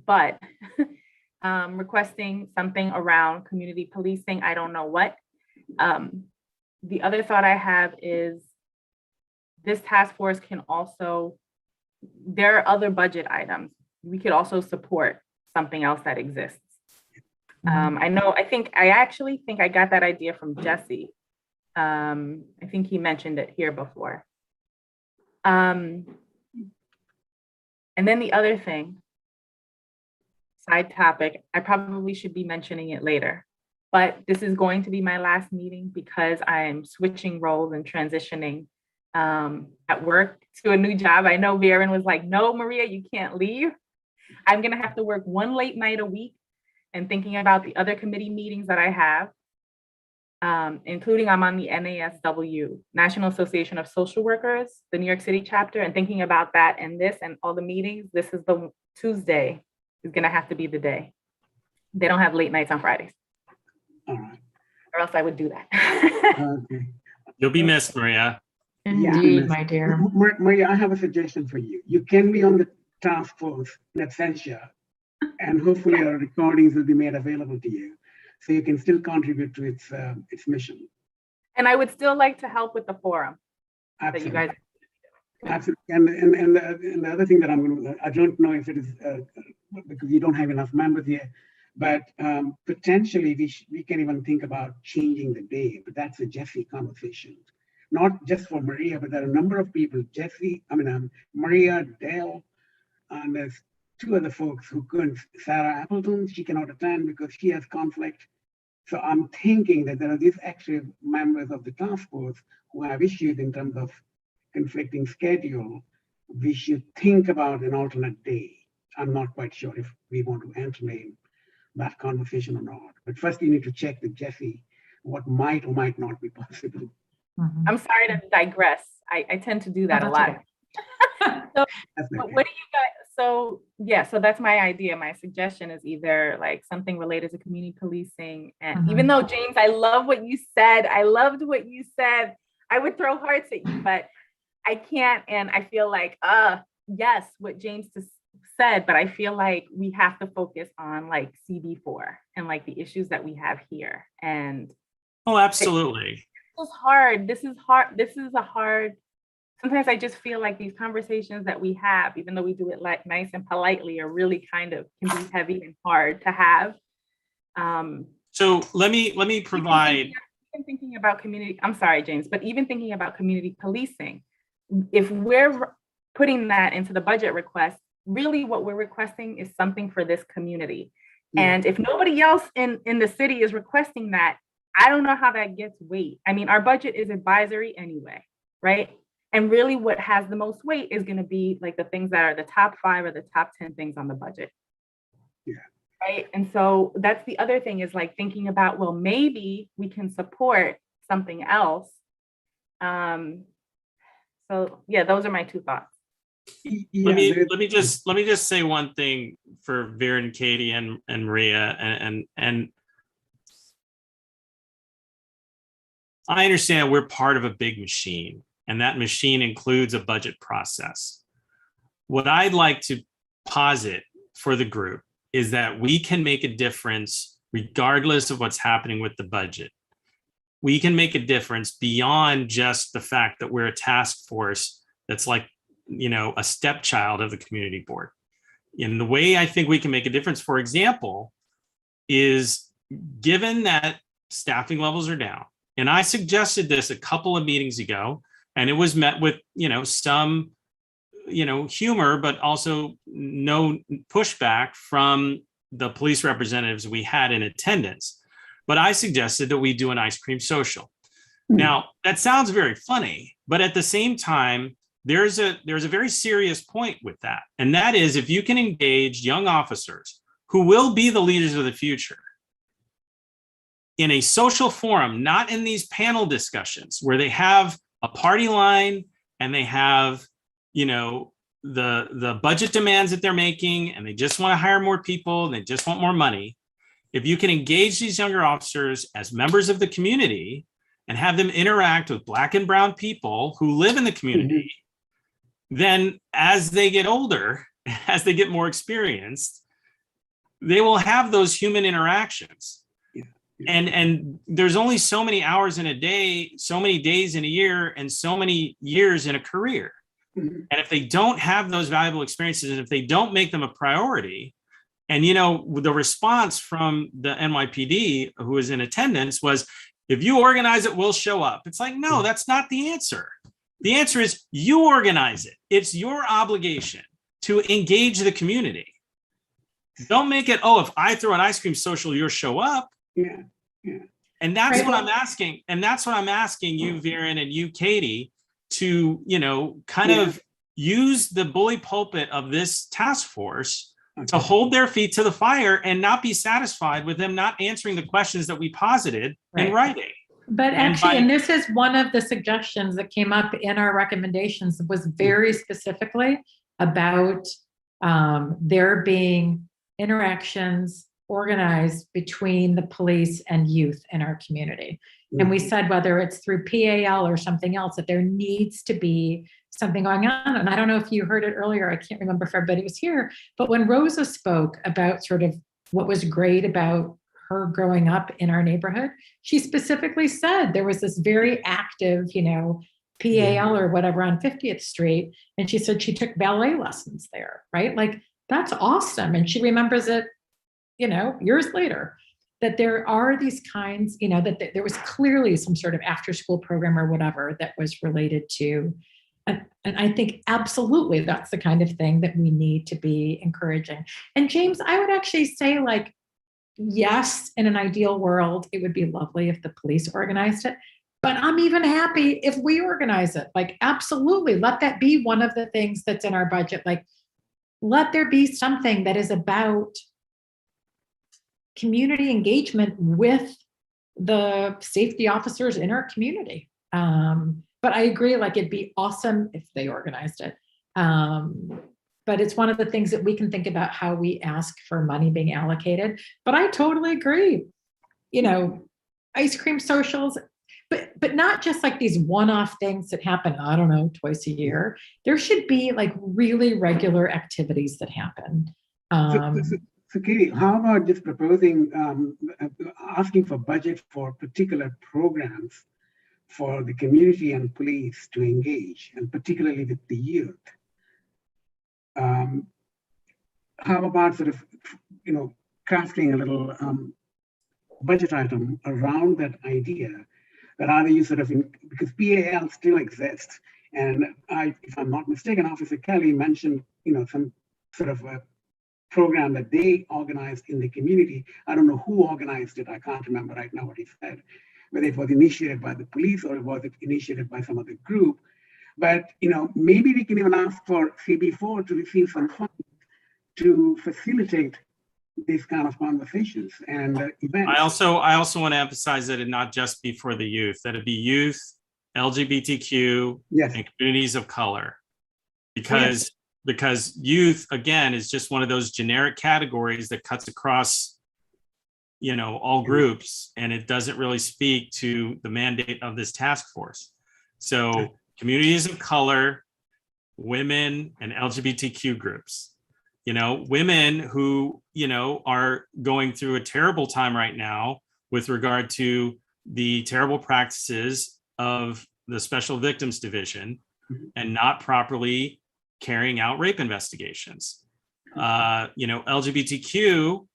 but requesting something around community policing, I don't know what. The other thought I have is this task force can also, there are other budget items. We could also support something else that exists. I actually think I got that idea from Jesse. I think he mentioned it here before. And then the other thing, side topic, I probably should be mentioning it later, but this is going to be my last meeting because I'm switching roles and transitioning at work to a new job. I know Viren was like, no, Maria, you can't leave. I'm gonna have to work one late night a week and thinking about the other committee meetings that I have. including I'm on the NASW, National Association of Social Workers, the New York City chapter, and thinking about that and this and all the meetings, this is the Tuesday is gonna have to be the day. They don't have late nights on Fridays. All right. Or else I would do that. Okay. You'll be missed, Maria. Indeed, my dear. Maria, I have a suggestion for you. You can be on the task force in absentia, and hopefully our recordings will be made available to you, so you can still contribute to its mission. And I would still like to help with the forum Absolutely. that you guys. Absolutely. And the other thing that I don't know if it is because you don't have enough members here, but potentially we can even think about changing the day, but that's a Jesse conversation. Not just for Maria, but there are a number of people, Maria, Dale, and there's two other folks who couldn't. Sarah Appleton, she cannot attend because she has conflict. So I'm thinking that there are these actual members of the task force who have issues in terms of conflicting schedule. We should think about an alternate day. I'm not quite sure if we want to entertain that conversation or not. But first we need to check with Jesse what might or might not be possible. I'm sorry to digress. I tend to do that a lot. So what do you guys, so that's my idea. My suggestion is either like something related to community policing. And even though James, I love what you said. I loved what you said. I would throw hearts at you, but I can't. And I feel like, yes, what James just said, but I feel like we have to focus on like CB4 and like the issues that we have here. And oh, absolutely. This is hard. This is a hard, sometimes I just feel like these conversations that we have, even though we do it like nice and politely, are really kind of can be heavy and hard to have. So let me provide. Even thinking about community, I'm sorry, James, but even thinking about community policing, if we're putting that into the budget request, really what we're requesting is something for this community. And if nobody else in the city is requesting that, I don't know how that gets weight. I mean, our budget is advisory anyway, right? And really what has the most weight is going to be like the things that are the top 5 or the top 10 things on the budget. Yeah. Right. And so that's the other thing is like thinking about, well, maybe we can support something else. So yeah, those are my 2 thoughts. Let me just say one thing for Vera and Katie and Maria and I understand we're part of a big machine, and that machine includes a budget process. What I'd like to posit for the group is that we can make a difference regardless of what's happening with the budget. We can make a difference beyond just the fact that we're a task force that's like, a stepchild of the community board. And the way I think we can make a difference, for example, is given that staffing levels are down, and I suggested this a couple of meetings ago, and it was met with, some, humor, but also no pushback from the police representatives we had in attendance. But I suggested that we do an ice cream social. Now, that sounds very funny, but at the same time, there's a very serious point with that. And that is, if you can engage young officers who will be the leaders of the future in a social forum, not in these panel discussions where they have a party line and they have, the budget demands that they're making, and they just want to hire more people, and they just want more money. If you can engage these younger officers as members of the community and have them interact with Black and brown people who live in the community, then as they get older, as they get more experienced, they will have those human interactions. And there's only so many hours in a day, so many days in a year, and so many years in a career. And if they don't have those valuable experiences, and if they don't make them a priority, and the response from the NYPD who was in attendance was, if you organize it, we'll show up. It's like, no, that's not the answer. The answer is you organize it. It's your obligation to engage the community. Don't make it, if I throw an ice cream social, you'll show up. Yeah. And that's what I'm asking. And that's what I'm asking you, Viren, and you, Katie, to, kind of use the bully pulpit of this task force to hold their feet to the fire and not be satisfied with them not answering the questions that we posited in writing. But And actually, by- and this is one of the suggestions that came up in our recommendations, was very specifically about there being interactions organized between the police and youth in our community. And we said, whether it's through PAL or something else, that there needs to be something going on. And I don't know if you heard it earlier, I can't remember if everybody was here, but when Rosa spoke about sort of what was great about her growing up in our neighborhood, she specifically said there was this very active, PAL or whatever on 50th Street. And she said she took ballet lessons there, right? Like, that's awesome. And she remembers it, years later, that there are these kinds, that there was clearly some sort of after school program or whatever that was related to. And I think absolutely that's the kind of thing that we need to be encouraging. And James, I would actually say, like, yes, in an ideal world, it would be lovely if the police organized it, but I'm even happy if we organize it. Like, absolutely, let that be one of the things that's in our budget. Like, let there be something that is about community engagement with the safety officers in our community. But I agree, like, it'd be awesome if they organized it. But it's one of the things that we can think about, how we ask for money being allocated. But I totally agree, ice cream socials, but not just like these one-off things that happen, I don't know, twice a year. There should be like really regular activities that happen. So Katie, how about just proposing, asking for budget for particular programs for the community and police to engage, and particularly with the youth? How about sort of, crafting a little budget item around that idea, that either you sort of, because PAL still exists, and if I'm not mistaken, Officer Kelly mentioned, some sort of a program that they organized in the community. I don't know who organized it. I can't remember right now what he said, whether it was initiated by the police or was it initiated by some other group. But, maybe we can even ask for CB4 to receive some funds to facilitate these kind of conversations and events. I also want to emphasize that it not just be for the youth, that it be youth, LGBTQ, and communities of color, because youth, again, is just one of those generic categories that cuts across, all groups, and it doesn't really speak to the mandate of this task force. So communities of color, women, and LGBTQ groups, women who, are going through a terrible time right now with regard to the terrible practices of the Special Victims Division and not properly carrying out rape investigations. LGBTQ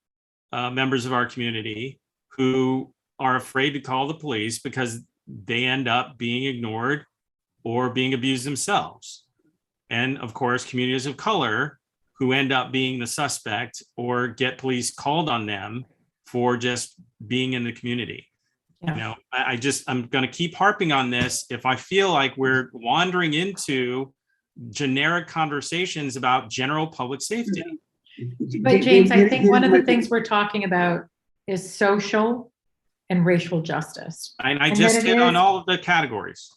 members of our community who are afraid to call the police because they end up being ignored or being abused themselves. And of course, communities of color who end up being the suspect or get police called on them for just being in the community. I'm going to keep harping on this. If I feel like we're wandering into generic conversations about general public safety. But James, I think one of the things we're talking about is social and racial justice. And I just hit on all of the categories.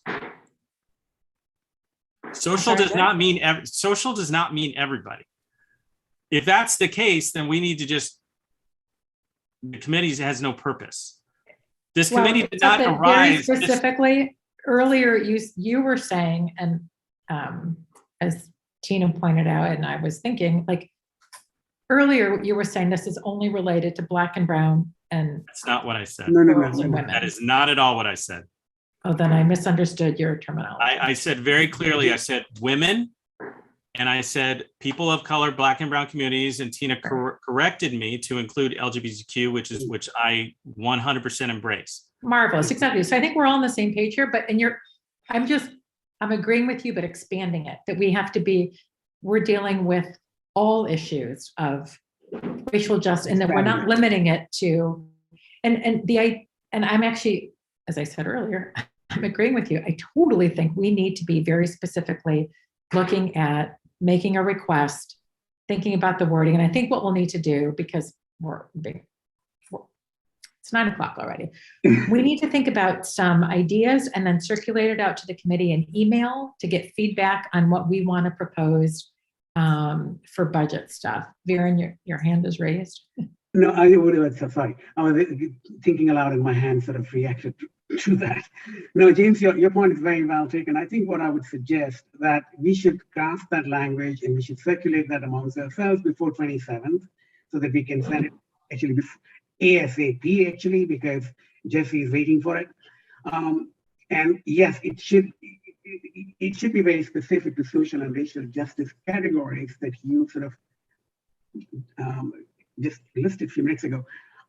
Social does not mean everybody. If that's the case, then we need to the committee has no purpose. This committee did not arise. Very specifically, earlier you were saying, and as Tina pointed out, and I was thinking, like, earlier you were saying this is only related to Black and Brown, and that's not what I said. No. That is not at all what I said. Oh, then I misunderstood your terminology. I said very clearly, I said women, and I said people of color, Black and Brown communities, and Tina corrected me to include LGBTQ, which I 100% embrace. Marvelous, exactly. So I think we're all on the same page here, but I'm agreeing with you, but expanding it, that we're dealing with all issues of racial justice, and that we're not limiting it to, and I'm actually, as I said earlier, I'm agreeing with you. I totally think we need to be very specifically looking at making a request, thinking about the wording. And I think what we'll need to do, because It's 9 o'clock already. We need to think about some ideas and then circulate it out to the committee in email to get feedback on what we want to propose for budget stuff. Viren, your hand is raised. No, I would. Sorry, I was thinking aloud and my hand sort of reacted to that. No, James, your point is very well taken. I think what I would suggest that we should craft that language and we should circulate that amongst ourselves before 27th, so that we can send it actually ASAP, actually, because Jesse is waiting for it. And yes, it should be very specific to social and racial justice categories that you sort of just listed a few minutes ago.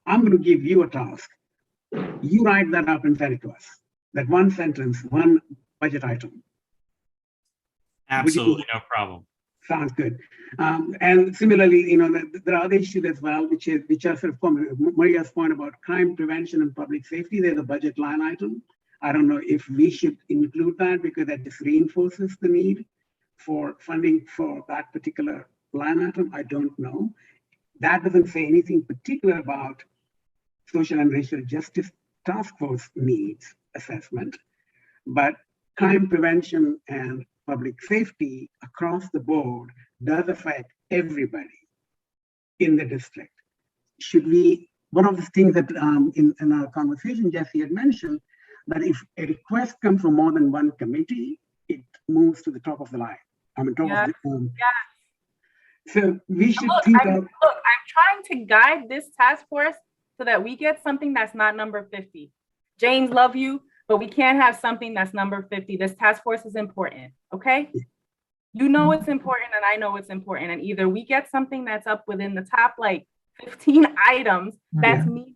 I'm going to give you a task. You write that up and send it to us. That one sentence, one budget item. Absolutely, no problem. Sounds good. And similarly, there are other issues as well, which are sort of Maria's point about crime prevention and public safety. There's a budget line item. I don't know if we should include that because that just reinforces the need for funding for that particular line item. I don't know. That doesn't say anything particular about social and racial justice task force needs assessment, but crime prevention and public safety across the board does affect everybody in the district. Should we, one of the things that in our conversation, Jesse had mentioned, that if a request comes from more than one committee, it moves to the top of the line. I mean, top of the So we should think of. Look, I'm trying to guide this task force so that we get something that's not number 50. James, love you, but we can't have something that's number 50. This task force is important, okay? You know it's important and I know it's important. And either we get something that's up within the top like 15 items that's meaningful,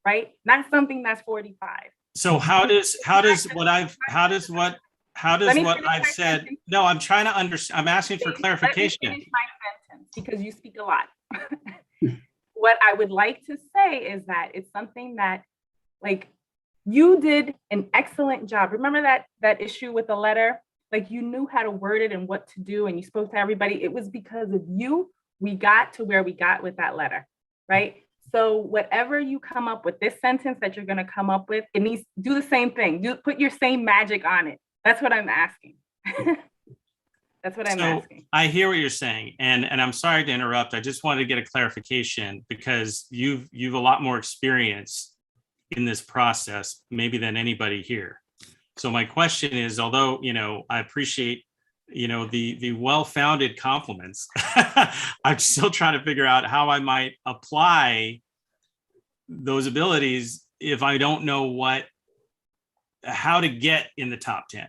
right? Not something that's 45. So how does what I've said? No, I'm trying to understand. I'm asking for clarification. Let me finish my sentence because you speak a lot. What I would like to say is that it's something that, like, you did an excellent job. Remember that issue with the letter? Like, you knew how to word it and what to do, and you spoke to everybody. It was because of you we got to where we got with that letter, right? So whatever you come up with, this sentence that you're going to come up with, it needs do the same thing. Put your same magic on it. That's what I'm asking. That's what I'm asking. I hear what you're saying, and I'm sorry to interrupt. I just wanted to get a clarification because you've a lot more experience in this process, maybe than anybody here. So my question is, although I appreciate the well-founded compliments, I'm still trying to figure out how I might apply those abilities if I don't know how to get in the top 10.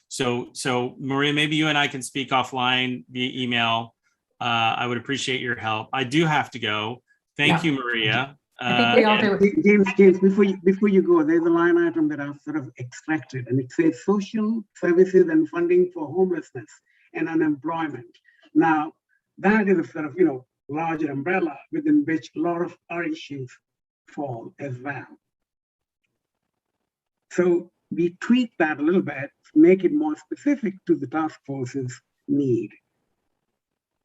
So Maria, maybe you and I can speak offline via email. I would appreciate your help. I do have to go. Thank you, Maria. James, before you go, there's a line item that I've sort of extracted, and it says social services and funding for homelessness and unemployment. Now, that is a sort of larger umbrella within which a lot of our issues fall as well. So we tweak that a little bit, make it more specific to the task force's need.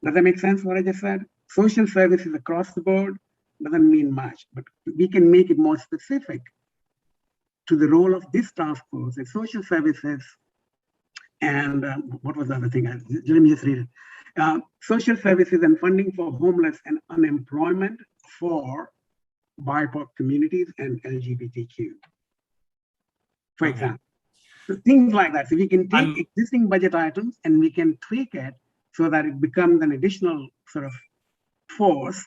Does that make sense, what I just said? Social services across the board doesn't mean much, but we can make it more specific to the role of this task force and social services. And what was the other thing? Let me just read it. Social services and funding for homeless and unemployment for BIPOC communities and LGBTQ, for example. So things like that. So we can take existing budget items and we can tweak it so that it becomes an additional sort of force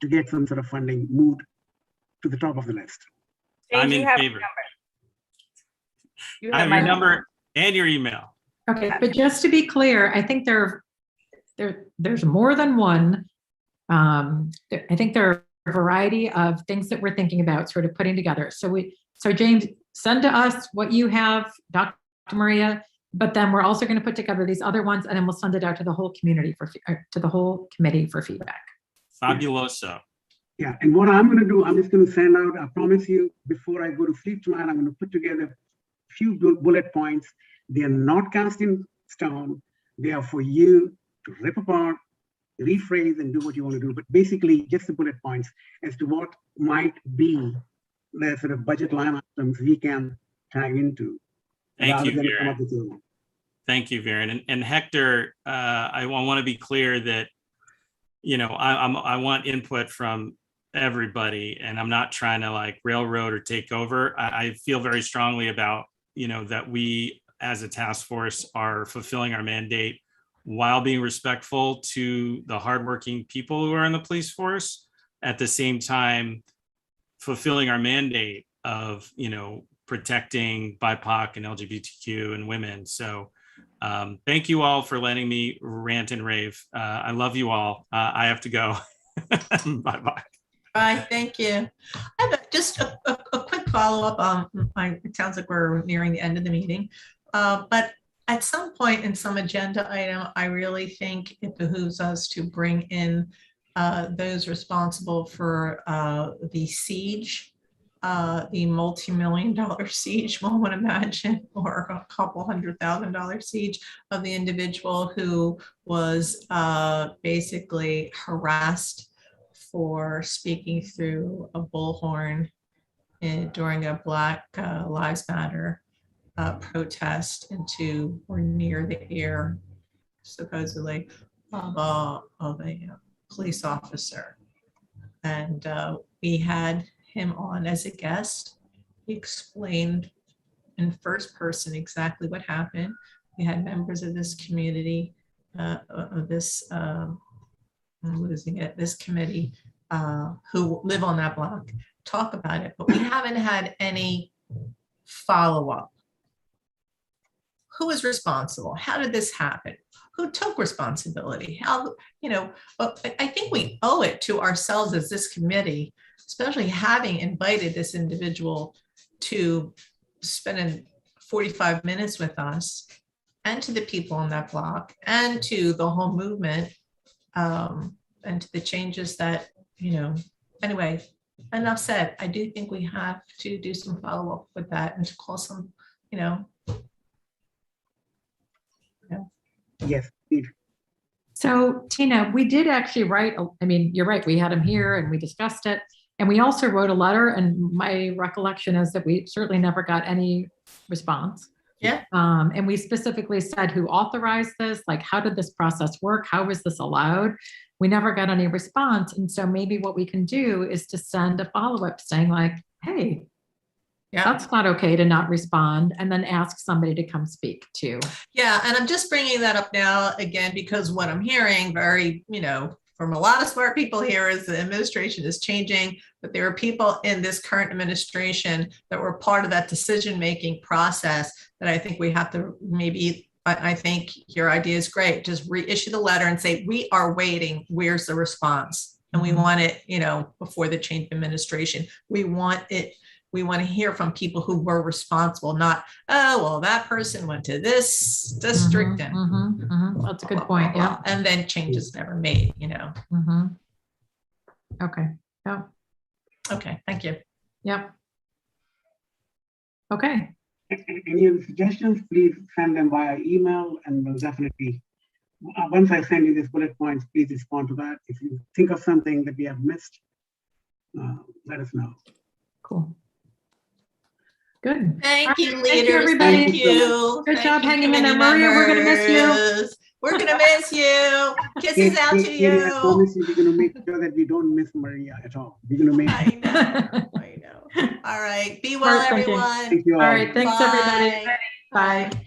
to get some sort of funding moved to the top of the list. I'm in favor. I have your number and your email. Okay, but just to be clear, I think there's more than one. I think there are a variety of things that we're thinking about sort of putting together. So James, send to us what you have, Dr. Maria, but then we're also going to put together these other ones, and then we'll send it out to the whole community to the whole committee for feedback. Fabuloso. Yeah, and what I'm going to do, I'm just going to send out, I promise you, before I go to sleep tonight, I'm going to put together a few bullet points. They are not cast in stone. They are for you to rip apart, rephrase, and do what you want to do. But basically, just the bullet points as to what might be the sort of budget line items we can tag into. Thank you, rather than come Viren. up with your own. Thank you, Viren. And Hector, I want to be clear that, you know, I want input from everybody, and I'm not trying to like railroad or take over. I feel very strongly about, you know, that we as a task force are fulfilling our mandate while being respectful to the hardworking people who are in the police force, at the same time fulfilling our mandate of, you know, protecting BIPOC and LGBTQ and women. So thank you all for letting me rant and rave. I love you all. I have to go. Bye-bye. Bye, thank you. I have just a quick follow-up. It sounds like we're nearing the end of the meeting, but at some point in some agenda item, I really think it behooves us to bring in those responsible for the siege, the multi-million-dollar siege, one would imagine, or a couple $100,000 siege of the individual who was basically harassed for speaking through a bullhorn during a Black Lives Matter protest into or near the ear, supposedly, of a police officer. And we had him on as a guest. He explained in first person exactly what happened. We had members of this community, of this, I'm losing it, this committee who live on that block talk about it, but we haven't had any follow-up. Who is responsible? How did this happen? Who took responsibility? How, you know, I think we owe it to ourselves as this committee, especially having invited this individual to spend 45 minutes with us, and to the people on that block, and to the whole movement, and to the changes that, you know, anyway, enough said. I do think we have to do some follow-up with that and to call some, you know. Yes. So Tina, we did actually write, I mean, you're right, we had him here and we discussed it. And we also wrote a letter, and my recollection is that we certainly never got any response. Yeah. And we specifically said who authorized this, like how did this process work? How was this allowed? We never got any response. And so maybe what we can do is to send a follow-up saying like, hey, yeah, that's not okay to not respond, and then ask somebody to come speak to. Yeah, and I'm just bringing that up now again, because what I'm hearing very, you know, from a lot of smart people here is the administration is changing, but there are people in this current administration that were part of that decision-making process that I think we have to maybe, I think your idea is great. Just reissue the letter and say, we are waiting, where's the response? And we want it, you know, before the change of administration. We want it. We want to hear from people who were responsible, not, oh, well, that person went to this district. And That's a good point. Yeah. And then changes never made, you know. Okay. Yeah. Okay. Thank you. Yep. Okay. Any other suggestions, please send them via email, and we'll definitely, once I send you these bullet points, please respond to that. If you think of something that we have missed, let us know. Cool. Good. Thank you, leaders. Thank you, everybody. Thank you. Good job hanging in there. Maria, we're going to miss you. We're going to miss you. Kisses out to you. I promise you, we're going to make sure that we don't miss Maria at all. We're going to make I know. All right. Be well, everyone. Thank you all. All right. Thanks, Bye. everybody. Bye.